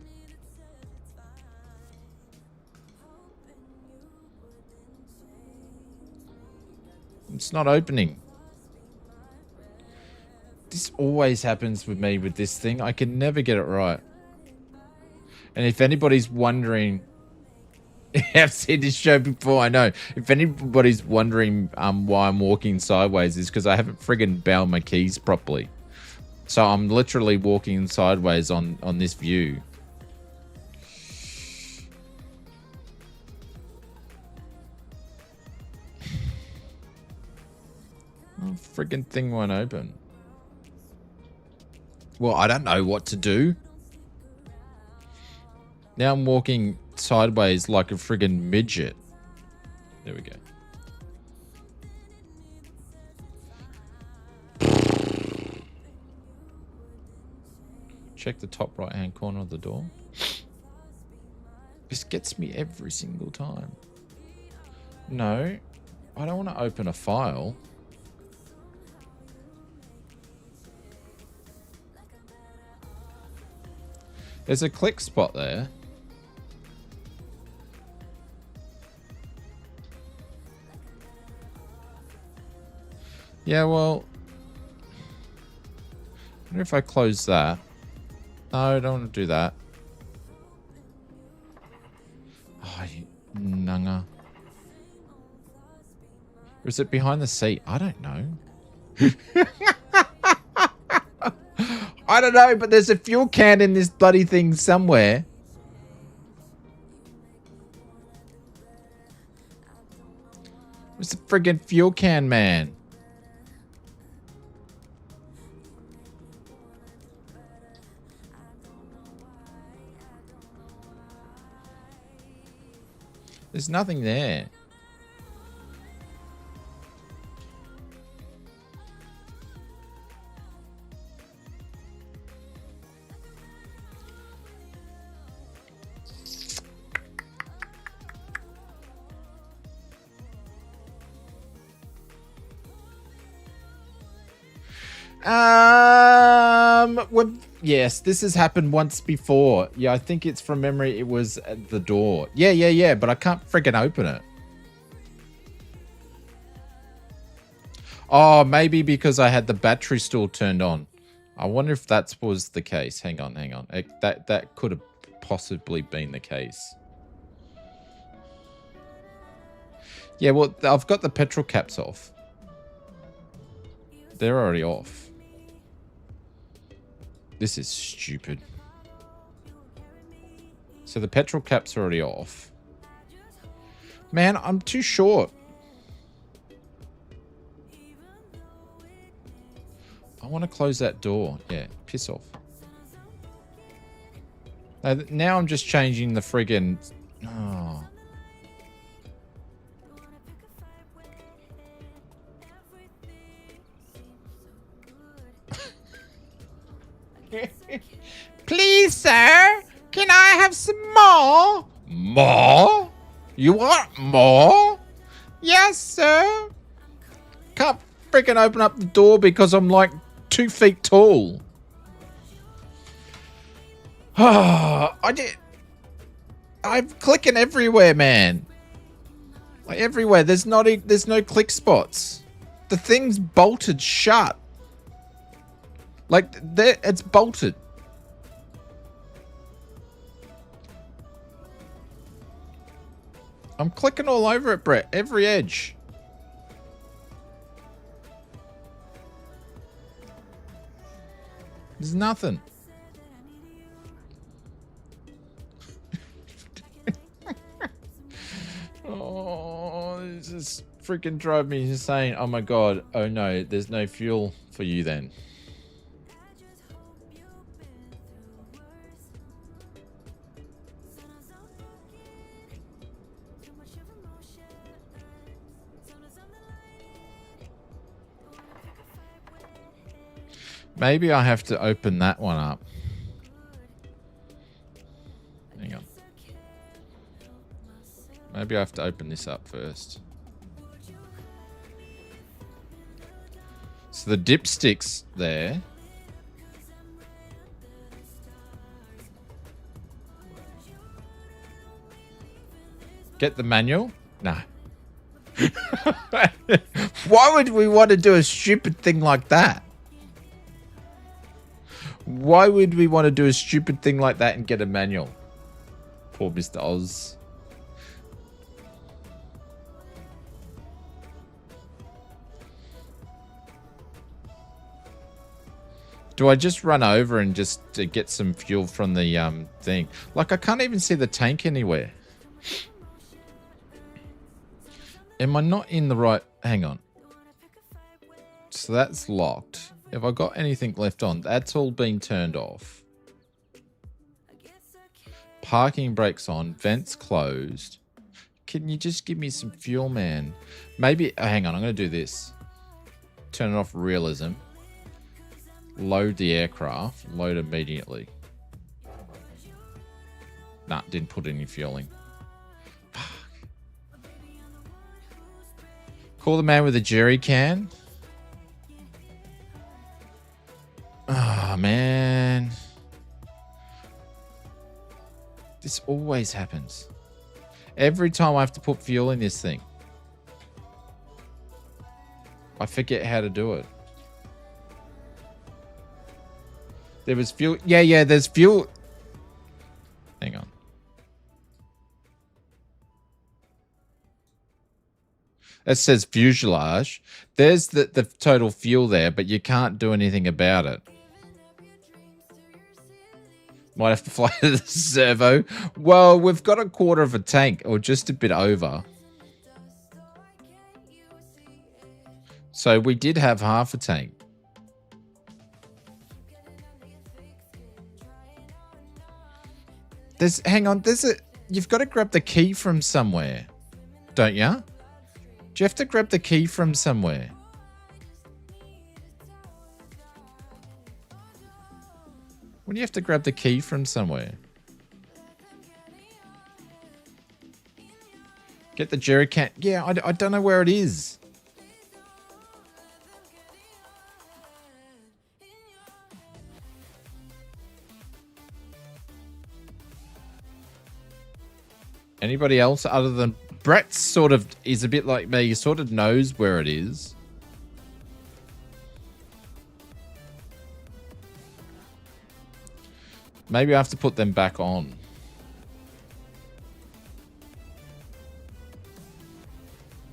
It's not opening. This always happens with me with this thing. I can never get it right. And if anybody's wondering... I've seen this show before, I know. If anybody's wondering why I'm walking sideways, is because I haven't friggin' bound my keys properly. So I'm literally walking sideways on this view. Oh, friggin' thing won't open. Well, I don't know what to do. Now I'm walking sideways like a friggin' midget. There we go. Check the top right hand corner of the door. This gets me every single time. No, I don't want to open a file. There's a click spot there. Yeah, well, I wonder if I close that. No, I don't want to do that. Oh, you nunga. Or is it behind the seat? I don't know. I don't know, but there's a fuel can in this bloody thing somewhere. Where's the friggin' fuel can, man? There's nothing there. Yes, this has happened once before. Yeah, I think it's from memory. It was at the door. Yeah, but I can't freaking open it. Oh, maybe because I had the battery still turned on. I wonder if that was the case. Hang on. That could have possibly been the case. Yeah, well, I've got the petrol caps off. They're already off. This is stupid. So the petrol cap's already off. Man, I'm too short. I want to close that door. Yeah, piss off. Now I'm just changing the friggin'... Oh. Please, sir, can I have some more? More? You want more? Yes, sir. Can't freaking open up the door because I'm like 2 feet tall. I'm clicking everywhere, man. Like everywhere. There's no click spots. The thing's bolted shut. Like there, it's bolted. I'm clicking all over it, Brett. Every edge. There's nothing. Oh, this is freaking drove me insane. Oh my god. Oh no, there's no fuel for you then. Maybe I have to open that one up. Hang on. Maybe I have to open this up first. So the dipstick's there. Get the manual? No. Why would we want to do a stupid thing like that? Why would we want to do a stupid thing like that and get a manual? Poor Mr. Oz. Do I just run over and just get some fuel from the thing? Like, I can't even see the tank anywhere. Am I not in the right... Hang on. So that's locked. Have I got anything left on? That's all been turned off. Parking brakes on. Vents closed. Can you just give me some fuel, man? Maybe... Oh, hang on. I'm going to do this. Turn it off realism. Load the aircraft. Load immediately. Nah, didn't put any fuel in. Fuck. Call the man with a jerry can. Oh, man. This always happens. Every time I have to put fuel in this thing, I forget how to do it. There was fuel. Yeah, there's fuel. Hang on. It says fuselage. There's the total fuel there, but you can't do anything about it. Might have to fly to the servo. Well, we've got a quarter of a tank, or just a bit over. So we did have half a tank. Hang on, you've got to grab the key from somewhere, don't you? Do you have to grab the key from somewhere? When do you have to grab the key from somewhere? Get the jerry can. Yeah, I don't know where it is. Anybody else other than Brett sort of is a bit like me. He sort of knows where it is. Maybe I have to put them back on.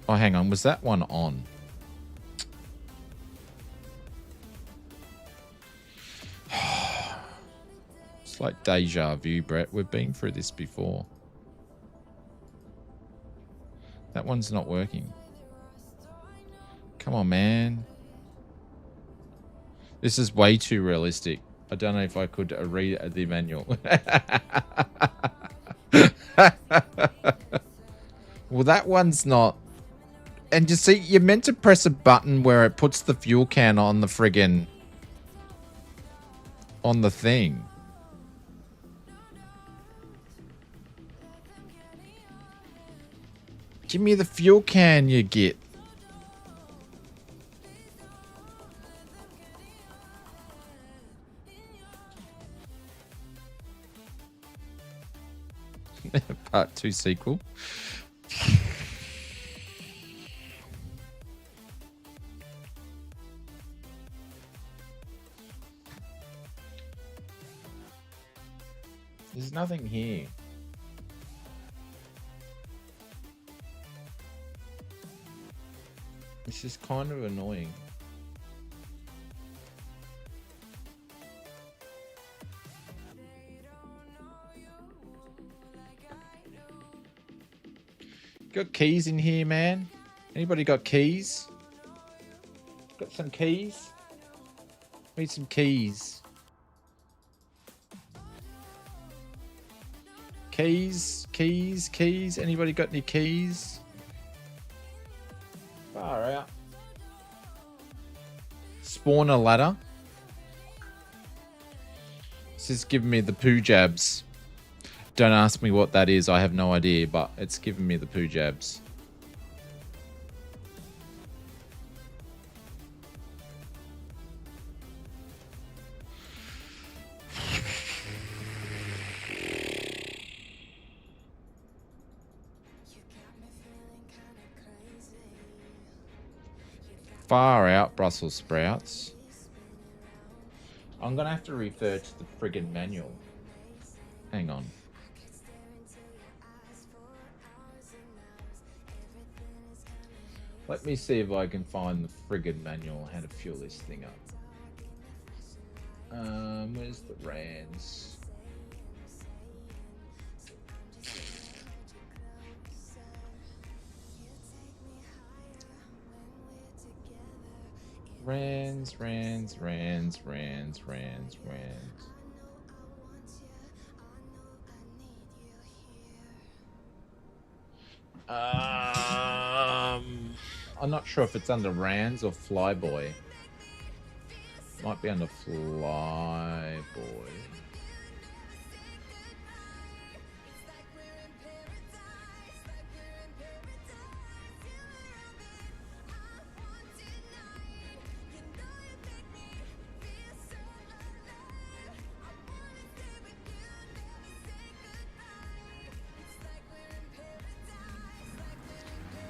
Oh, hang on. Was that one on? It's like deja vu, Brett. We've been through this before. That one's not working. Come on, man. This is way too realistic. I don't know if I could read the manual. Well, that one's not. And you see, you're meant to press a button where it puts the fuel can on the friggin' on the thing. Give me the fuel can, you git. Part 2 sequel. There's nothing here. This is kind of annoying. Got keys in here, man? Anybody got keys? Got some keys? Need some keys. Keys, keys, keys. Anybody got any keys? Far out. Spawn a ladder. This is giving me the poo jabs. Don't ask me what that is. I have no idea, but it's giving me the poo jabs. Far out, Brussels sprouts. I'm going to have to refer to the friggin' manual. Hang on. Let me see if I can find the friggin' manual how to fuel this thing up. Where's the RANs? RANs. I'm not sure if it's under RANs or Flyboy. Might be under Flyboy.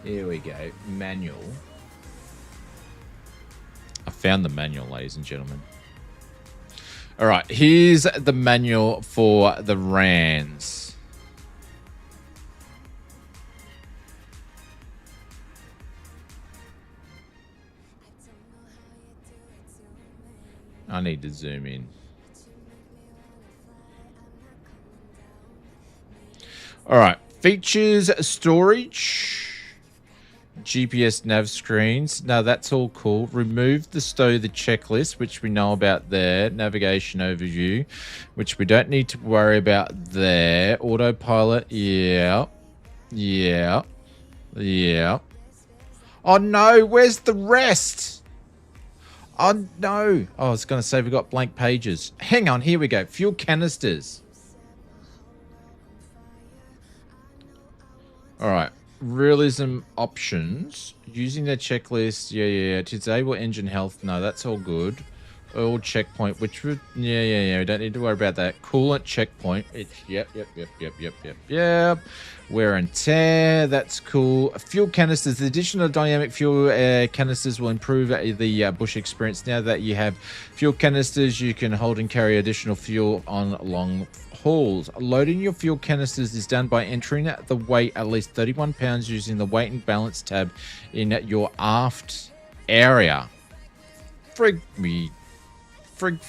Here we go. Manual. I found the manual, ladies and gentlemen. All right, here's the manual for the RANs. I need to zoom in. All right, features, storage. GPS nav screens. Now that's all cool. Remove the the checklist, which we know about there. Navigation overview, which we don't need to worry about there. Autopilot, yeah. Oh no, where's the rest? Oh no. Oh, I was going to say we got blank pages. Hang on, here we go. Fuel canisters. All right. Realism options. Using the checklist. Yeah. To disable engine health. No, that's all good. Oil checkpoint, which would... Yeah. We don't need to worry about that. Coolant checkpoint. It's... Yep. Wear and tear. That's cool. Fuel canisters. The addition of dynamic fuel canisters will improve the bush experience. Now that you have fuel canisters, you can hold and carry additional fuel on long hauls. Loading your fuel canisters is done by entering the weight at least 31 pounds using the weight and balance tab in your aft area. Frig me. Frig.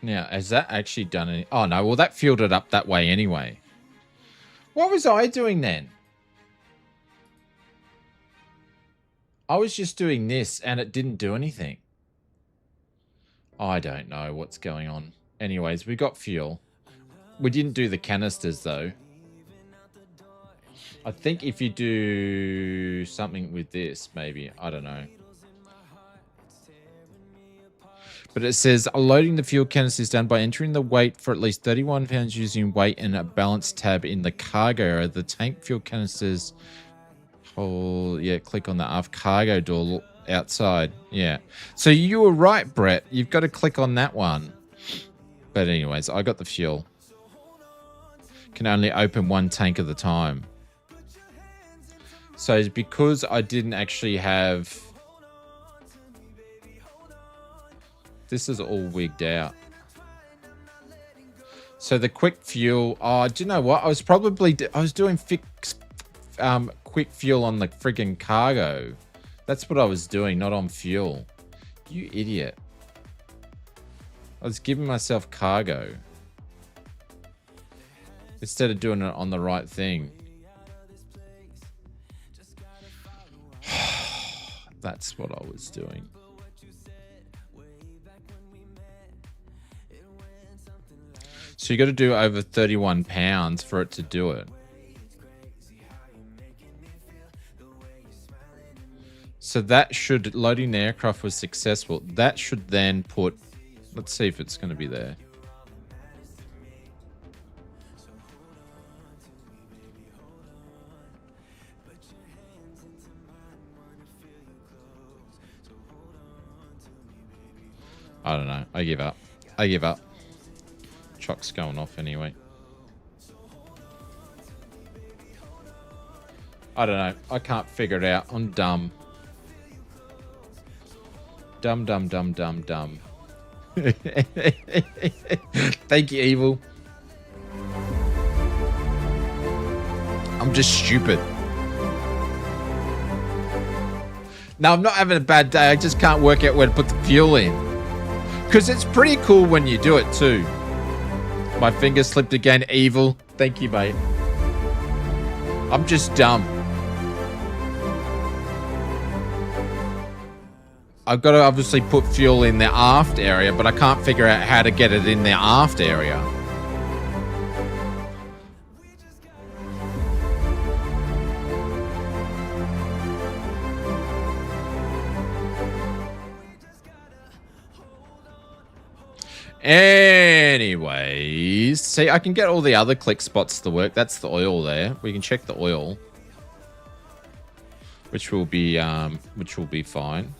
Now, has that actually done any... Oh, no. Well, that fueled it up that way anyway. What was I doing then? I was just doing this and it didn't do anything. I don't know what's going on. Anyways, we got fuel. We didn't do the canisters, though. I think if you do something with this, maybe. I don't know. But it says, loading the fuel canisters down by entering the weight for at least 31 pounds using weight and a balance tab in the cargo area. The tank fuel canisters... Oh, yeah, click on the aft cargo door outside. Yeah. So you were right, Brett. You've got to click on that one. But anyways, I got the fuel. Can only open one tank at a time. So it's because I didn't actually have... This is all wigged out. So the quick fuel... Oh, do you know what? I was doing quick fuel on the friggin' cargo. That's what I was doing, not on fuel. You idiot. I was giving myself cargo. Instead of doing it on the right thing. That's what I was doing. So you got to do over 31 pounds for it to do it. So that should, loading the aircraft was successful. That should then put, let's see if it's going to be there. I don't know. I give up. I give up. Chock's going off anyway. I don't know. I can't figure it out. I'm dumb. Dumb, dumb, dumb, dumb, dumb. Thank you, Evil. I'm just stupid. No, I'm not having a bad day. I just can't work out where to put the fuel in. Because it's pretty cool when you do it too. My finger slipped again, Evil. Thank you, mate. I'm just dumb. I've got to obviously put fuel in the aft area, but I can't figure out how to get it in the aft area. Anyways, see, I can get all the other click spots to work. That's the oil there. We can check the oil, which will be fine.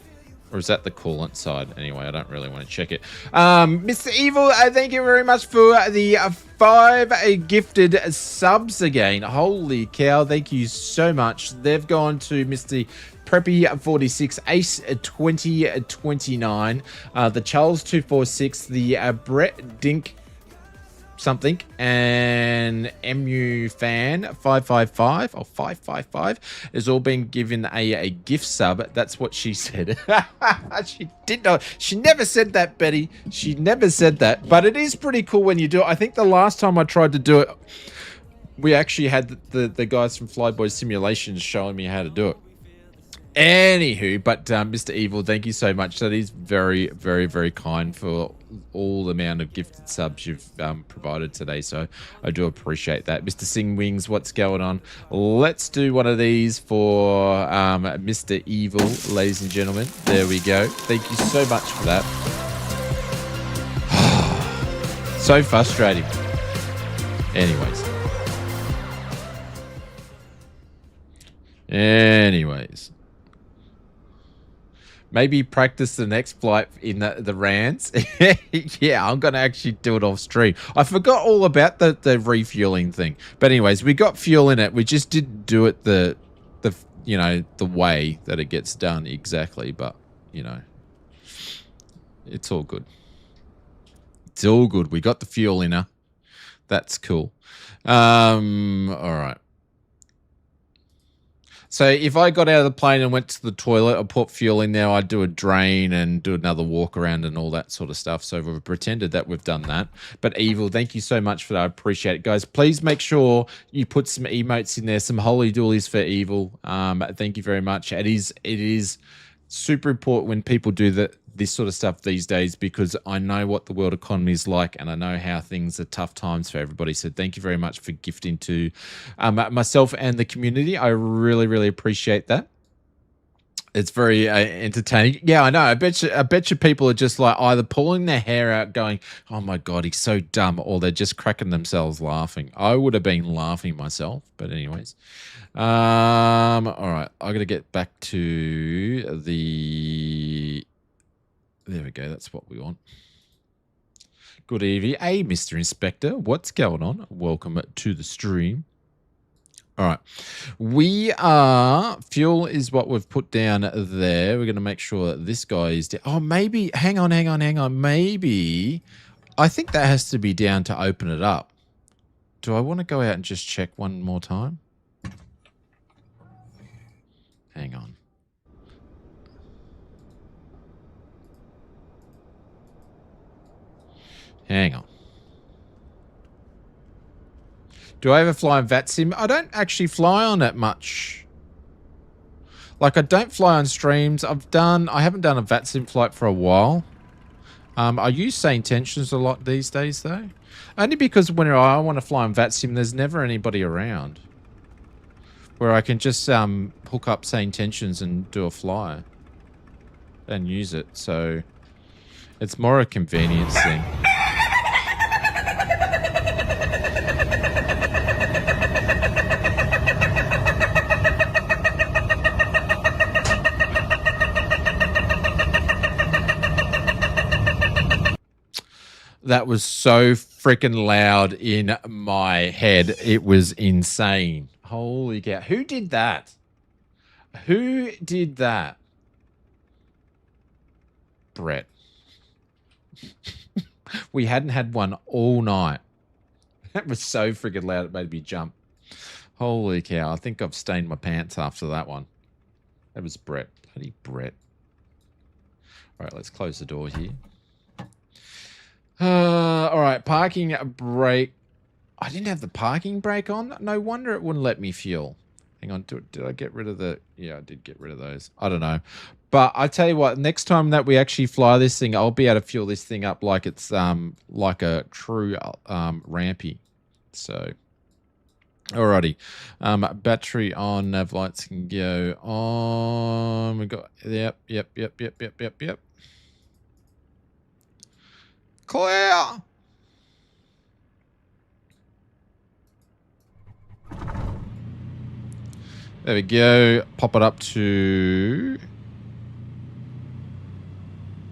Or is that the coolant side? Anyway, I don't really want to check it. Mr. Evil, thank you very much for the 5 gifted subs again. Holy cow, thank you so much. They've gone to Mr. Preppy46, Ace 2029, the Charles 246, the Brett Dink something, and MU Fan 555 or 555 is all being given a gift sub. That's what she said. She did not. She never said that, Betty. She never said that. But it is pretty cool when you do it. I think the last time I tried to do it, we actually had the guys from Flyboy Simulations showing me how to do it. Anywho, but Mr. Evil, thank you so much. That is very, very, very kind for all the amount of gifted subs you've provided today. So I do appreciate that. Mr. Sing Wings, what's going on? Let's do one of these for Mr. Evil, ladies and gentlemen. There we go. Thank you so much for that. So frustrating. Anyways. Maybe practice the next flight in the Rans. Yeah, I'm going to actually do it off stream. I forgot all about the refueling thing. But anyways, we got fuel in it. We just didn't do it the way that it gets done exactly. But, you know, it's all good. It's all good. We got the fuel in her. That's cool. All right. So if I got out of the plane and went to the toilet or put fuel in there, I'd do a drain and do another walk around and all that sort of stuff. So we've pretended that we've done that. But Evil, thank you so much for that. I appreciate it. Guys, please make sure you put some emotes in there, some holy doolies for Evil. Thank you very much. It is super important when people do this sort of stuff these days, because I know what the world economy is like and I know how things are tough times for everybody. So thank you very much for gifting to myself and the community. I really, really appreciate that. It's very entertaining. Yeah, I know. I bet you people are just like either pulling their hair out going, oh my God, he's so dumb, or they're just cracking themselves laughing. I would have been laughing myself, but anyways. All right, I got to get back to the... There we go. That's what we want. Good evening. Hey, Mr. Inspector. What's going on? Welcome to the stream. All right. We are... Fuel is what we've put down there. We're going to make sure that this guy is down. Oh, maybe... Hang on. Maybe... I think that has to be down to open it up. Do I want to go out and just check one more time? Hang on. Hang on. Do I ever fly on VATSIM? I don't actually fly on it much. Like, I don't fly on streams. I haven't done a VATSIM flight for a while. I use SayIntentions a lot these days, though. Only because when I want to fly on VATSIM, there's never anybody around. Where I can just hook up SayIntentions and do a fly. And use it, so... It's more a convenience thing. That was so freaking loud in my head. It was insane. Holy cow. Who did that? Who did that? Brett. We hadn't had one all night. That was so freaking loud it made me jump. Holy cow. I think I've stained my pants after that one. That was Brett. Bloody Brett. All right, let's close the door here. All right, parking brake. I didn't have the parking brake on. No wonder it wouldn't let me fuel. Hang on, did I get rid of the... Yeah, I did get rid of those. I don't know. But I tell you what, next time that we actually fly this thing, I'll be able to fuel this thing up like it's like a true rampy. So, alrighty. Battery on, nav lights can go on. We got... Yep. Clear! There we go. Pop it up to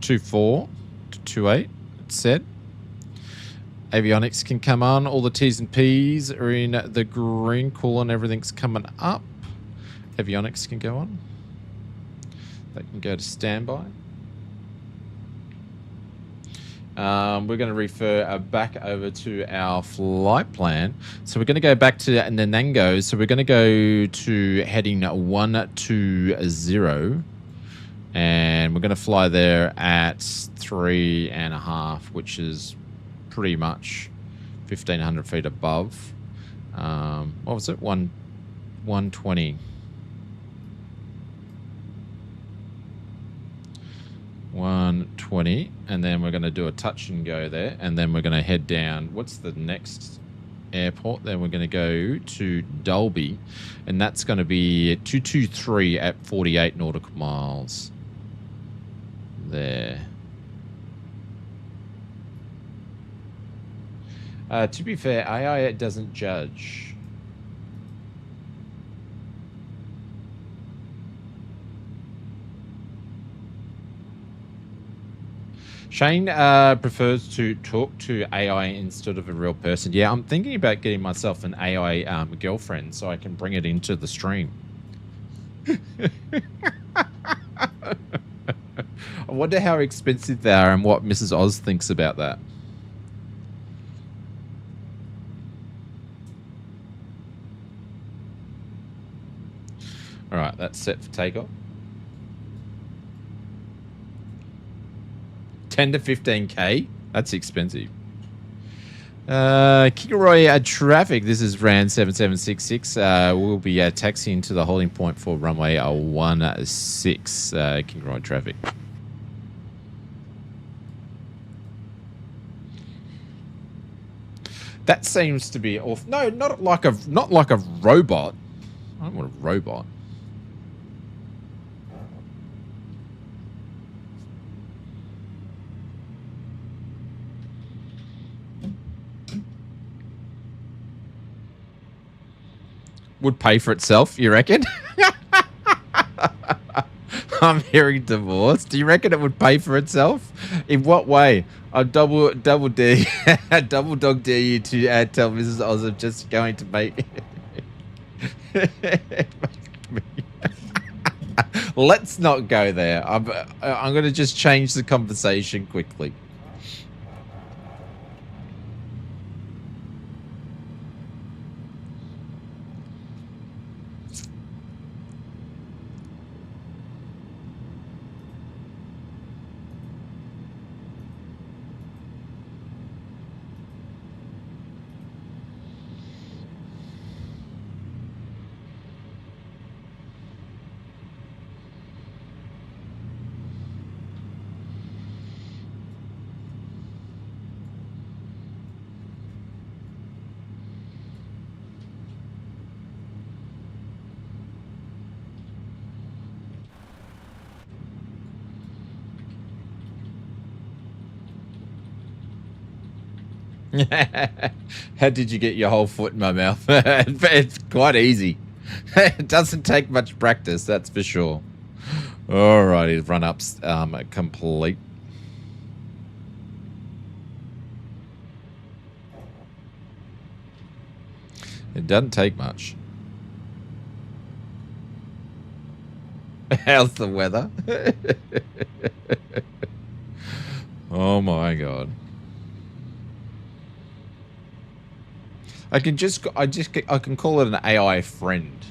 2.4 to 2.8. It's set. Avionics can come on. All the T's and P's are in the green. Cool and everything's coming up. Avionics can go on. They can go to standby. We're going to refer back over to our flight plan. So we're going to go back to Nanango. So we're going to go to heading 120. And we're going to fly there at 3.5, which is pretty much 1,500 feet above. What was it? 120. 120, and then we're going to do a touch and go there, and then we're going to head down. What's the next airport? Then we're going to go to Dolby, and that's going to be 223 at 48 nautical miles. There. To be fair, AI doesn't judge. Shane prefers to talk to AI instead of a real person. Yeah, I'm thinking about getting myself an AI girlfriend so I can bring it into the stream. I wonder how expensive they are and what Mrs. Oz thinks about that. All right, that's set for takeoff. 10 to 15K? That's expensive. QLD traffic. This is RAN 7766. We'll be taxiing to the holding point for runway 16. QLD traffic. That seems to be off. No, not like a robot. I don't want a robot. Would pay for itself, you reckon? I'm hearing divorce. Do you reckon it would pay for itself? In what way? I double dare double dog dare you to tell Mrs. Oz I'm just going to make Let's not go there. I'm going to just change the conversation quickly. How did you get your whole foot in my mouth? It's quite easy. It doesn't take much practice, that's for sure. Alrighty, run-ups complete. It doesn't take much. How's the weather? Oh my god. I can call it an AI friend.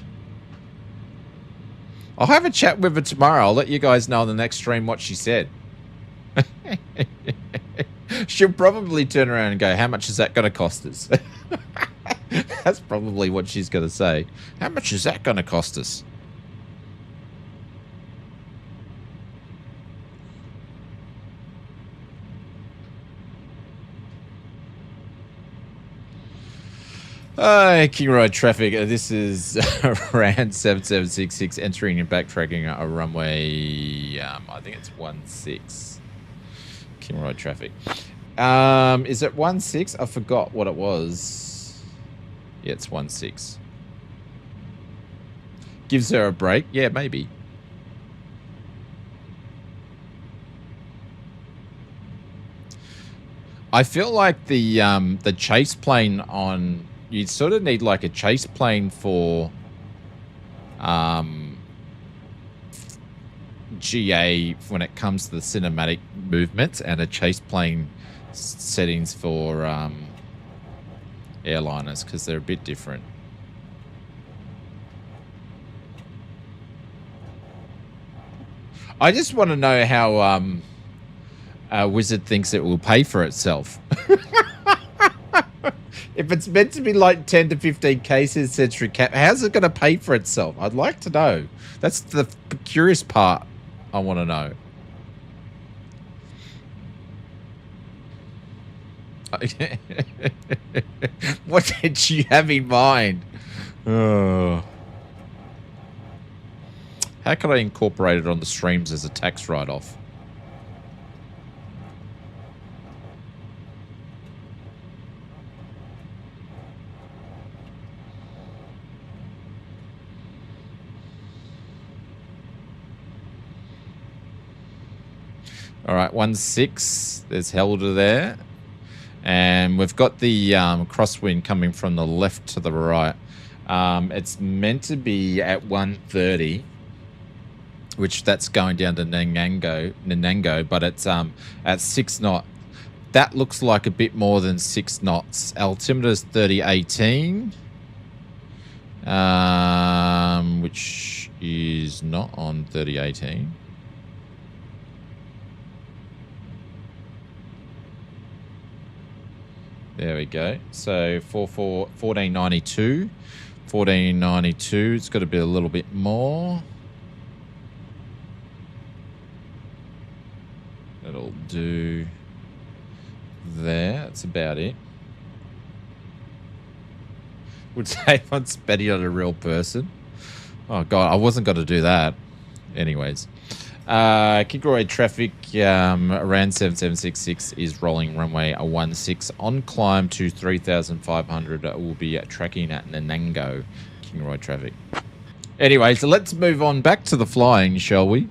I'll have a chat with her tomorrow. I'll let you guys know on the next stream what she said. She'll probably turn around and go, how much is that going to cost us? That's probably what she's going to say. How much is that going to cost us? QLD traffic. This is RAN 7766 entering and backtracking a runway. I think it's 16. QLD traffic. Is it 16? I forgot what it was. Yeah, it's 16. Gives her a break. Yeah, maybe. I feel like the chase plane on. You'd sort of need like a chase plane for GA when it comes to the cinematic movements, and a chase plane settings for airliners, because they're a bit different. I just want to know how Wizard thinks it will pay for itself. If it's meant to be like 10 to 15K century cap, how's it going to pay for itself? I'd like to know. That's the curious part I want to know. What did you have in mind? Oh. How can I incorporate it on the streams as a tax write-off? All right, 16. There's Helder there. And we've got the crosswind coming from the left to the right. It's meant to be at 130, which that's going down to Nanango, but it's at 6 knots. That looks like a bit more than 6 knots. Altimeter's 3018, which is not on 3018. There we go. So 1492. 1492. It's got to be a little bit more. That'll do there. That's about it. Would say once betting on a real person. Oh, God. I wasn't going to do that. Anyways. QLD traffic around 7766 is rolling runway 16 on climb to 3,500. We'll be tracking at Nanango. QLD traffic. Anyway, so let's move on back to the flying, shall we?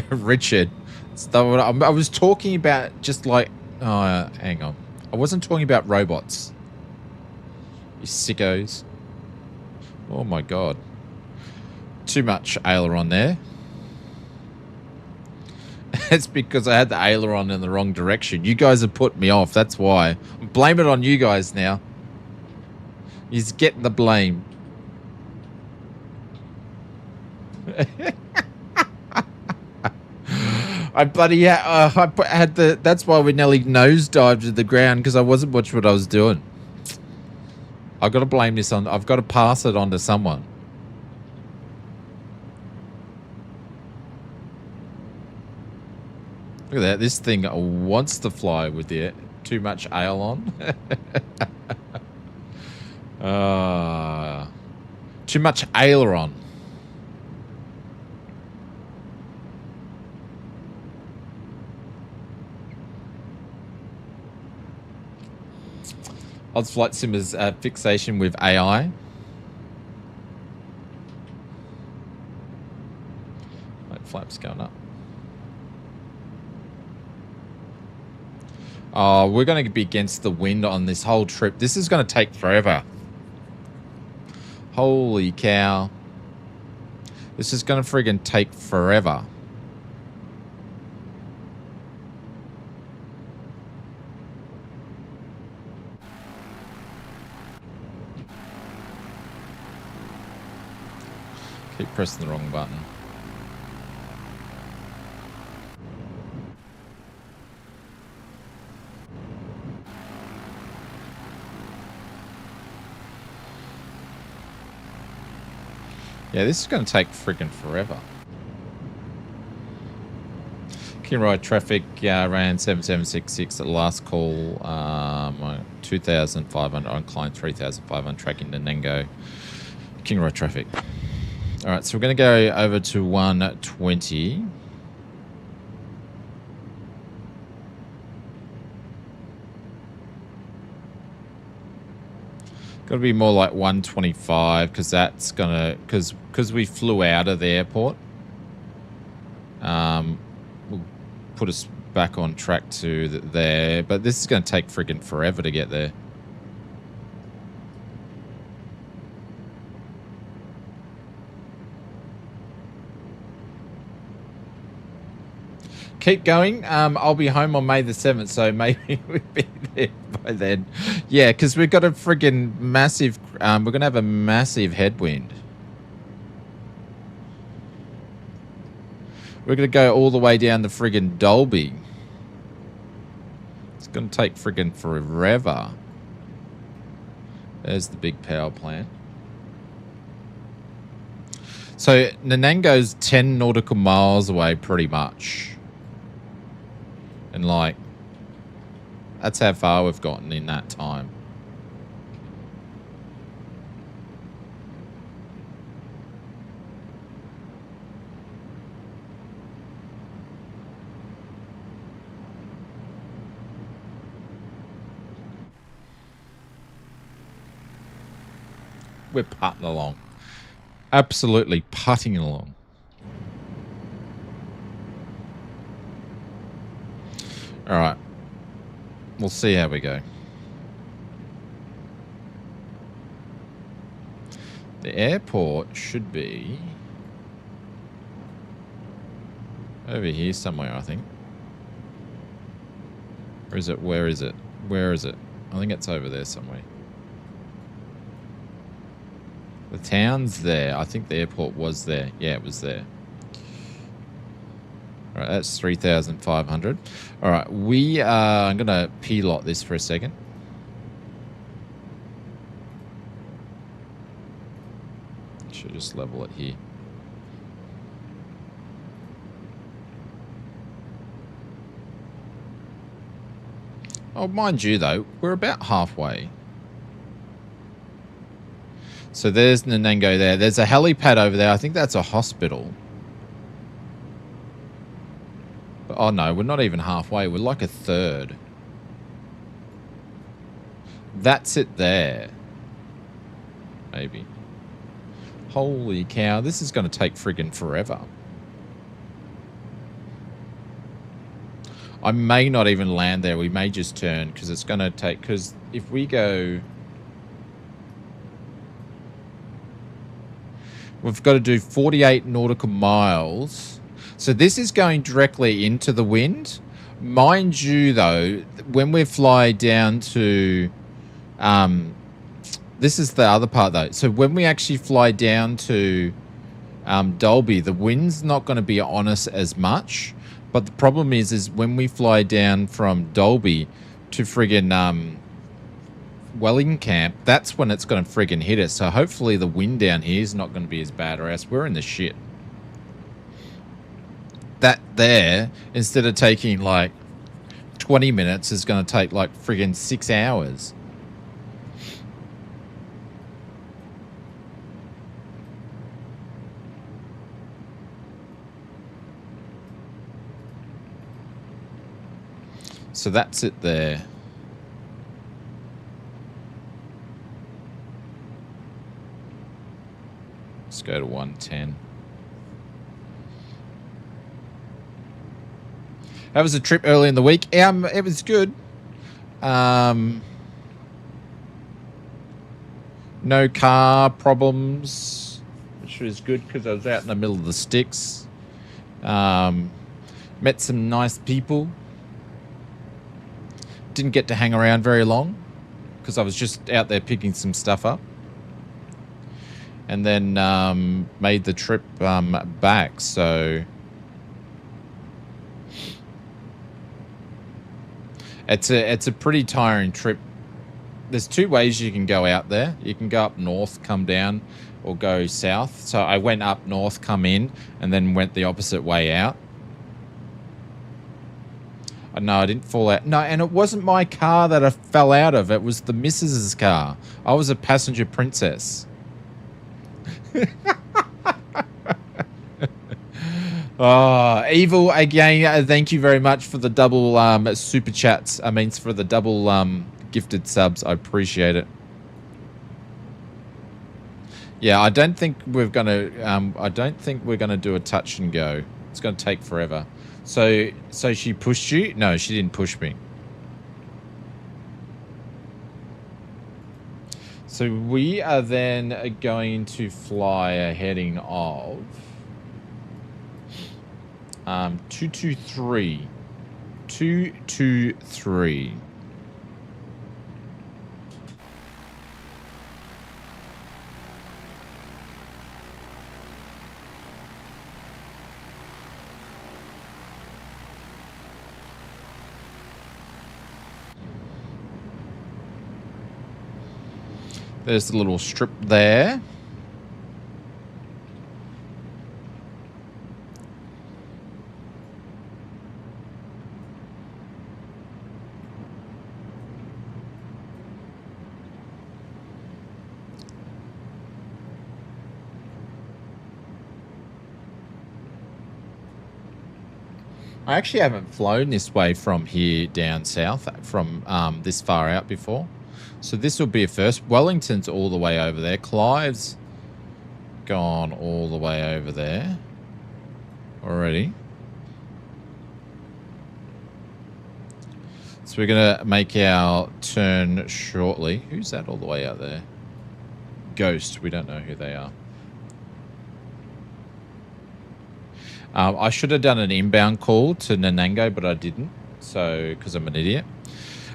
Richard, I was talking about just like, oh, hang on. I wasn't talking about robots. You sickos. Oh my God. Too much aileron there. It's because I had the aileron in the wrong direction. You guys have put me off. That's why. Blame it on you guys now. He's getting the blame. I bloody had the. That's why we nearly nosedived to the ground, because I wasn't watching what I was doing. I've got to blame this on. I've got to pass it on to someone. Look at that. This thing wants to fly with it. Too much aileron. Too much aileron. Odds Flight Simmer's fixation with AI. Right, flaps going up. Oh, we're going to be against the wind on this whole trip. This is going to take forever. Holy cow. This is going to friggin' take forever. Keep pressing the wrong button. Yeah, this is going to take freaking forever. QLD traffic ran 7766 at last call. 2,500 on climb 3,500 tracking to Nango. QLD traffic. All right, so we're going to go over to 120. Got to be more like 125, because that's going to, because we flew out of the airport. Will put us back on track to there, but this is going to take friggin' forever to get there. Keep going. I'll be home on May the 7th, so maybe we'll be there by then. Yeah, because we've got a friggin' massive... we're going to have a massive headwind. We're going to go all the way down to friggin' Dolby. It's going to take friggin' forever. There's the big power plant. So Nanango's 10 nautical miles away pretty much. And like, that's how far we've gotten in that time. We're putting along. Absolutely putting along. All right. We'll see how we go. The airport should be over here somewhere, I think. Or is it? Where is it? Where is it? I think it's over there somewhere. The town's there. I think the airport was there. Yeah, it was there. All right, that's 3,500. All right, we are... I'm going to P-lot this for a second. Should just level it here. Oh, mind you, though, we're about halfway. So there's Nanango there. There's a helipad over there. I think that's a hospital. But, oh, no, we're not even halfway. We're like a third. That's it there. Maybe. Holy cow. This is going to take friggin' forever. I may not even land there. We may just turn because it's going to take... Because if we go... We've got to do 48 nautical miles. So this is going directly into the wind. Mind you, though, when we fly down to... this is the other part, though. So when we actually fly down to Dolby, the wind's not going to be on us as much. But the problem is when we fly down from Dolby to friggin' Wellington Camp, that's when it's going to friggin' hit us. So hopefully the wind down here is not going to be as bad, or else we're in the shit. That there, instead of taking like 20 minutes, is going to take like friggin' 6 hours. So that's it there. Let's go to 110. That was a trip early in the week. It was good. No car problems, which was good because I was out in the middle of the sticks. Met some nice people. Didn't get to hang around very long because I was just out there picking some stuff up. And then made the trip back. So it's a pretty tiring trip. There's two ways you can go out there. You can go up north, come down, or go south. So I went up north, come in, and then went the opposite way out. No, I didn't fall out. No, and it wasn't my car that I fell out of. It was the missus's car. I was a passenger princess. Oh, Evil, again, thank you very much for the double super chats. I mean, for the double gifted subs. I appreciate it. Yeah, I don't think we're gonna do a touch and go. It's gonna take forever. So she pushed you? No, she didn't push me. So we are then going to fly a heading of 223. 223. There's the little strip there. I actually haven't flown this way from here down south, from this far out before. So this will be a first. Wellington's all the way over there. Clive's gone all the way over there already. So we're going to make our turn shortly. Who's that all the way out there? Ghost. We don't know who they are. I should have done an inbound call to Nanango, but I didn't. So, because I'm an idiot.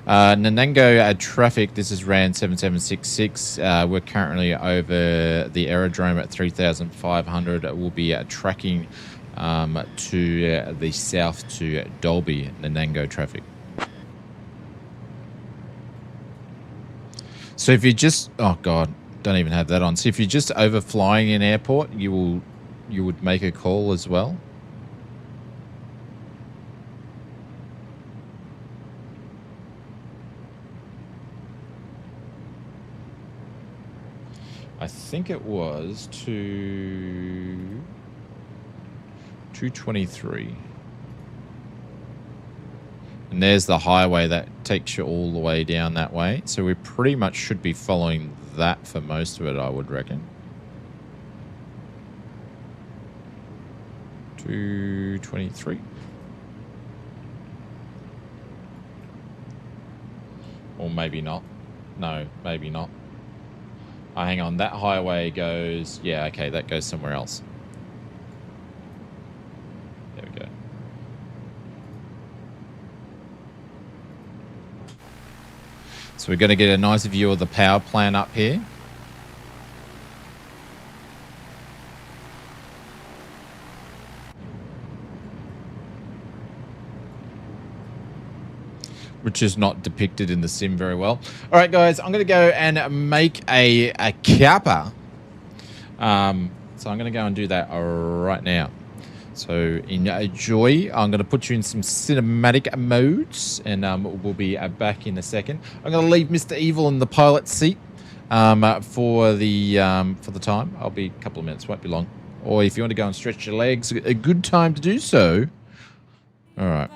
Nanango traffic, this is RAN 7766. We're currently over the aerodrome at 3,500. We'll be tracking to the south to Dolby, Nanango traffic. So if you just, oh God, don't even have that on. So if you're just overflying an airport, you would make a call as well. I think it was 223. And there's the highway that takes you all the way down that way. So we pretty much should be following that for most of it, I would reckon. 223. Or maybe not. No, maybe not. Oh, hang on. That highway goes... Yeah, okay, that goes somewhere else. There we go. So we're going to get a nice view of the power plant up here. Which is not depicted in the sim very well. All right, guys, I'm going to go and make a kappa. So I'm going to go and do that right now. So enjoy. I'm going to put you in some cinematic modes, and we'll be back in a second. I'm going to leave Mr. Evil in the pilot seat for the time. I'll be a couple of minutes, won't be long. Or if you want to go and stretch your legs, a good time to do so. All right.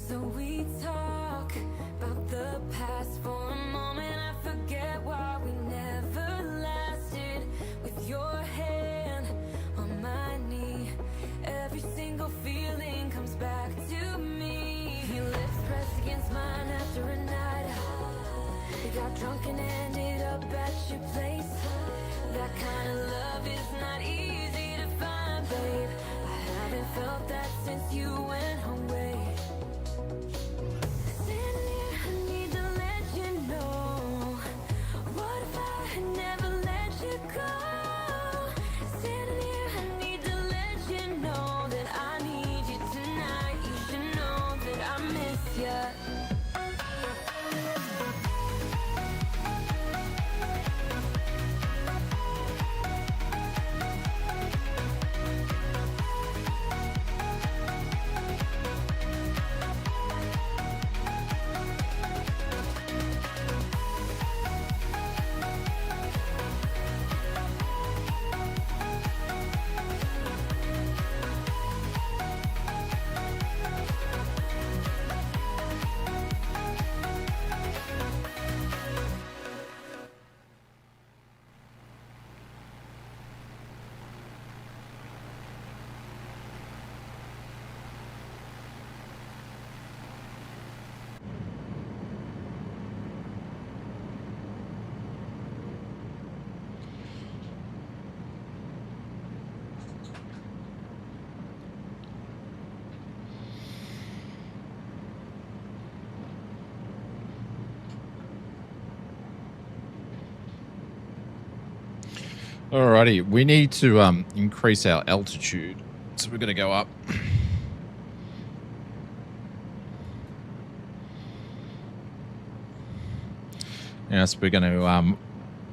So we talk about the past for a moment. I forget why we never lasted. With your hand on my knee, every single feeling comes back to me. Your lips pressed against mine after a night out. We got drunk and ended up at your place. That kind of love is not easy to find, babe. I haven't felt that since you went away. Standing here, I need to let you know. What if I had never let you go? Standing here, I need to let you know that I need you tonight. You should know that I miss you. Alrighty, we need to increase our altitude, so we're going to go up. Yes, we're going to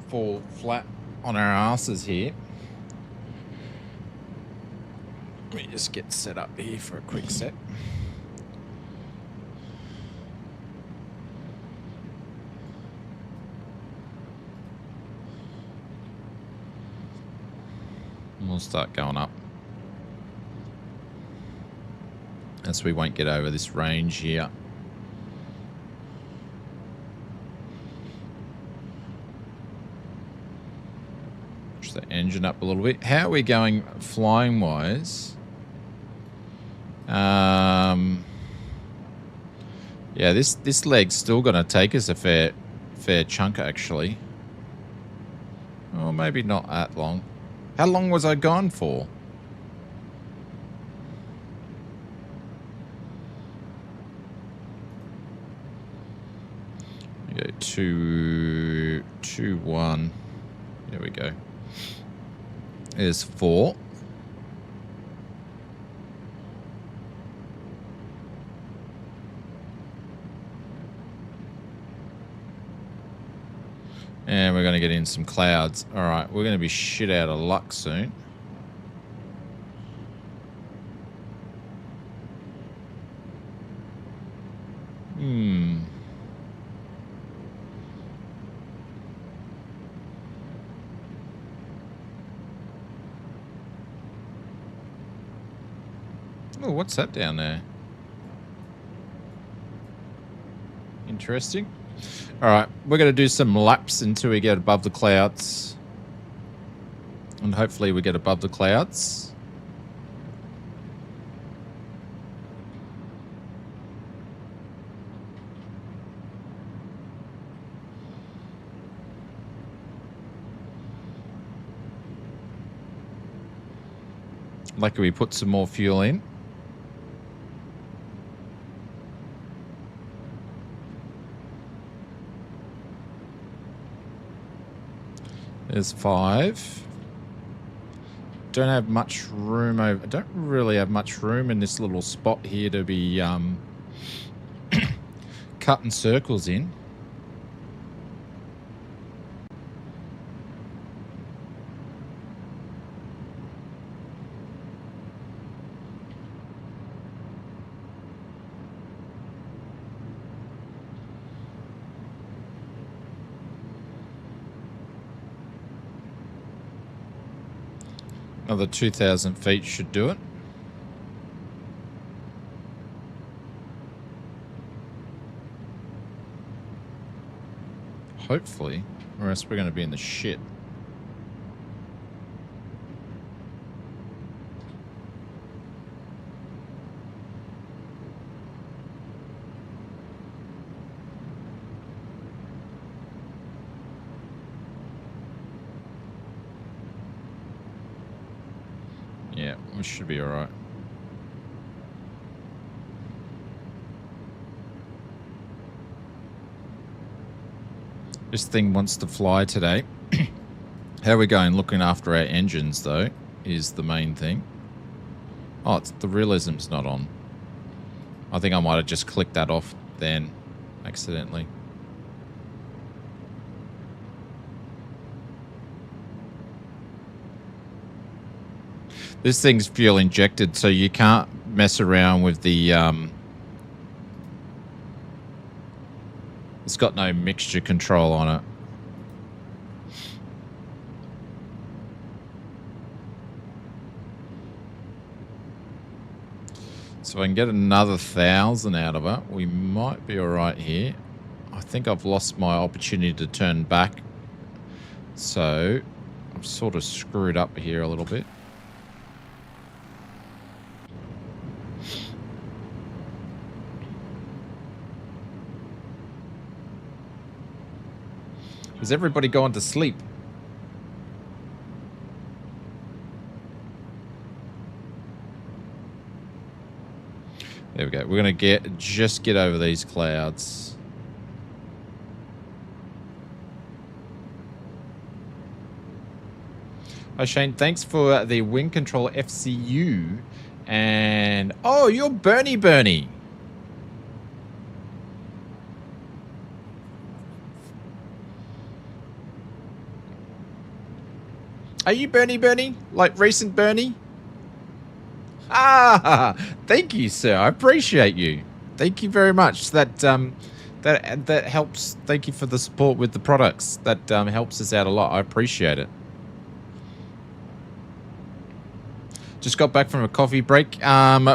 fall flat on our asses here. Let me just get set up here for a quick sec. We'll start going up, as we won't get over this range here. Push the engine up a little bit. How are we going flying wise? Yeah, this leg's still going to take us a fair chunk actually. Or maybe not that long. How long was I gone for? We go 2-1. There we go. There's 4. And we're going to get in some clouds. All right, we're going to be shit out of luck soon. Oh, what's that down there? Interesting. All right, we're going to do some laps until we get above the clouds. And hopefully we get above the clouds. Lucky we put some more fuel in. There's 5. Don't have much room over. Don't really have much room in this little spot here to be cutting circles in. Another 2,000 feet should do it. Hopefully. Or else we're going to be in the shit. Yeah, we should be alright. This thing wants to fly today. How are we going? Looking after our engines, though, is the main thing. Oh, the realism's not on. I think I might have just clicked that off then, accidentally. This thing's fuel injected, so you can't mess around with the... It's got no mixture control on it. So if I can get another 1,000 out of it, we might be alright here. I think I've lost my opportunity to turn back. So I'm sort of screwed up here a little bit. Is everybody going to sleep? There we go. We're going to just get over these clouds. Hi Shane, thanks for the Wing Control FCU. And oh, you're Bernie. Are you Bernie? Like recent Bernie? Ah, thank you, sir. I appreciate you. Thank you very much. That helps. Thank you for the support with the products. That helps us out a lot. I appreciate it. Just got back from a coffee break.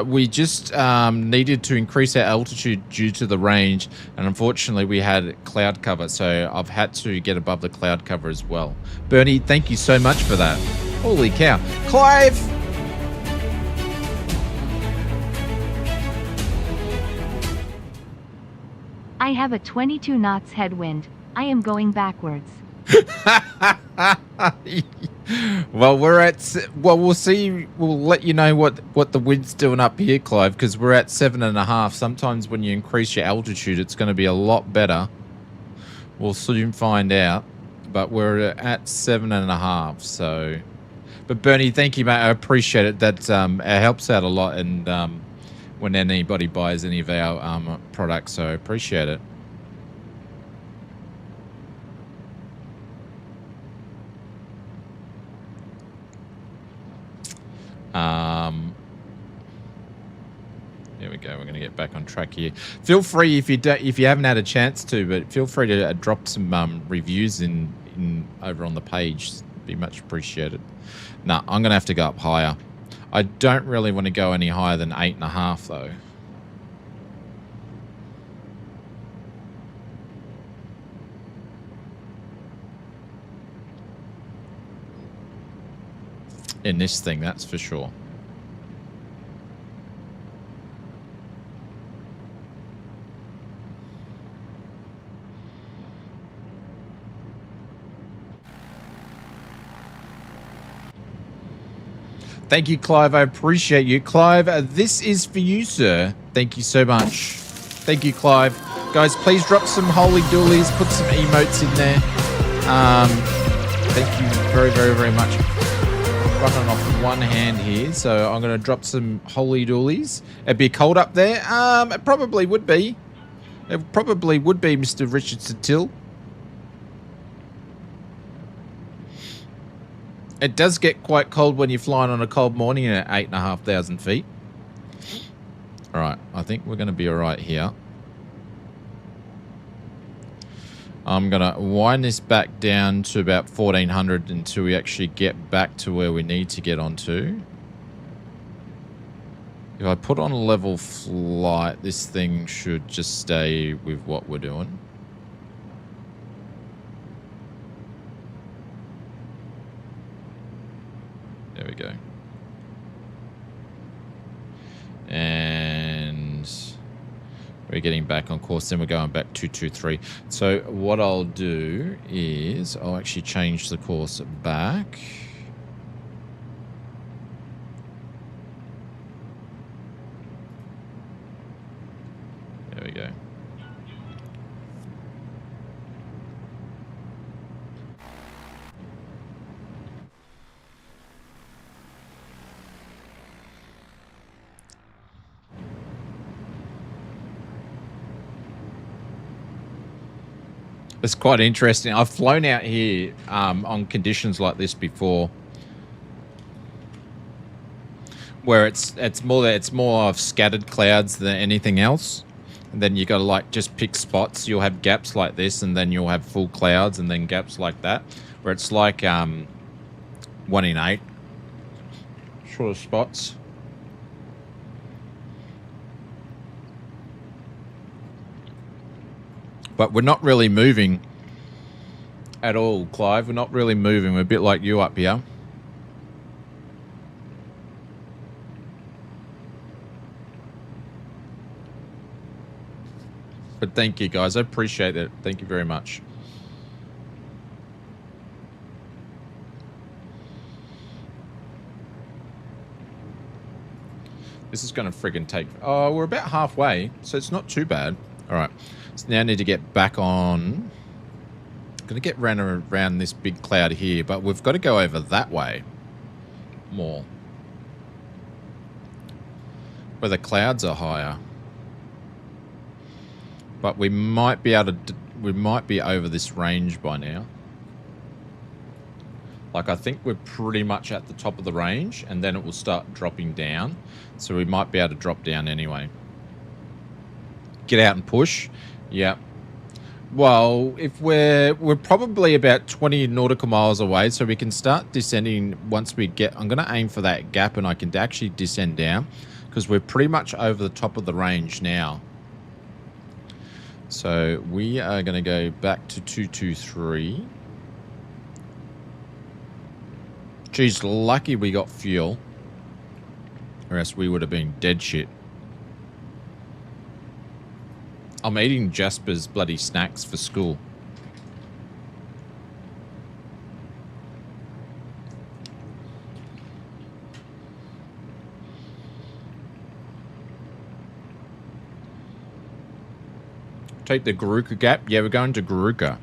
We just needed to increase our altitude due to the range, and unfortunately we had cloud cover, so I've had to get above the cloud cover as well. Bernie, thank you so much for that. Holy cow. Clive! I have a 22 knots headwind. I am going backwards. Well, we'll see. We'll let you know what the wind's doing up here, Clive, because we're at 7.5. Sometimes when you increase your altitude, it's going to be a lot better. We'll soon find out. But we're at 7.5. So, but Bernie, thank you, mate. I appreciate it. That it helps out a lot, and when anybody buys any of our products, so I appreciate it. There we go. We're going to get back on track here. Feel free if you haven't had a chance to, but feel free to drop some reviews in over on the page. It'd be much appreciated. Nah, I'm going to have to go up higher. I don't really want to go any higher than 8.5 though. In this thing, that's for sure. Thank you, Clive. I appreciate you. Clive, this is for you, sir. Thank you so much. Thank you, Clive. Guys, please drop some holy doolies. Put some emotes in there. Thank you very, very, very much. Running off one hand here, so I'm going to drop some holy doolies. It'd be cold up there. It probably would be. It probably would be, Mr. Richardson Till. It does get quite cold when you're flying on a cold morning at 8,500 feet. All right, I think we're going to be all right here. I'm going to wind this back down to about 1,400 until we actually get back to where we need to get onto. If I put on a level flight, this thing should just stay with what we're doing. we're getting back on course. Then we're going back 223. So what I'll do is I'll actually change the course back. There we go. It's quite interesting. I've flown out here on conditions like this before, where it's more of scattered clouds than anything else. And then you got to like just pick spots. You'll have gaps like this, and then you'll have full clouds, and then gaps like that, where it's like 1 in 8 sort of spots. But we're not really moving at all, Clive. We're not really moving. We're a bit like you up here. But thank you, guys. I appreciate it. Thank you very much. This is going to friggin' take... Oh, we're about halfway, so it's not too bad. All right. So now I need to get back on. I'm going to get around this big cloud here, but we've got to go over that way more, where the clouds are higher. But we might be able to... We might be over this range by now. Like, I think we're pretty much at the top of the range, and then it will start dropping down. So we might be able to drop down anyway. Get out and push. Yeah. Well, if we're probably about 20 nautical miles away, so we can start descending once we get... I'm going to aim for that gap, and I can actually descend down, because we're pretty much over the top of the range now. So we are going to go back to 223. Geez, lucky we got fuel, or else we would have been dead shit. I'm eating Jasper's bloody snacks for school. Take the Garuka gap. Yeah, we're going to Garuka.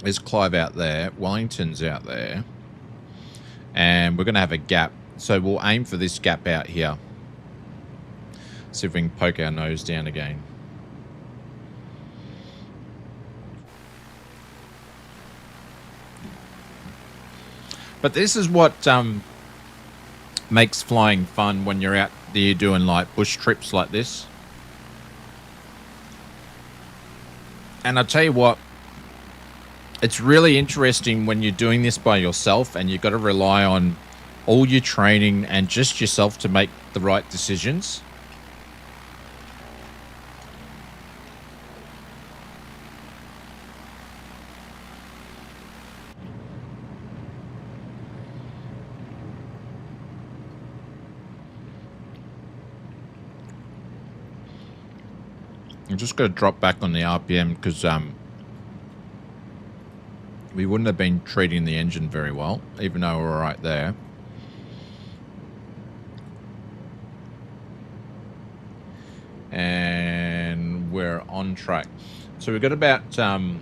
There's Clive out there. Wellington's out there. And we're going to have a gap. So we'll aim for this gap out here. See if we can poke our nose down again. But this is what makes flying fun when you're out there doing like bush trips like this. And I'll tell you what, it's really interesting when you're doing this by yourself and you've got to rely on all your training and just yourself to make the right decisions. I'm just going to drop back on the RPM because we wouldn't have been treating the engine very well, even though we're right there. And we're on track. So we've got about... we're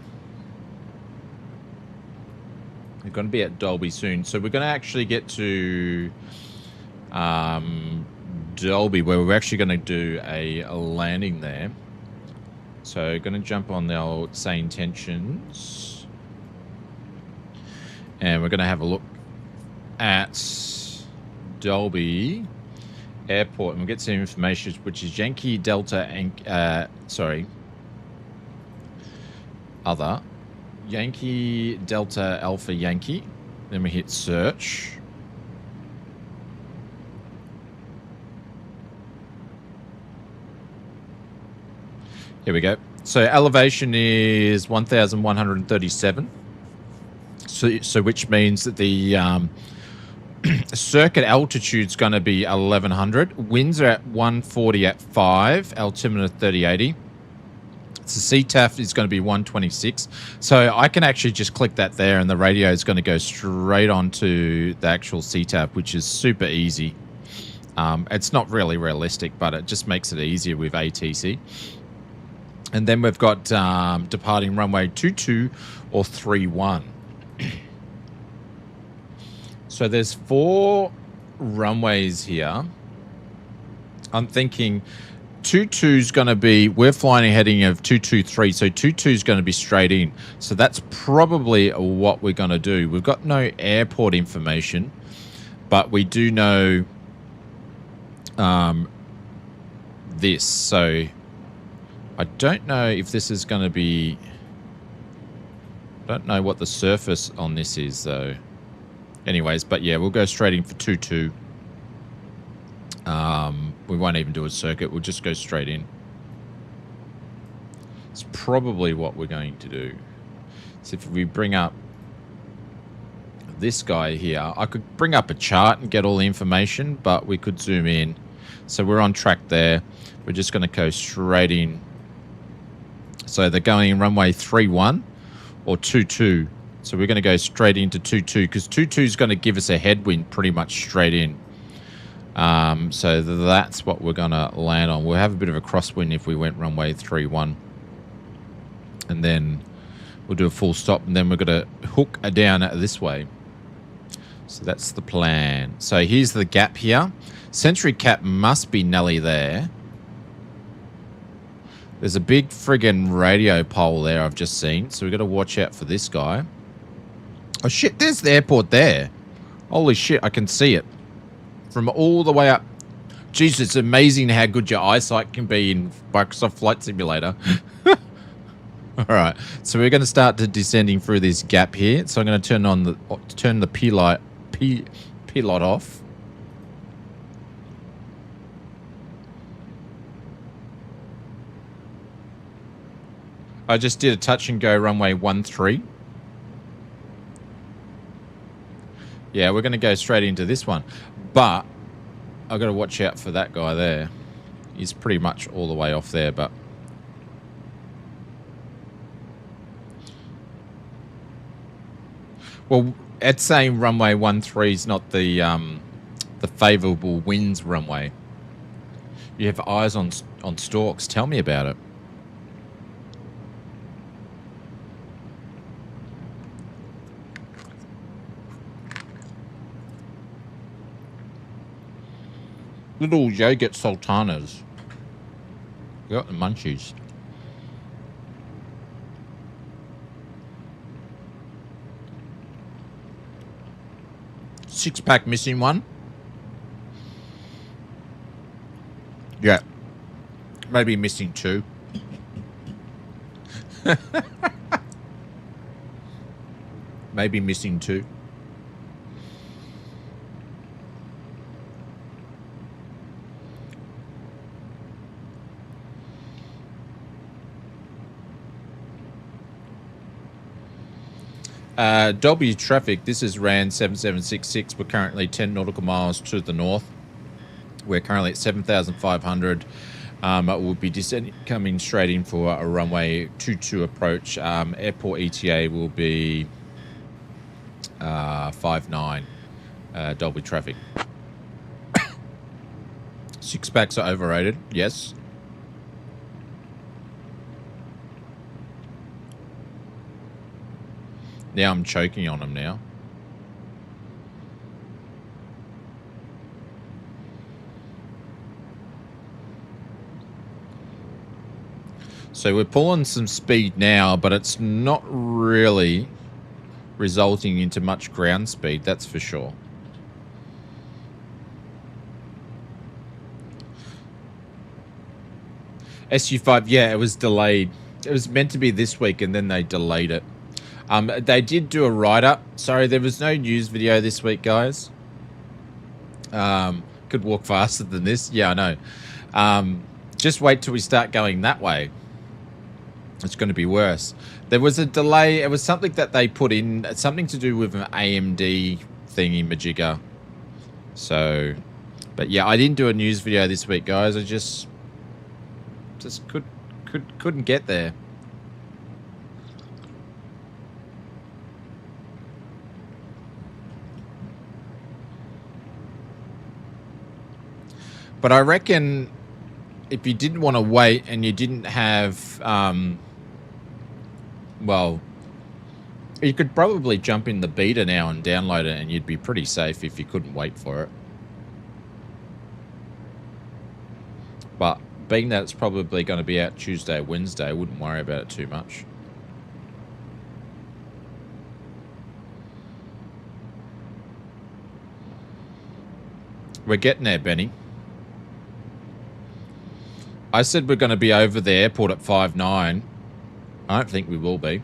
going to be at Dolby soon. So we're going to actually get to Dolby, where we're actually going to do a landing there. So going to jump on the old SayIntentions. And we're going to have a look at Dolby Airport. And we'll get some information, which is Yankee Delta... other. Yankee Delta Alpha Yankee. Then we hit search. Here we go. So elevation is 1,137. So which means that the circuit altitude is going to be 1,100. Winds are at 140 at 5. Altimeter 3080. So CTAF is going to be 126. So I can actually just click that there, and the radio is going to go straight onto the actual CTAF, which is super easy. It's not really realistic, but it just makes it easier with ATC. And then we've got departing runway 22 or 31. So there's 4 runways here. I'm thinking 22 is going to be, we're flying a heading of 223, so 22 is going to be straight in. So that's probably what we're going to do. We've got no airport information, but we do know this. So I don't know if this is going to be, don't know what the surface on this is though. Anyways, but yeah, we'll go straight in for 22. We won't even do a circuit. We'll just go straight in. It's probably what we're going to do. So if we bring up this guy here, I could bring up a chart and get all the information, but we could zoom in. So we're on track there. We're just going to go straight in. So they're going in runway 31 or 22. So we're going to go straight into 22 because 22 is going to give us a headwind pretty much straight in. So that's what we're going to land on. We'll have a bit of a crosswind if we went runway 31. And then we'll do a full stop, and then we're going to hook down this way. So that's the plan. So here's the gap here. Century cap must be Nelly there. There's a big friggin' radio pole there I've just seen. So we've got to watch out for this guy. Oh shit, there's the airport there. Holy shit, I can see it from all the way up. Jeez, it's amazing how good your eyesight can be in Microsoft Flight Simulator. All right, so we're going to start descending through this gap here. So I'm going to turn the pilot off. I just did a touch and go runway 13. Yeah, we're going to go straight into this one. But I've got to watch out for that guy there. He's pretty much all the way off there, but... Well, it's saying runway 13 is not the favourable winds runway. You have eyes on stalks. Tell me about it. Little yogurt sultanas. You got the munchies. Six-pack missing one. Yeah. Maybe missing 2. Maybe missing 2. Dolby traffic, this is RAN 7766. We're currently 10 nautical miles to the north. We're currently at 7,500. We'll be descending, coming straight in for a runway 22 approach. Airport ETA will be 59 Dolby traffic. Six-packs are overrated, yes. Now I'm choking on them now. So we're pulling some speed now, but it's not really resulting into much ground speed, that's for sure. SU5, yeah, it was delayed. It was meant to be this week, and then they delayed it. They did do a write-up. Sorry, there was no news video this week, guys. Could walk faster than this. Yeah, I know. Just wait till we start going that way. It's going to be worse. There was a delay. It was something that they put in, something to do with an AMD thingy majigger. So, but yeah, I didn't do a news video this week, guys. I just couldn't get there. But I reckon if you didn't want to wait and you didn't have, well, you could probably jump in the beta now and download it, and you'd be pretty safe if you couldn't wait for it. But being that it's probably going to be out Tuesday or Wednesday, I wouldn't worry about it too much. We're getting there, Benny. I said we're going to be over the airport at 5:09. I don't think we will be.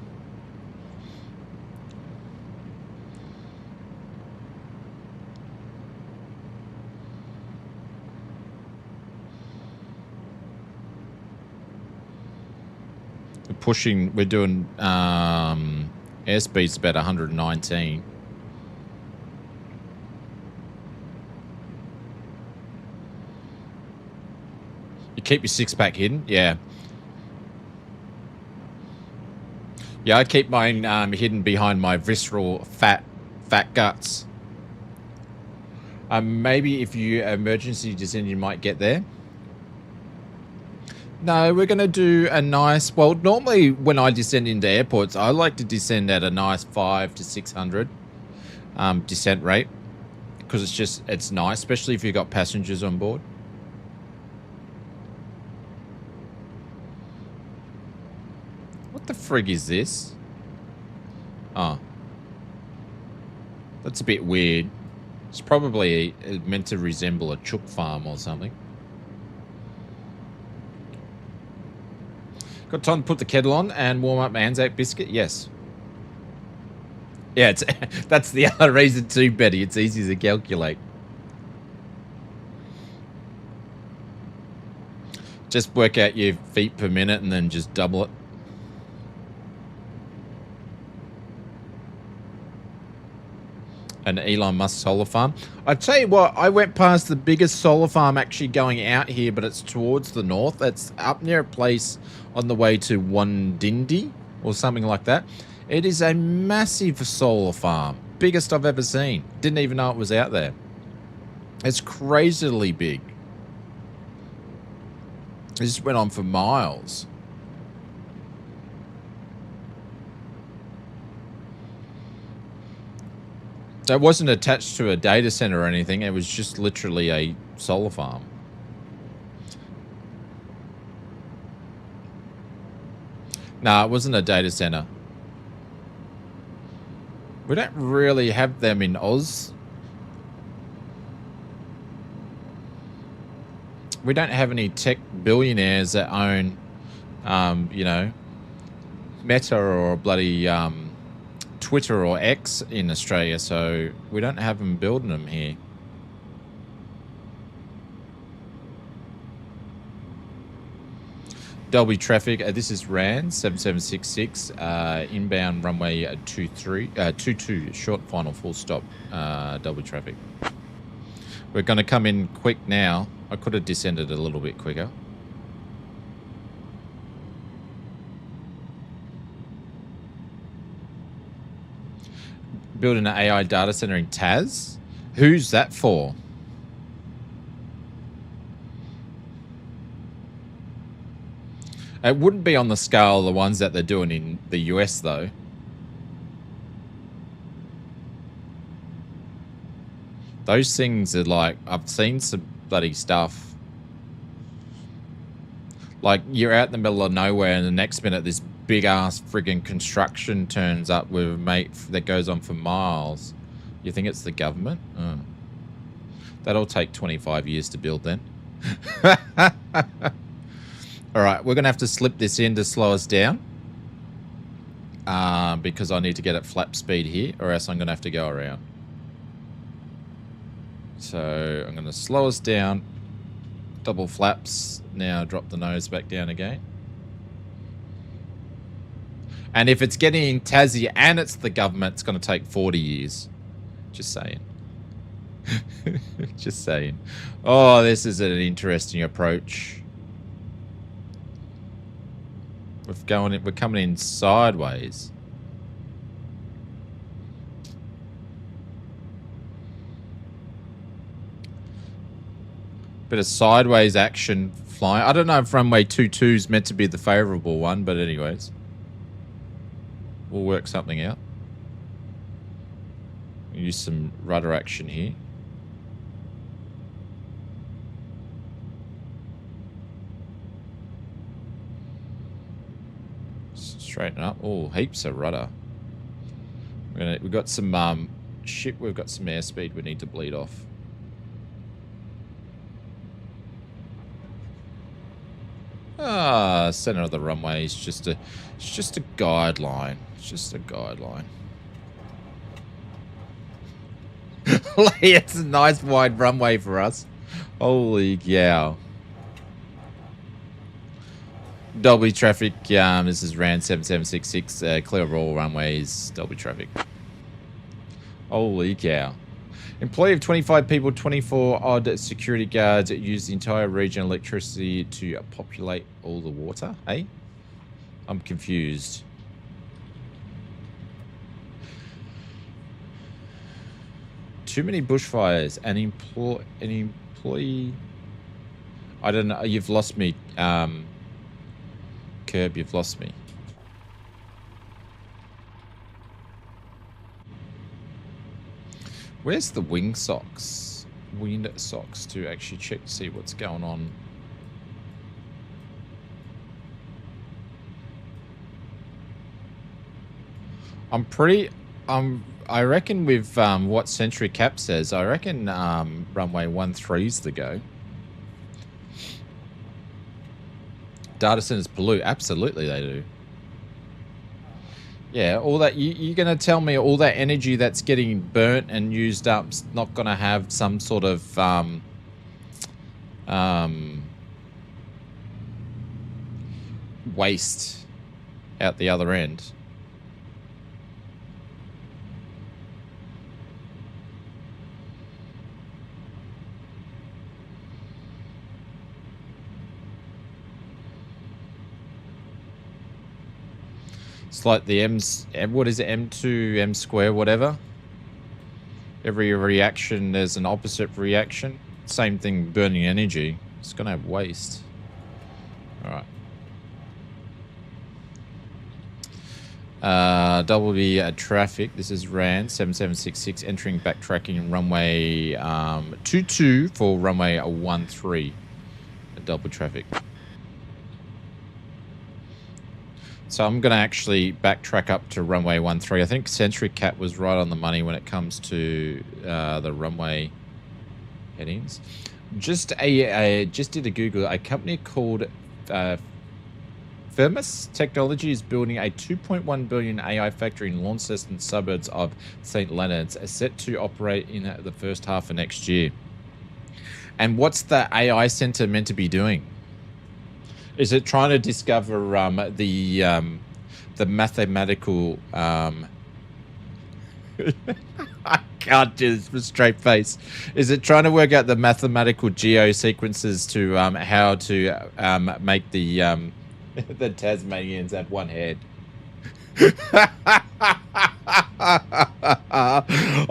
We're pushing, we're doing airspeed's about 119. You keep your six-pack hidden? Yeah. Yeah, I keep mine hidden behind my visceral fat guts. Maybe if you emergency descend, you might get there. No, we're going to do a nice... Well, normally when I descend into airports, I like to descend at a nice 500 to 600 descent rate. Because it's nice, especially if you've got passengers on board. What the frig is this? Oh. That's a bit weird. It's probably meant to resemble a chook farm or something. Got time to put the kettle on and warm up my Anzac biscuit? Yes. Yeah, that's the other reason too, Betty. It's easy to calculate. Just work out your feet per minute and then just double it. An Elon Musk solar farm. I tell you what, I went past the biggest solar farm actually going out here, but it's towards the north. It's up near a place on the way to Wandindi or something like that. It is a massive solar farm. Biggest I've ever seen. Didn't even know it was out there. It's crazily big. It just went on for miles. It wasn't attached to a data center or anything. It was just literally a solar farm. No, it wasn't a data center. We don't really have them in Oz. We don't have any tech billionaires that own, you know, Meta or bloody Twitter or X in Australia, so we don't have them building them here. Dolby traffic, this is RAN 7766, inbound runway 22, short final full stop, Dolby traffic. We're going to come in quick now. I could have descended a little bit quicker. Building an AI data center in Taz? Who's that for? It wouldn't be on the scale of the ones that they're doing in the US, though. Those things are like, I've seen some bloody stuff. Like, you're out in the middle of nowhere and the next minute this big-ass friggin' construction turns up with a mate that goes on for miles. You think it's the government? Oh. That'll take 25 years to build then. All right, we're going to have to slip this in to slow us down. Because I need to get at flap speed here, or else I'm going to have to go around. So I'm going to slow us down. Double flaps. Now drop the nose back down again. And if it's getting in Tassie and it's the government, it's going to take 40 years. Just saying. Just saying. Oh, this is an interesting approach. We're coming in sideways. Bit of sideways action flying. I don't know if runway 22 is meant to be the favorable one, but anyways. We'll work something out. Use some rudder action here. Straighten up. Oh, heaps of rudder. We've got some shit. We've got some airspeed we need to bleed off. Center of the runway is just a guideline. It's just a guideline. It's a nice wide runway for us. Holy cow. Dolby traffic, this is RAN 7766, clear of all runways, Dolby traffic. Holy cow. Employee of 25 people, 24 odd security guards use the entire region electricity to populate all the water, eh? I'm confused. Too many bushfires. An employee... I don't know, you've lost me, Curb, you've lost me. Where's the wind socks to actually check to see what's going on? I reckon with what Century Cap says, I reckon runway 13's the go. Data centers pollute. Absolutely they do. Yeah, all that, you're going to tell me all that energy that's getting burnt and used up's not going to have some sort of waste out the other end. It's like the what is it, M2, M square, whatever. Every reaction, there's an opposite reaction. Same thing, burning energy. It's going to have waste. All right. Dolby traffic. This is RAN 7766 entering backtracking runway 22 for runway 13. Dolby traffic. So I'm going to actually backtrack up to runway 13. I think Century Cat was right on the money when it comes to the runway headings. Just did a Google. A company called Firmus Technology is building a 2.1 billion AI factory in Launceston suburbs of St. Leonard's, set to operate in the first half of next year. And what's the AI center meant to be doing? Is it trying to discover the mathematical... I can't do this with a straight face. Is it trying to work out the mathematical geo-sequences to how to make the Tasmanians have one head?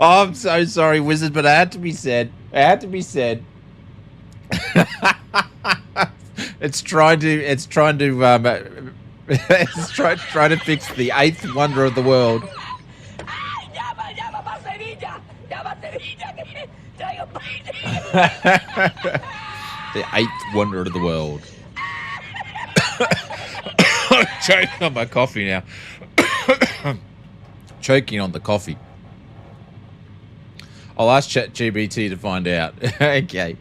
Oh, I'm so sorry, Wizard, but it had to be said. It had to be said. It's trying to fix the eighth wonder of the world. The eighth wonder of the world. I'm choking on my coffee now. Choking on the coffee. I'll ask ChatGPT to find out. Okay.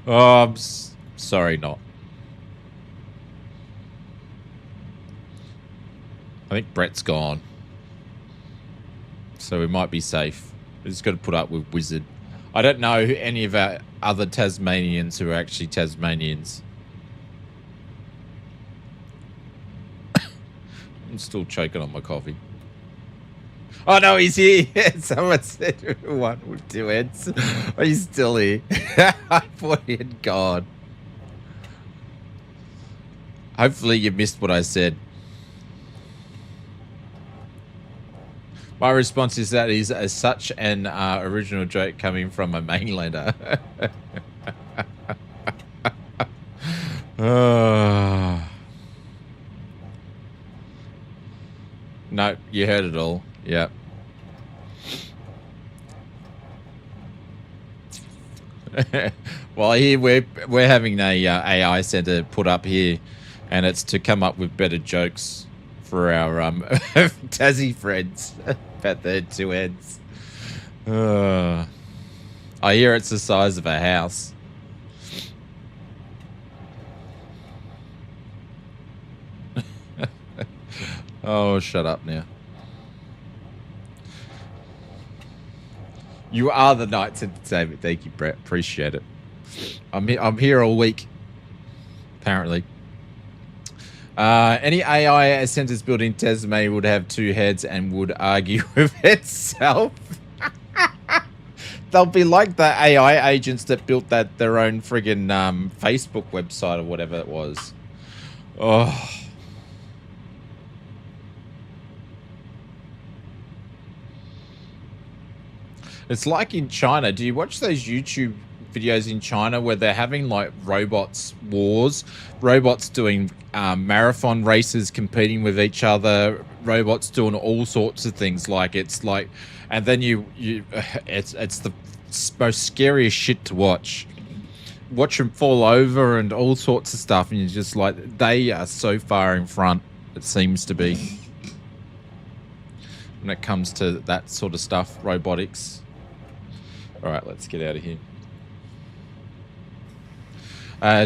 Oh, I'm sorry, not. I think Brett's gone, so we might be safe. We just got to put up with Wizard. I don't know any of our other Tasmanians who are actually Tasmanians. I'm still choking on my coffee. Oh no, he's here. Someone said one with two heads. Oh, he's still here. I thought he had gone. Hopefully you missed what I said. My response is that is such an original joke coming from a mainlander. No, you heard it all. Yep. Well, here we're having a AI center put up here, and it's to come up with better jokes for our Tassie friends about their two heads. I hear it's the size of a house. Oh, shut up now. You are the night's entertainment. Thank you, Brett. Appreciate it. I'm here all week, apparently. Any AI centers built in Tasmania would have two heads and would argue with itself. They'll be like the AI agents that built their own friggin' Facebook website or whatever it was. Oh. It's like in China. Do you watch those YouTube videos in China where they're having like robots wars, robots doing marathon races, competing with each other, robots doing all sorts of things? Like it's like, and then it's the most scariest shit to watch. Watch them fall over and all sorts of stuff, and you're just like, they are so far in front. It seems to be when it comes to that sort of stuff, robotics. All right, let's get out of here.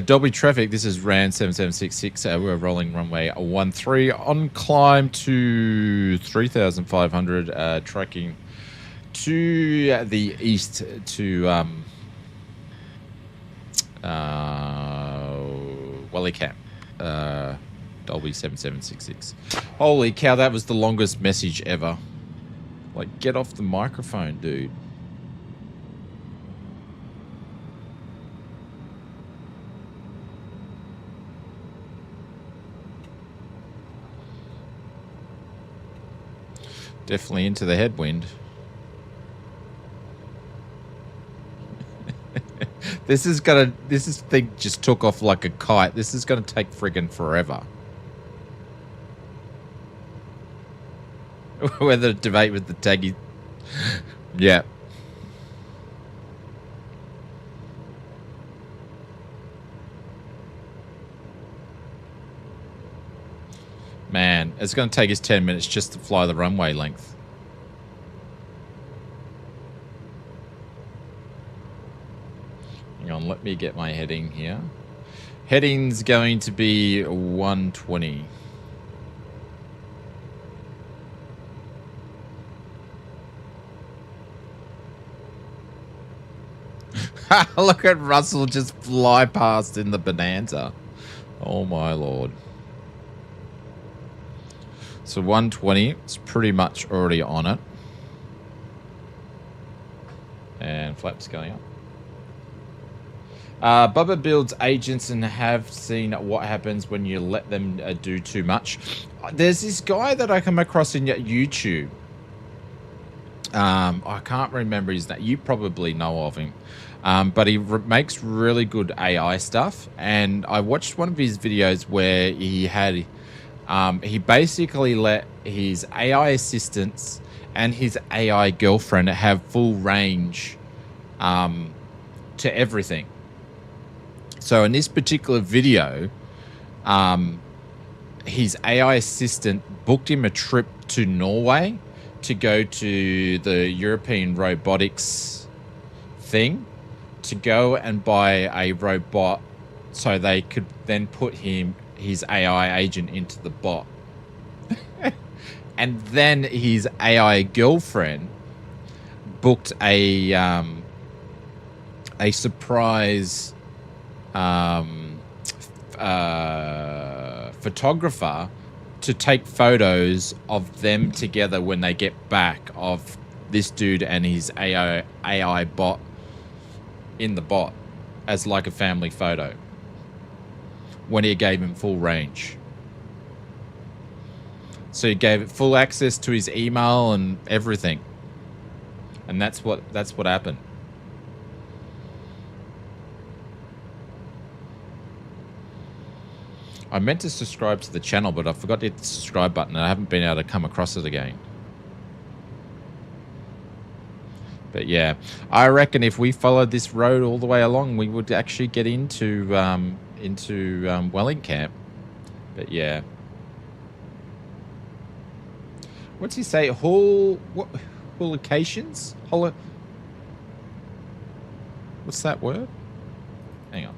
Dolby traffic, this is RAN 7766. We're rolling runway 13 on climb to 3,500, tracking to the east to Wellington Camp. Dolby 7766. Holy cow, that was the longest message ever. Like, get off the microphone, dude. Definitely into the headwind. This thing just took off like a kite. This is gonna take friggin' forever. Whether to debate with the taggy. Yeah. Man, it's going to take us 10 minutes just to fly the runway length. Hang on, let me get my heading here. Heading's going to be 120. Look at Russell just fly past in the Bonanza. Oh my lord. So 120, it's pretty much already on it. And flaps going up. Bubba builds agents and have seen what happens when you let them do too much. There's this guy that I come across in YouTube. I can't remember his name. You probably know of him. But he makes really good AI stuff. And I watched one of his videos where he had... he basically let his AI assistants and his AI girlfriend have full range to everything. So in this particular video, his AI assistant booked him a trip to Norway to go to the European robotics thing, to go and buy a robot so they could then put his AI agent into the bot. And then his AI girlfriend booked a surprise photographer to take photos of them together when they get back of this dude and his AI bot in the bot as like a family photo when he gave him full range. So he gave it full access to his email and everything. And that's what happened. I meant to subscribe to the channel, but I forgot to hit the subscribe button and I haven't been able to come across it again. But yeah, I reckon if we followed this road all the way along, we would actually get into Wellington Camp. But yeah. What's he say? Holications? What's that word? Hang on.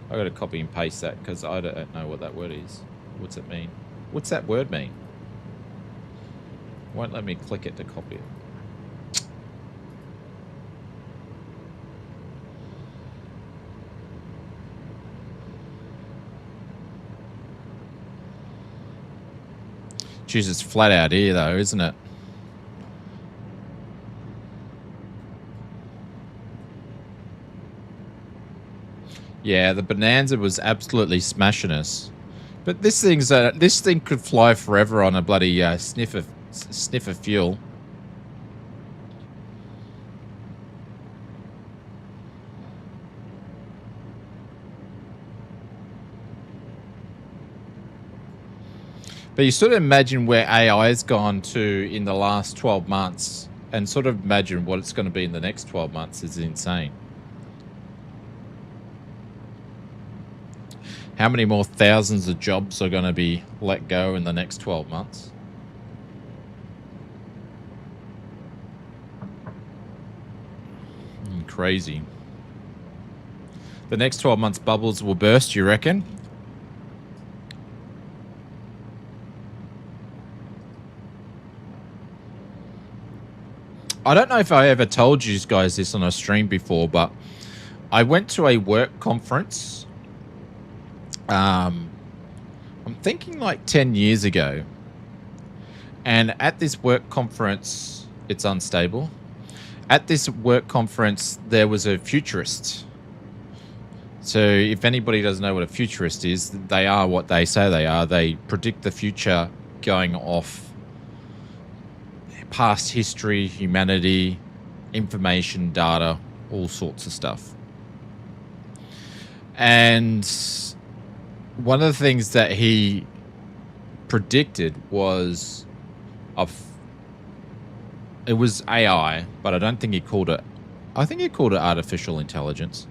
I got to copy and paste that because I don't know what that word is. What's it mean? What's that word mean? Won't let me click it to copy it. Jeez, it's flat out here though, isn't it? Yeah, the Bonanza was absolutely smashing us. But this thing could fly forever on a bloody sniff of fuel. But you sort of imagine where AI has gone to in the last 12 months and sort of imagine what it's going to be in the next 12 months is insane. How many more thousands of jobs are going to be let go in the next 12 months? Crazy. The next 12 months bubbles will burst, you reckon? I don't know if I ever told you guys this on a stream before, but I went to a work conference. I'm thinking like 10 years ago. And at this work conference, it's unstable. At this work conference, there was a futurist. So if anybody doesn't know what a futurist is, they are what they say they are. They predict the future going off past history, humanity, information, data, all sorts of stuff. And one of the things that he predicted was it was AI, but I don't think he called it, I think he called it artificial intelligence.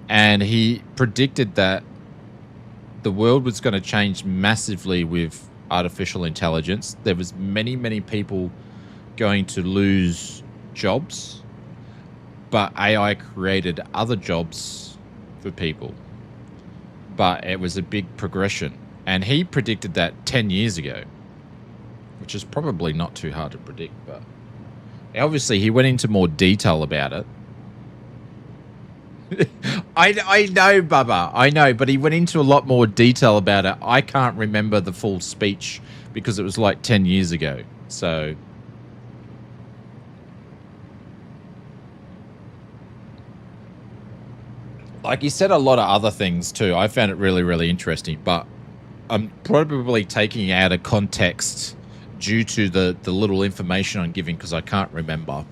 And he predicted that the world was going to change massively with artificial intelligence. There was many people going to lose jobs, but AI created other jobs for people. But it was a big progression. And he predicted that 10 years ago, which is probably not too hard to predict, but obviously he went into more detail about it. I know, Bubba, I know, but he went into a lot more detail about it. I can't remember the full speech because it was like 10 years ago. So like, he said a lot of other things too. I found it really interesting, but I'm probably taking it out of context due to the little information I'm giving because I can't remember.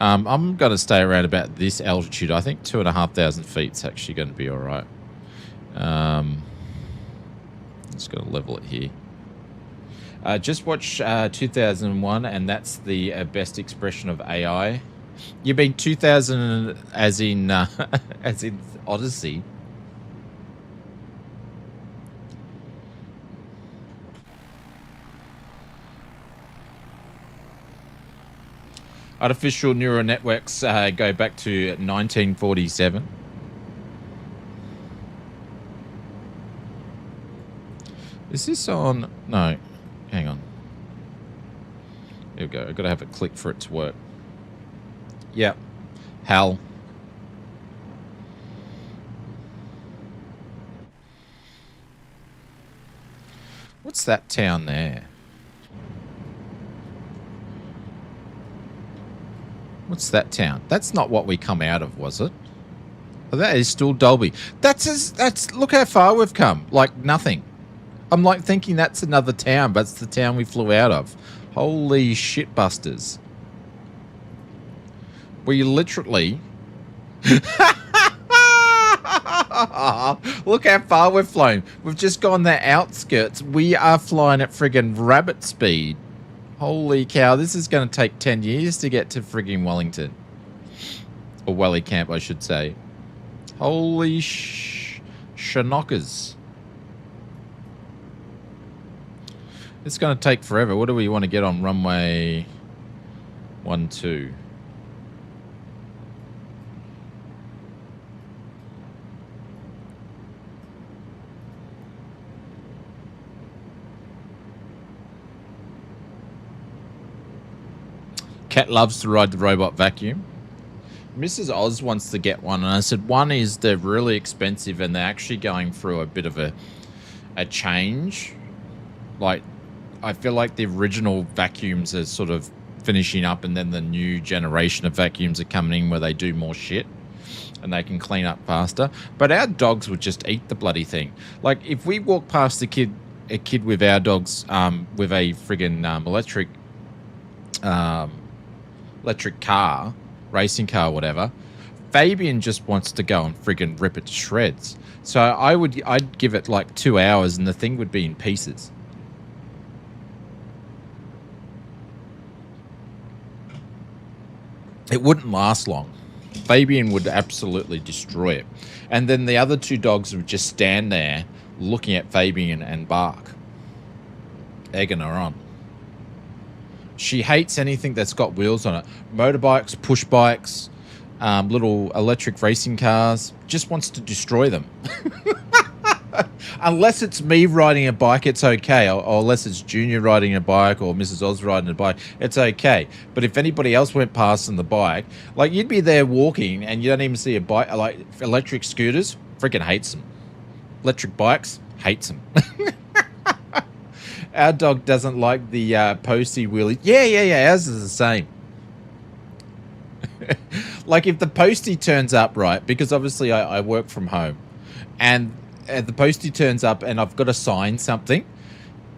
I'm going to stay around about this altitude. I think 2,500 feet is actually going to be all right. Just going to level it here. Just watch 2001, and that's the best expression of AI. You mean 2000 as in Odyssey? Artificial neural networks go back to 1947. Is this on? No. Hang on. Here we go. I've got to have it click for it to work. Yep. HAL. What's that town there? What's that town? That's not what we come out of, was it? Oh, that is still Dolby. That's look how far we've come. Like nothing. I'm like thinking that's another town, but it's the town we flew out of. Holy shitbusters. We literally look how far we've flown. We've just gone the outskirts. We are flying at friggin' rabbit speed. Holy cow, this is going to take 10 years to get to friggin' Wellington. Or Wellington Camp, I should say. Holy shanockers. It's going to take forever. What do we want to get on runway 12? Cat loves to ride the robot vacuum. Mrs. Oz wants to get one, and I said one is they're really expensive and they're actually going through a bit of a change. Like, I feel like the original vacuums are sort of finishing up, and then the new generation of vacuums are coming in where they do more shit and they can clean up faster. But our dogs would just eat the bloody thing. Like, if we walk past a kid with our dogs with a friggin' electric car, racing car, whatever, Fabian just wants to go and friggin' rip it to shreds. So I'd give it like 2 hours and the thing would be in pieces. It wouldn't last long. Fabian would absolutely destroy it. And then the other two dogs would just stand there looking at Fabian and bark, egging her on. She hates anything that's got wheels on it. Motorbikes, push bikes, little electric racing cars. Just wants to destroy them. Unless it's me riding a bike, it's okay. Or unless it's Junior riding a bike or Mrs. Oz riding a bike, it's okay. But if anybody else went past on the bike, like you'd be there walking and you don't even see a bike. Like electric scooters, freaking hates them. Electric bikes, hates them. Our dog doesn't like the postie wheelie. Yeah. Ours is the same. Like if the postie turns up, right, because obviously I work from home, and the postie turns up and I've got to sign something,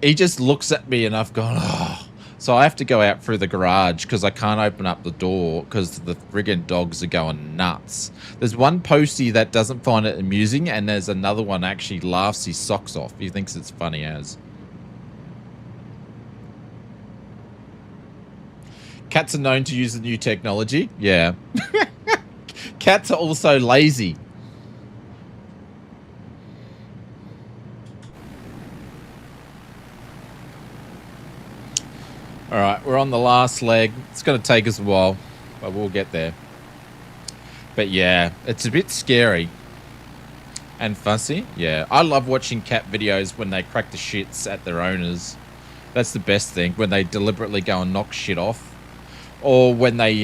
he just looks at me and I've gone, oh. So I have to go out through the garage because I can't open up the door because the friggin' dogs are going nuts. There's one postie that doesn't find it amusing, and there's another one actually laughs his socks off. He thinks it's funny as. Cats are known to use the new technology. Yeah. Cats are also lazy. All right, we're on the last leg. It's going to take us a while, but we'll get there. But yeah, it's a bit scary and fussy. Yeah, I love watching cat videos when they crack the shits at their owners. That's the best thing, when they deliberately go and knock shit off. Or when they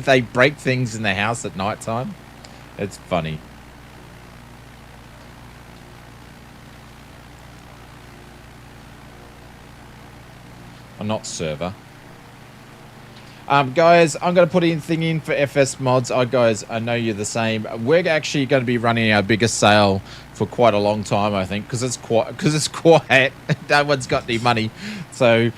they break things in the house at night time. It's funny. I'm not server. Guys, I'm going to put in thing in for FS mods. Guys, I know you're the same. We're actually going to be running our biggest sale for quite a long time, I think, because it's quiet. No one's got any money, so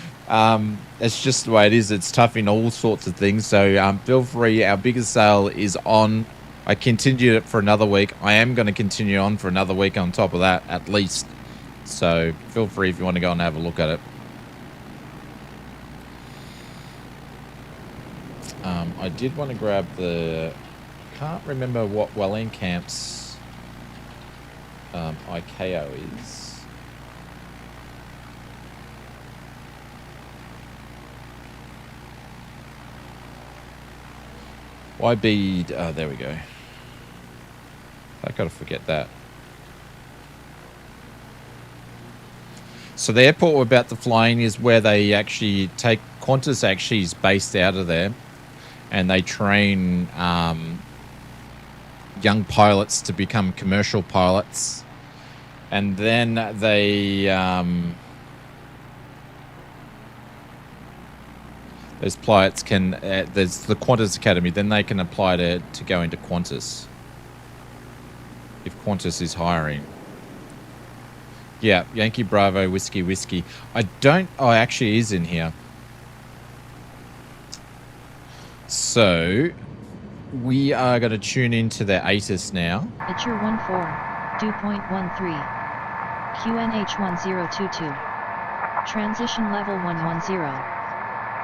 it's just the way it is. It's tough in all sorts of things. So feel free. Our biggest sale is on. I continued it for another week. I am going to continue on for another week on top of that, at least. So feel free if you want to go and have a look at it. I did want to grab the... Can't remember what Wellington Camp's ICAO is. YB... Oh, there we go. I've got to forget that. So the airport we're about to fly in is where they actually take... Qantas actually is based out of there. And they train young pilots to become commercial pilots. And then they those pilots can there's the Qantas Academy, then they can apply to go into Qantas if Qantas is hiring. Yeah, Yankee Bravo Whiskey. I don't. Oh, actually is in here. So we are going to tune into their ATIS now. It's your 14, 2.13, QNH 1022. Transition level 110.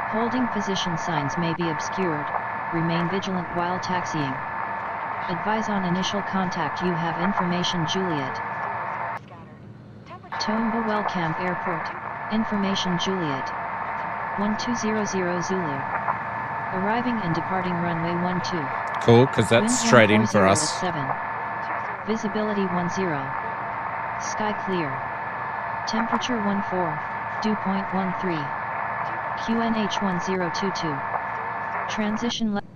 Holding position signs may be obscured. Remain vigilant while taxiing. Advise on initial contact. You have information, Juliet. Tomba Wellington Camp Airport. Information, Juliet. 1200 Zulu. Arriving and departing runway 12. Cool, because that's straight in for us. 7. Visibility 10. Sky clear. Temperature 14, dew point 13. QNH 1022. Transition level.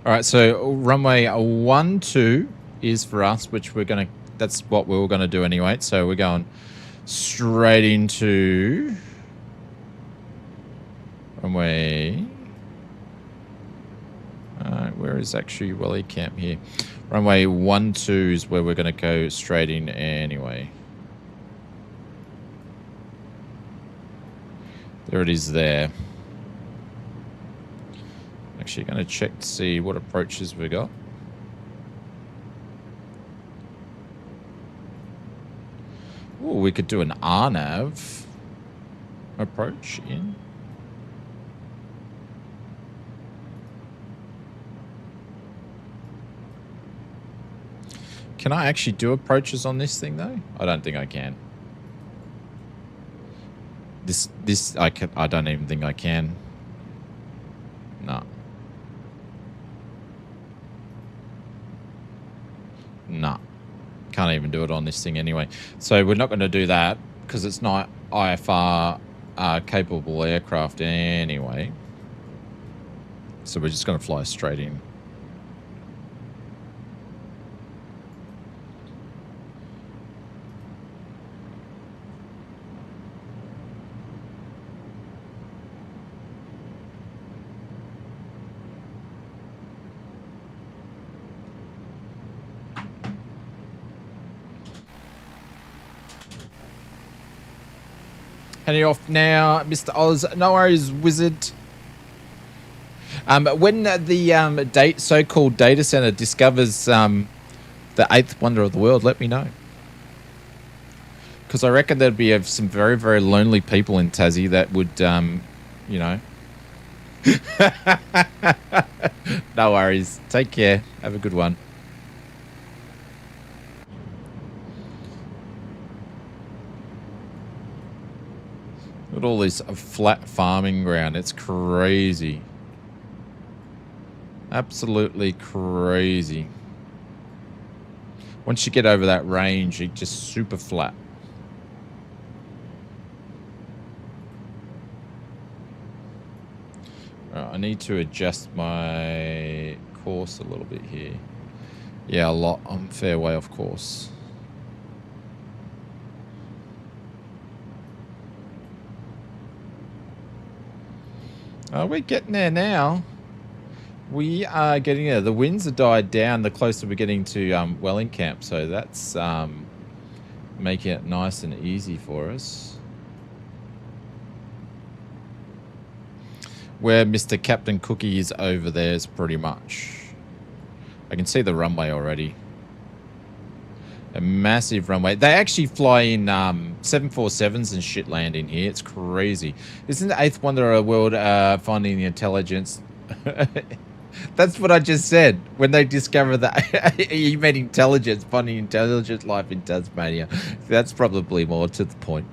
All right, so runway 12 is for us, which we're going to, that's what we were going to do anyway. So we're going straight into runway. Where is actually Wellington Camp here? Runway 12 is where we're going to go straight in anyway. There it is there. Actually going to check to see what approaches we got. Oh, we could do an RNAV approach in. Can I actually do approaches on this thing though? I don't think I can. I don't even think I can. No. No. Can't even do it on this thing anyway. So we're not going to do that because it's not IFR capable aircraft anyway. So we're just going to fly straight in. Heading off now, Mr. Oz. No worries, wizard. When the so-called data center discovers the 8th wonder of the world, let me know. Because I reckon there'd be some very, very lonely people in Tassie that would, you know. No worries. Take care. Have a good one. Look at all this flat farming ground. It's crazy. Absolutely crazy. Once you get over that range, it's just super flat. Right, I need to adjust my course a little bit here. Yeah, a lot. I'm fair way off course. We're getting there now. We are getting there. The winds have died down the closer we're getting to Wellington Camp, so that's making it nice and easy for us. Where Mr. Captain Cookie is over there is pretty much. I can see the runway already. A massive runway. They actually fly in 747s and shit land in here. It's crazy. Isn't the 8th wonder of the world finding the intelligence? That's what I just said. When they discover that you meant intelligence, finding intelligent life in Tasmania. That's probably more to the point.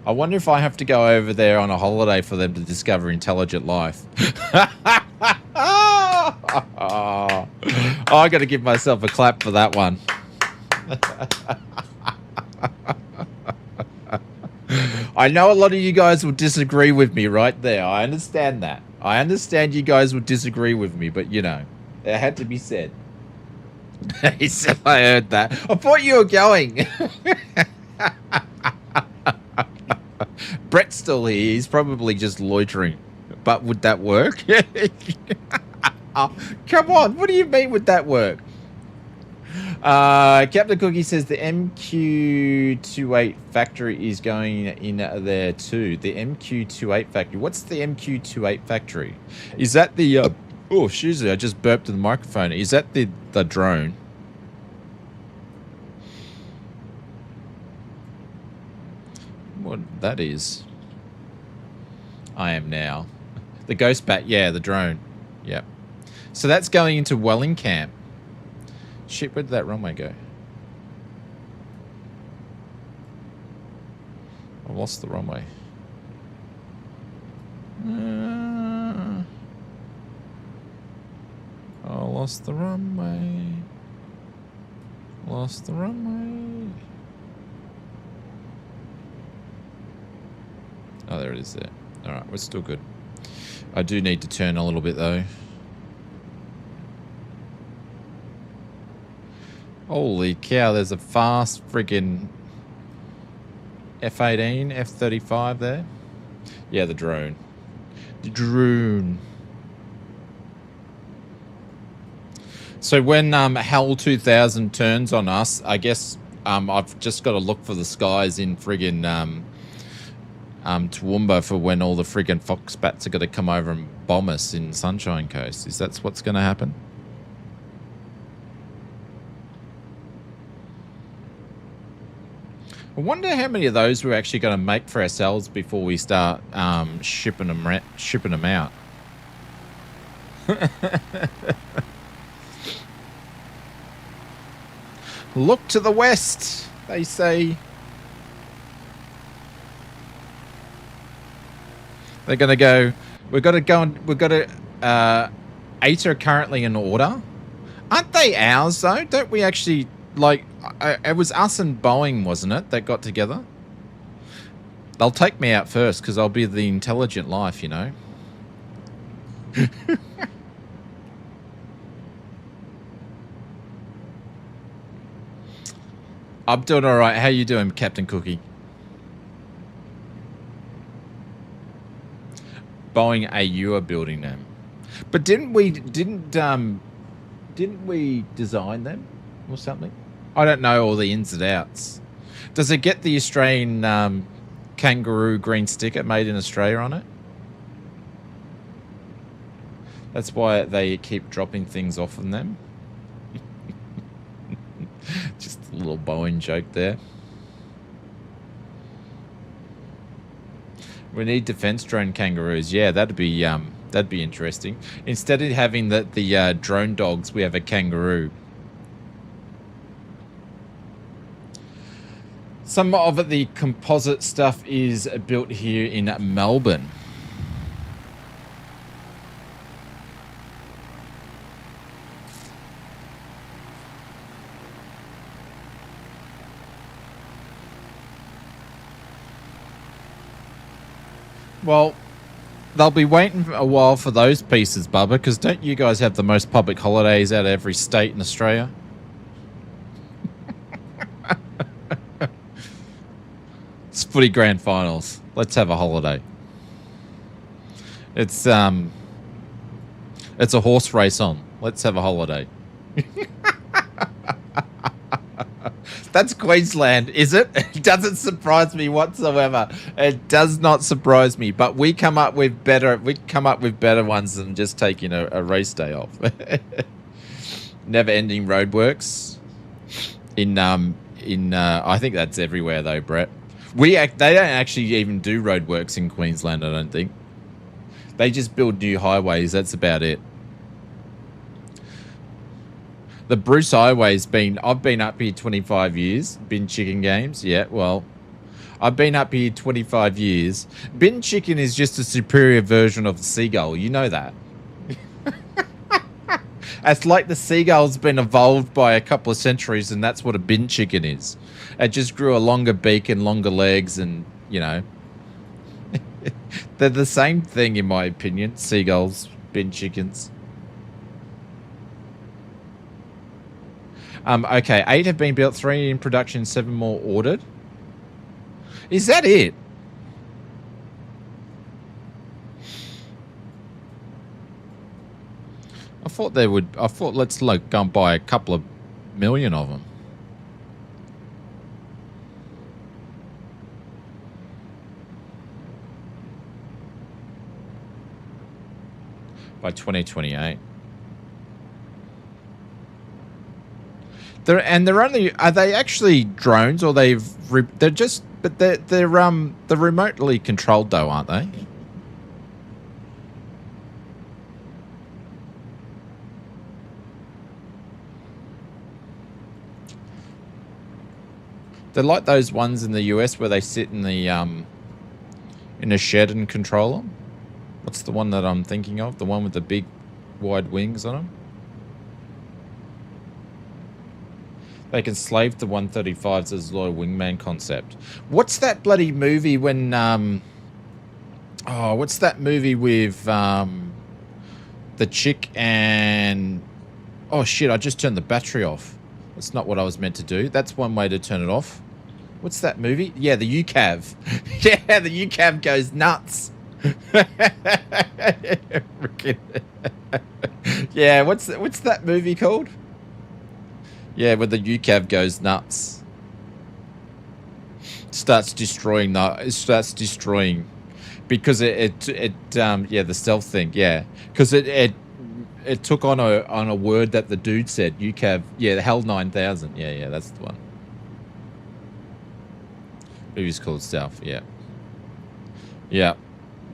I wonder if I have to go over there on a holiday for them to discover intelligent life. Oh, I got to give myself a clap for that one. I know a lot of you guys will disagree with me right there. I understand that. I understand you guys will disagree with me, but you know, it had to be said. He said, I heard that. I thought you were going. Brett's still here. He's probably just loitering. But would that work? Oh, come on. What do you mean would that work? Captain Cookie says the MQ28 factory is going in there too. The MQ28 factory. What's the MQ28 factory? Is that the... oh, seriously, I just burped in the microphone. Is that the drone? What that is? I am now. The ghost bat, yeah, the drone. Yep. So that's going into Wellington Camp. Shit, where did that runway go? I lost the runway. I lost the runway. Lost the runway. Oh, there it is there. Alright, we're still good. I do need to turn a little bit though. Holy cow, there's a fast friggin' F-18, F-35 there. Yeah, the drone. The drone. So when HAL 2000 turns on us, I guess I've just got to look for the skies in friggin' Toowoomba for when all the friggin' fox bats are going to come over and bomb us in Sunshine Coast. Is that what's going to happen? I wonder how many of those we're actually going to make for ourselves before we start shipping them out. Look to the west, they say. They're going to go. We've got to go. We've got to. 8 are currently in order. Aren't they ours though? Don't we actually like? It was us and Boeing, wasn't it, that got together? They'll take me out first because I'll be the intelligent life, you know. I'm doing all right. How you doing, Captain Cookie? Boeing AU are building them, but didn't we design them or something? I don't know all the ins and outs. Does it get the Australian kangaroo green sticker made in Australia on it? That's why they keep dropping things off on them. Just a little Boeing joke there. We need defense drone kangaroos. Yeah, that'd be interesting. Instead of having the drone dogs, we have a kangaroo. Some of the composite stuff is built here in Melbourne. Well, they'll be waiting a while for those pieces, Bubba, because don't you guys have the most public holidays out of every state in Australia? It's footy grand finals. Let's have a holiday. It's a horse race on. Let's have a holiday. That's Queensland, is it? It doesn't surprise me whatsoever. It does not surprise me. But we come up with better. We come up with better ones than just taking a race day off. Never-ending roadworks. I think that's everywhere though, Brett. They don't actually even do roadworks in Queensland. I don't think. They just build new highways. That's about it. The Bruce Highway's I've been up here 25 years. Bin chicken games. Yeah, well, I've been up here 25 years. Bin chicken is just a superior version of the seagull. You know that. It's like the seagull's been evolved by a couple of centuries, and that's what a bin chicken is. It just grew a longer beak and longer legs, and, you know. They're the same thing, in my opinion. Seagulls, bin chickens. Okay, 8 have been built, 3 in production, 7 more ordered. Is that it? I thought they would. I thought let's like go and buy a couple of million of them. By 2028. They're only, are they actually drones, or they're just, but they're remotely controlled though, aren't they? They're like those ones in the US where they sit in the in a shed and control them. What's the one that I'm thinking of? The one with the big wide wings on them? They can slave to 135s as a lot of wingman concept. What's that bloody movie when oh, what's that movie with the chick and oh shit, I just turned the battery off. That's not what I was meant to do. That's one way to turn it off. What's that movie? Yeah, the UCAV. Yeah, the UCAV goes nuts. Yeah, what's that movie called? Yeah, where the UCAV goes nuts. Starts destroying because it yeah, the stealth thing, yeah. Because it took on a word that the dude said, UCAV, yeah, the Hell 9000. Yeah, that's the one. Movie's called Stealth, yeah. Yeah.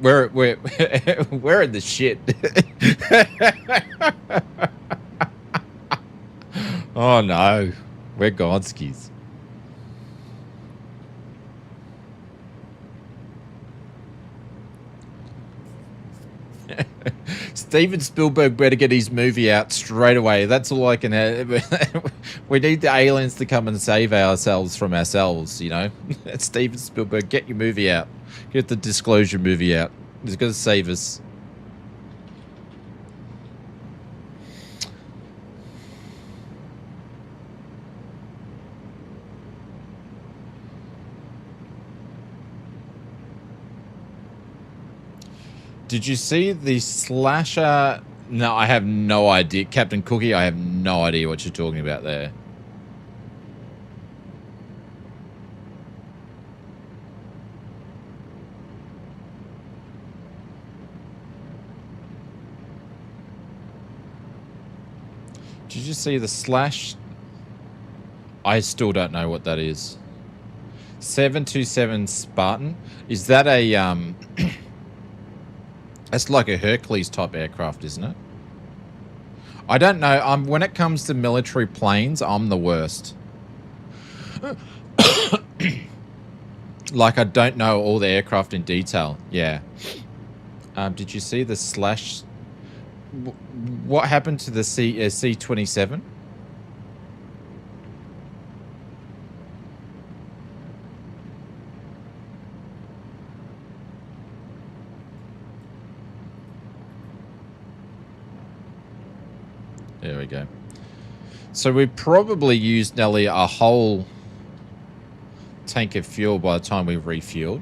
We're in the shit. Oh no, we're Godskis. Steven Spielberg better get his movie out straight away. That's all I can have. We need the aliens to come and save ourselves from ourselves, you know. Steven Spielberg, get your movie out. Get the Disclosure movie out. He's going to save us. Did you see the slasher? No, I have no idea. Captain Cookie, I have no idea what you're talking about there. Did you see the slash? I still don't know what that is. 727 Spartan. Is that a That's like a Hercules type aircraft, isn't it? I don't know. When it comes to military planes, I'm the worst. Like, I don't know all the aircraft in detail. Yeah. Did you see the slash? What happened to the C-27? There we go. So we probably used nearly a whole tank of fuel by the time we refueled.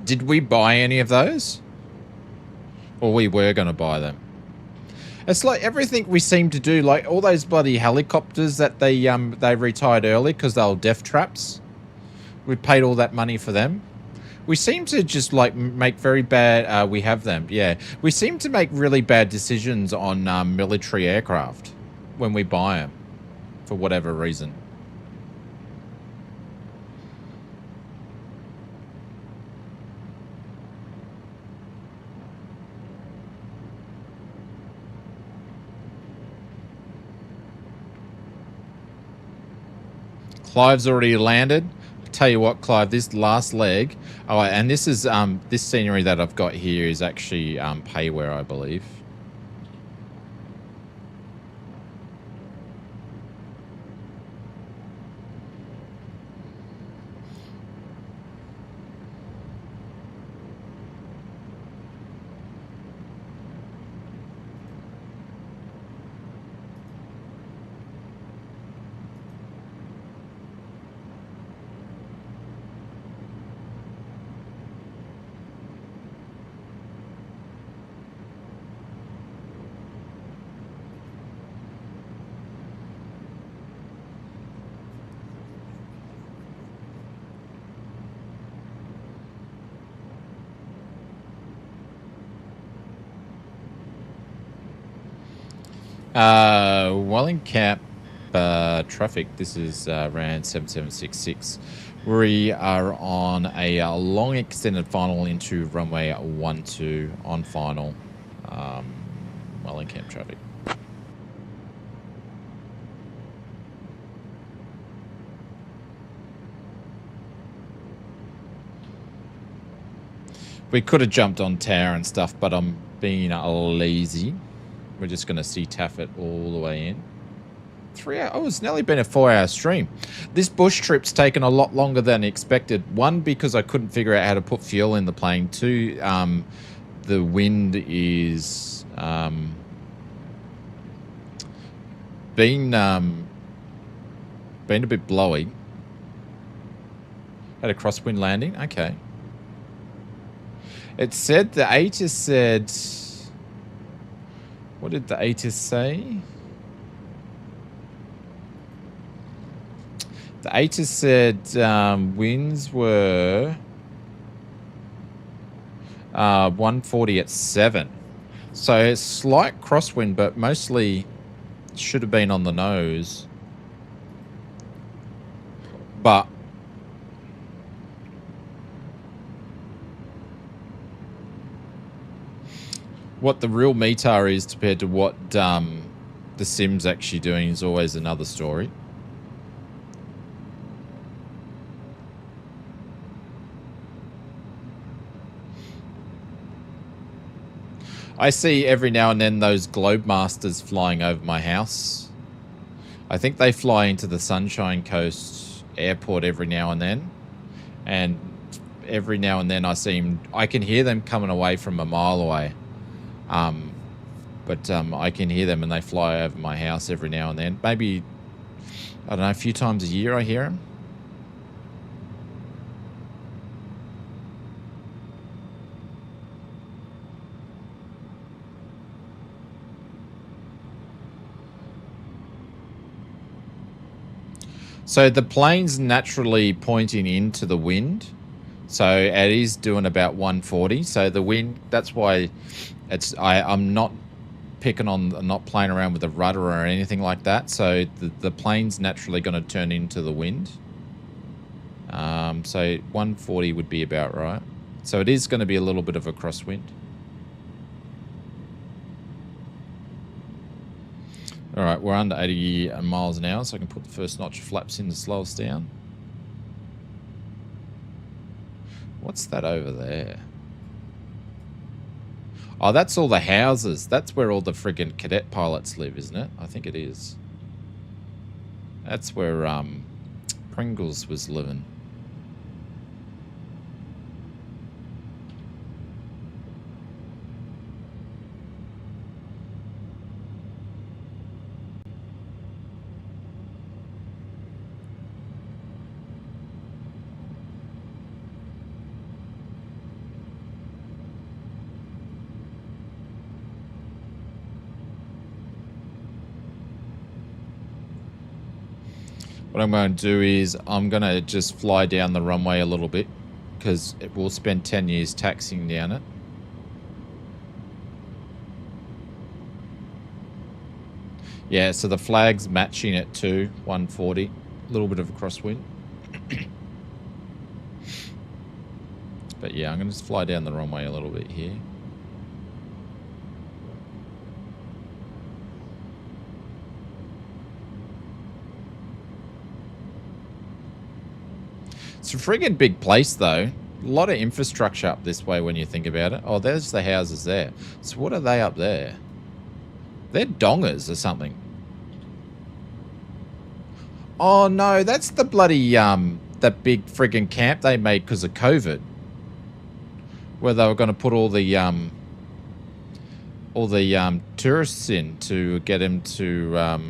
Did we buy any of those? Or we were going to buy them? It's like everything we seem to do, like all those bloody helicopters that they retired early because they were death traps. We paid all that money for them. We seem to just like make very bad. We have them, yeah. We seem to make really bad decisions on military aircraft when we buy them, for whatever reason. Clive's already landed. Tell you what, Clive, this last leg. Oh, and this is this scenery that I've got here is actually payware, I believe. Wellington Camp traffic. This is RAN 7766. We are on a long extended final into runway 12 on final. Wellington Camp traffic. We could have jumped on tower and stuff, but I'm being lazy. We're just going to see Taffet all the way in. 3 hours. Oh, it's nearly been a 4-hour stream. This bush trip's taken a lot longer than expected. One, because I couldn't figure out how to put fuel in the plane. Two, the wind is been a bit blowy. Had a crosswind landing. Okay. It said the ATIS said. What did the ATIS say? The ATIS said winds were 140 at 7. So it's slight crosswind, but mostly should have been on the nose. But what the real METAR is compared to what the sim's actually doing is always another story. I see every now and then those Globemasters flying over my house. I think they fly into the Sunshine Coast airport every now and then. And every now and then I see them, I can hear them coming away from a mile away. But I can hear them and they fly over my house every now and then. Maybe, I don't know, a few times a year I hear them. So the plane's naturally pointing into the wind. So it is doing about 140. So the wind, that's why it's I'm not picking on, I'm not playing around with the rudder or anything like that. So the plane's naturally going to turn into the wind. So 140 would be about right. So it is going to be a little bit of a crosswind. All right, we're under 80 miles an hour, so I can put the first notch of flaps in to slow us down. What's that over there? Oh, that's all the houses. That's where all the friggin' cadet pilots live, isn't it? I think it is. That's where Pringles was living. What I'm going to do is I'm going to just fly down the runway a little bit because we'll spend 10 years taxiing down it. Yeah, so the flag's matching it too, 140. A little bit of a crosswind. But yeah, I'm going to just fly down the runway a little bit here. It's a friggin' big place, though. A lot of infrastructure up this way when you think about it. Oh, there's the houses there. So what are they up there? They're dongers or something. Oh, no, that's the bloody, that big friggin' camp they made because of COVID. Where they were going to put all the tourists in to get them to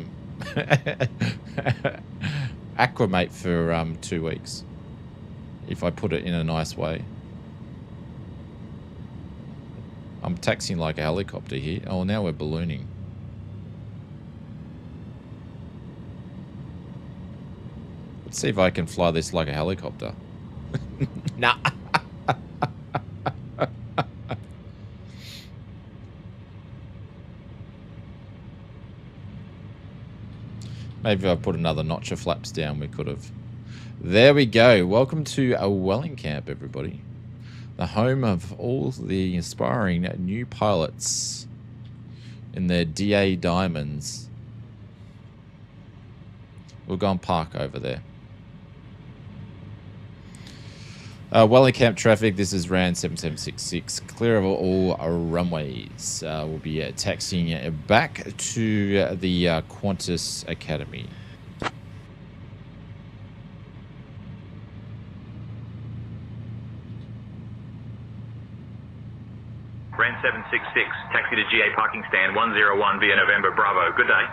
acclimate for 2 weeks. If I put it in a nice way. I'm taxiing like a helicopter here. Oh, now we're ballooning. Let's see if I can fly this like a helicopter. Nah. Maybe if I put another notch of flaps down, we could have. There we go. Welcome to a Wellington Camp, everybody. The home of all the inspiring new pilots in their DA diamonds. We'll go and park over there. Wellington Camp traffic, this is RAN 7766. Clear of all runways. We'll be taxiing back to the Qantas Academy. RAN 766, taxi to GA parking stand 101 via November Bravo. Good day.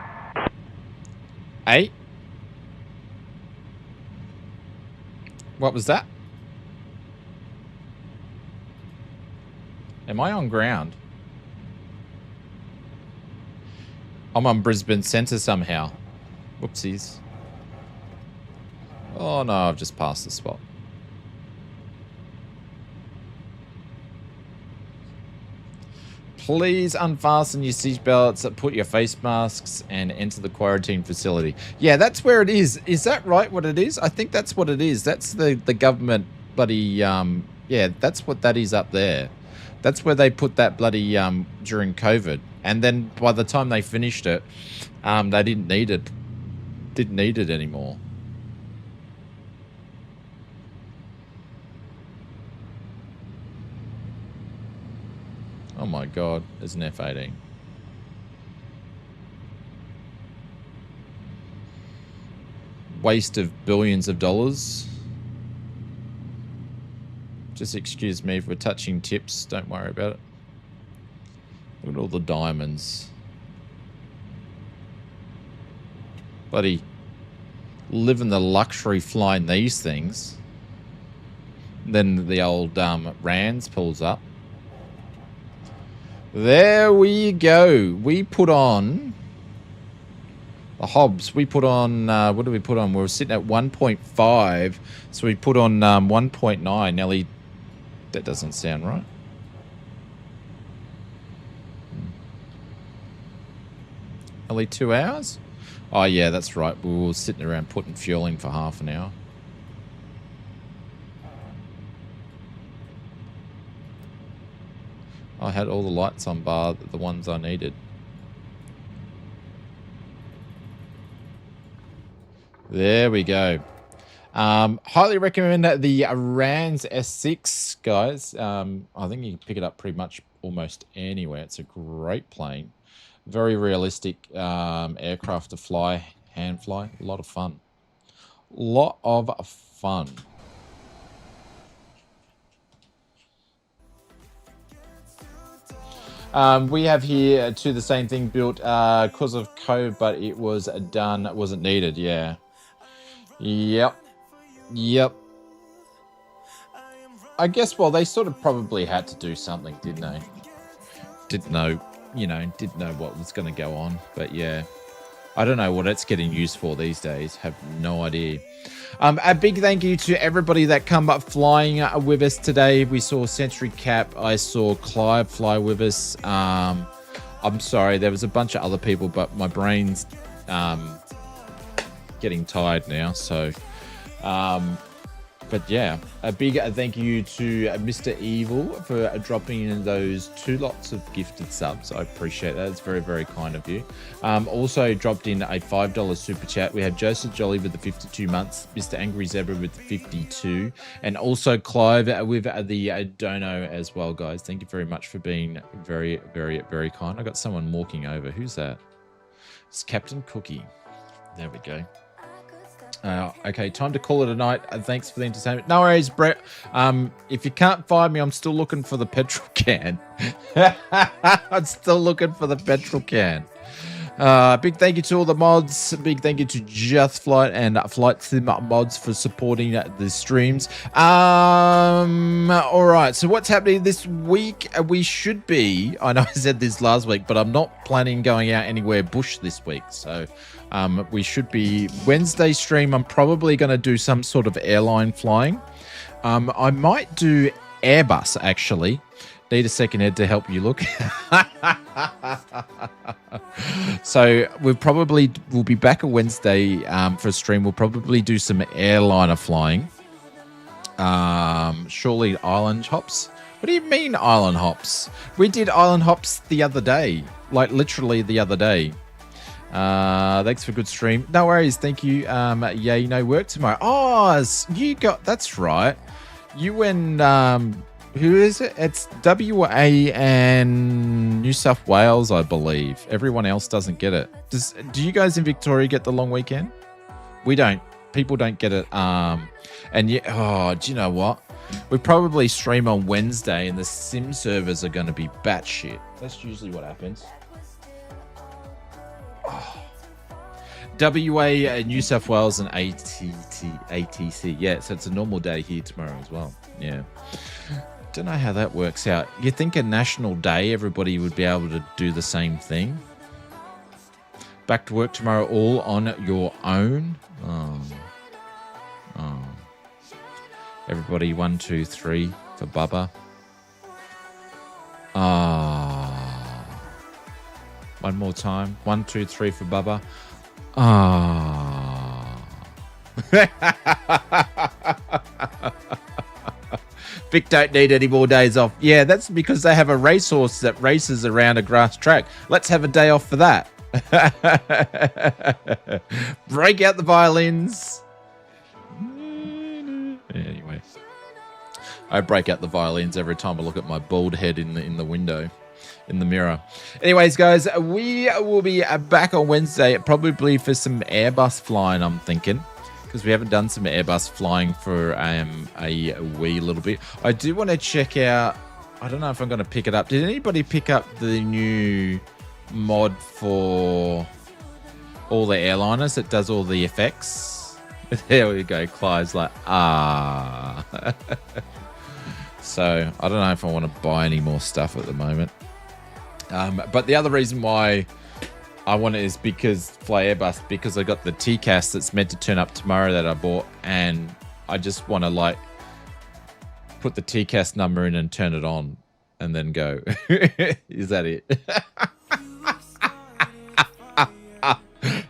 Hey? What was that? Am I on ground? I'm on Brisbane Centre somehow. Whoopsies. Oh no, I've just passed the spot. Please unfasten your seatbelts, put your face masks, and enter the quarantine facility. Yeah, that's where it is. Is that right, what it is? I think that's what it is. That's the government bloody, yeah, that's what that is up there. That's where they put that bloody, during COVID. And then by the time they finished it, they didn't need it anymore. Oh my God, there's an F-18. Waste of billions of dollars. Just excuse me if we're touching tips, don't worry about it. Look at all the diamonds. Bloody living the luxury flying these things. Then the old Rands pulls up. There we go. We put on the Hobbs. We put on, what did we put on? We were sitting at 1.5. So we put on 1.9. Nearly, that doesn't sound right. Only 2 hours? Oh yeah, that's right. We were sitting around putting fuel in for half an hour. I had all the lights on bar, the ones I needed. There we go. Highly recommend the RANS S6, guys. I think you can pick it up pretty much almost anywhere. It's a great plane. Very realistic aircraft to fly, hand fly. A lot of fun. Lot of fun. We have here to the same thing built because of COVID, but it was done, wasn't needed. Yeah. Yep. I guess, well, they sort of probably had to do something, didn't they? Didn't know what was going to go on, but yeah. I don't know what it's getting used for these days. Have no idea. A big thank you to everybody that come up flying with us today. We saw Century Cap. I saw Clive fly with us. I'm sorry, there was a bunch of other people, but my brain's getting tired now. So, but yeah, a big thank you to Mr. Evil for dropping in those 2 lots of gifted subs. I appreciate that. It's very, very kind of you. Also dropped in a $5 super chat. We have Joseph Jolly with the 52 months, Mr. Angry Zebra with the 52, and also Clive with the dono as well, guys. Thank you very much for being very, very, very kind. I got someone walking over. Who's that? It's Captain Cookie. There we go. Okay, time to call it a night. Thanks for the entertainment. No worries, Brett. If you can't find me, I'm still looking for the petrol can. I'm still looking for the petrol can. Big thank you to all the mods. Big thank you to Just Flight and Flight Sim mods for supporting the streams. All right, so what's happening this week? We should be, I know I said this last week, but I'm not planning going out anywhere bush this week. So we should be Wednesday stream. I'm probably going to do some sort of airline flying. I might do Airbus, actually. Need a second head to help you look. So we'll be back on Wednesday for a stream. We'll probably do some airliner flying. Surely island hops. What do you mean island hops? We did island hops the other day, like literally the other day. Thanks for a good stream. No worries, thank you. Yeah, no work tomorrow. Oh, that's right. You and who is it? It's WA and New South Wales, I believe. Everyone else doesn't get it. Do you guys in Victoria get the long weekend? We don't. People don't get it. And yeah, do you know what? We probably stream on Wednesday and the sim servers are going to be batshit. That's usually what happens. Oh. WA, New South Wales, and ATC. Yeah, so it's a normal day here tomorrow as well. Yeah. Don't know how that works out. You think a national day, everybody would be able to do the same thing? Back to work tomorrow, all on your own? Oh. Everybody, 1, 2, 3 for Bubba. One more time. 1, 2, 3 for Bubba. Vic don't need any more days off. Yeah, that's because they have a racehorse that races around a grass track. Let's have a day off for that. Break out the violins. Anyway, I break out the violins every time I look at my bald head in the window, in the mirror. Anyways, guys, we will be back on Wednesday, probably for some Airbus flying, I'm thinking. Because we haven't done some Airbus flying for a wee little bit. I do want to check out, I don't know if I'm going to pick it up. Did anybody pick up the new mod for all the airliners that does all the effects? There we go. Clyde's like, So I don't know if I want to buy any more stuff at the moment. But the other reason why I want it is because Fly Airbus, because I got the TCAS that's meant to turn up tomorrow that I bought, and I just want to like put the TCAS number in and turn it on and then go. Is that it?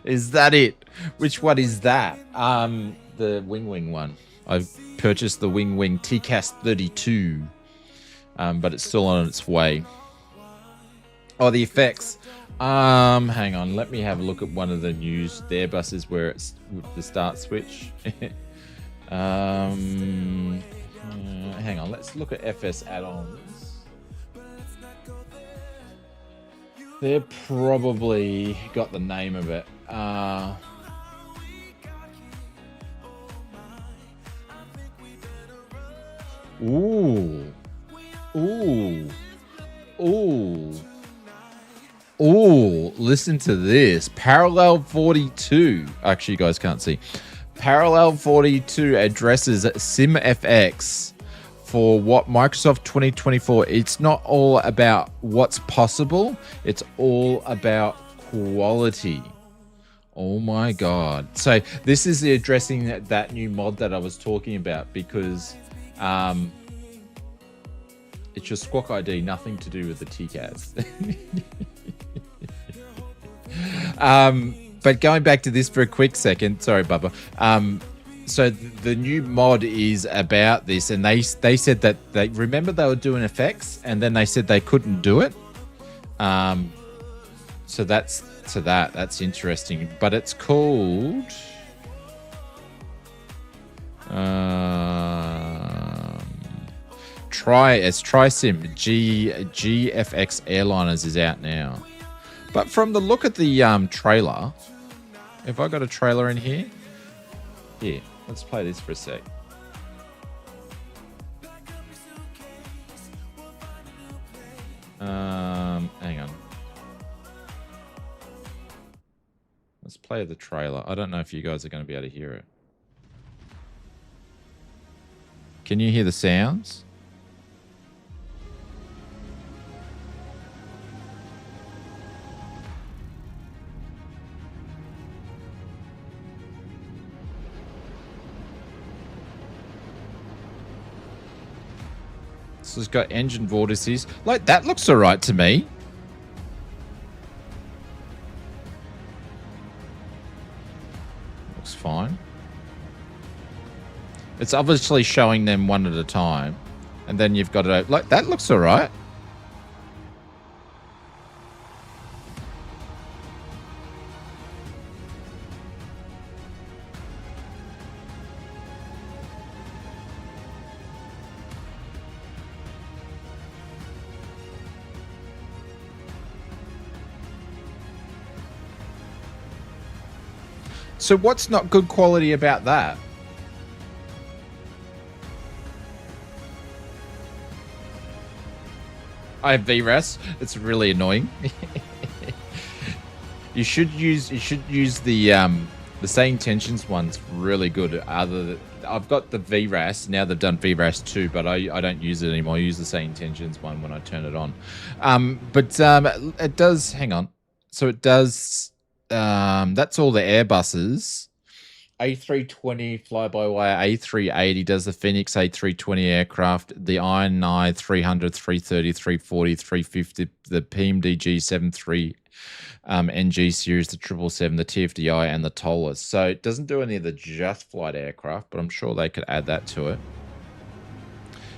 Is that it? Which one is that? The Wing one. I've purchased the Wing TCAS 32, but it's still on its way. Oh, the effects. Hang on, let me have a look at one of the news. The Airbus is where it's the start switch. Hang on, let's look at FS add-ons. They're probably got the name of it. Ooh, listen to this. Parallel 42. Actually, you guys can't see. Parallel 42 addresses SimFX for what Microsoft 2024. It's not all about what's possible. It's all about quality. Oh my God. So this is addressing that new mod that I was talking about, because it's your Squawk ID, nothing to do with the TCAS. But going back to this for a quick second, sorry, Bubba. So the new mod is about this, and they said that they were doing effects, and then they said they couldn't do it. So that's interesting. But it's called TriSim GFX Airliners is out now. But from the look at the trailer, have I got a trailer in here? Here, let's play this for a sec. Hang on. Let's play the trailer. I don't know if you guys are going to be able to hear it. Can you hear the sounds? So it's got engine vortices. Like, that looks all right to me. Looks fine. It's obviously showing them one at a time. And then you've got it, like, that looks all right. So what's not good quality about that? I have VRAS. It's really annoying. you should use the SayIntentions one's really good. I've got the VRAS now. They've done VRAS 2, but I don't use it anymore. I use the SayIntentions one when I turn it on. But it does. Hang on. So it does. That's all the Airbuses. A320 fly-by-wire, A380 does the Phoenix A320 aircraft, the YNAN 300, 330, 340, 350, the PMDG 73 NG series, the 777, the TFDI, and the Tollers. So it doesn't do any of the just flight aircraft, but I'm sure they could add that to it.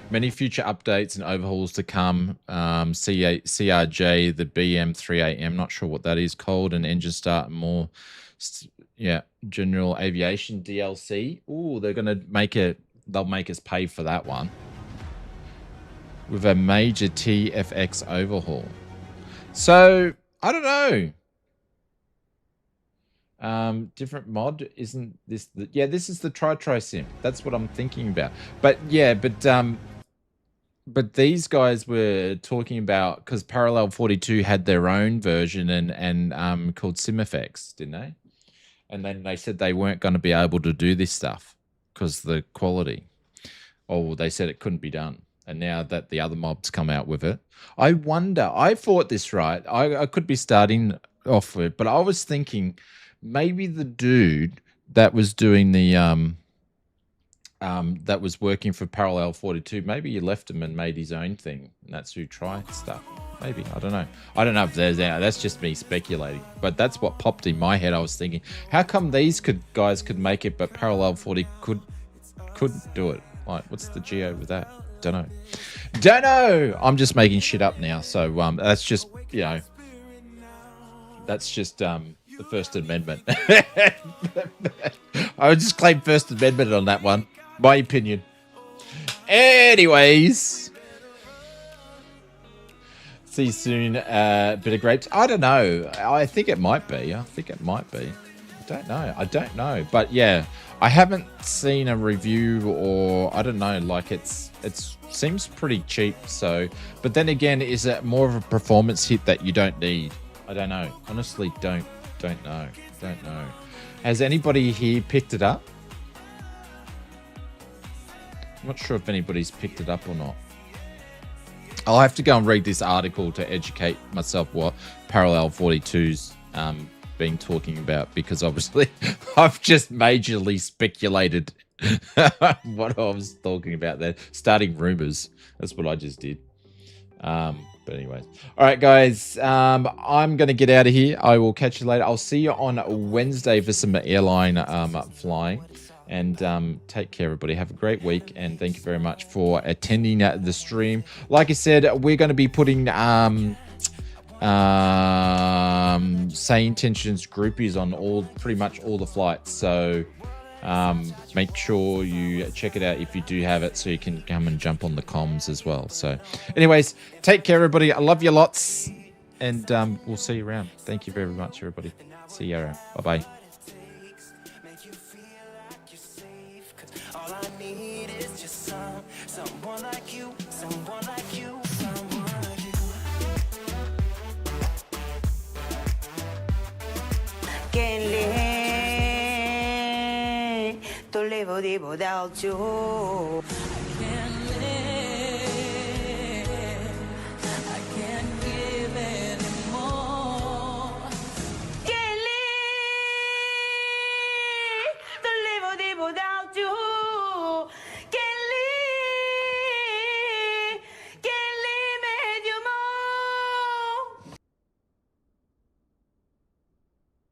Many future updates and overhauls to come. CRJ, the BM38M, not sure what that is called, and engine start and more. Yeah, general aviation DLC. Ooh, they're gonna make it. They'll make us pay for that one with a major TFX overhaul. So I don't know. Different mod, isn't this? Yeah, this is the Tri Sim. That's what I'm thinking about. But yeah, but these guys were talking about, because Parallel 42 had their own version and called SimFX, didn't they? And then they said they weren't going to be able to do this stuff because the quality. Or they said it couldn't be done. And now that the other mobs come out with it, I wonder. I thought this right. I could be starting off with, but I was thinking maybe the dude that was doing the that was working for Parallel 42, maybe he left him and made his own thing, and that's who tried stuff. Maybe, I don't know. I don't know if there's that. That's just me speculating, but that's what popped in my head. I was thinking, how come these guys could make it, but Parallel 40 couldn't do it? Like, what's the geo with that? Don't know. I'm just making shit up now. So that's just, you know, that's just the First Amendment. I would just claim First Amendment on that one. My opinion. Anyways. See you soon. Bit of grapes. I don't know. I think it might be. I don't know. But yeah, I haven't seen a review, or I don't know. Like it seems pretty cheap. So, but then again, is it more of a performance hit that you don't need? I don't know. Honestly, don't know. Has anybody here picked it up? I'm not sure if anybody's picked it up or not. I'll have to go and read this article to educate myself what Parallel 42's been talking about, because obviously I've just majorly speculated what I was talking about there. Starting rumors. That's what I just did. But anyways. All right, guys. I'm going to get out of here. I will catch you later. I'll see you on Wednesday for some airline flying. And take care, everybody. Have a great week, and thank you very much for attending the stream. Like I said, we're going to be putting SayIntentions groupies on pretty much all the flights. So make sure you check it out if you do have it, so you can come and jump on the comms as well. So, anyways, take care, everybody. I love you lots, and we'll see you around. Thank you very much, everybody. See you around. Bye bye. Someone like you. Can't live to live without you. Can't live. I can't give anymore. Can't live to live without you.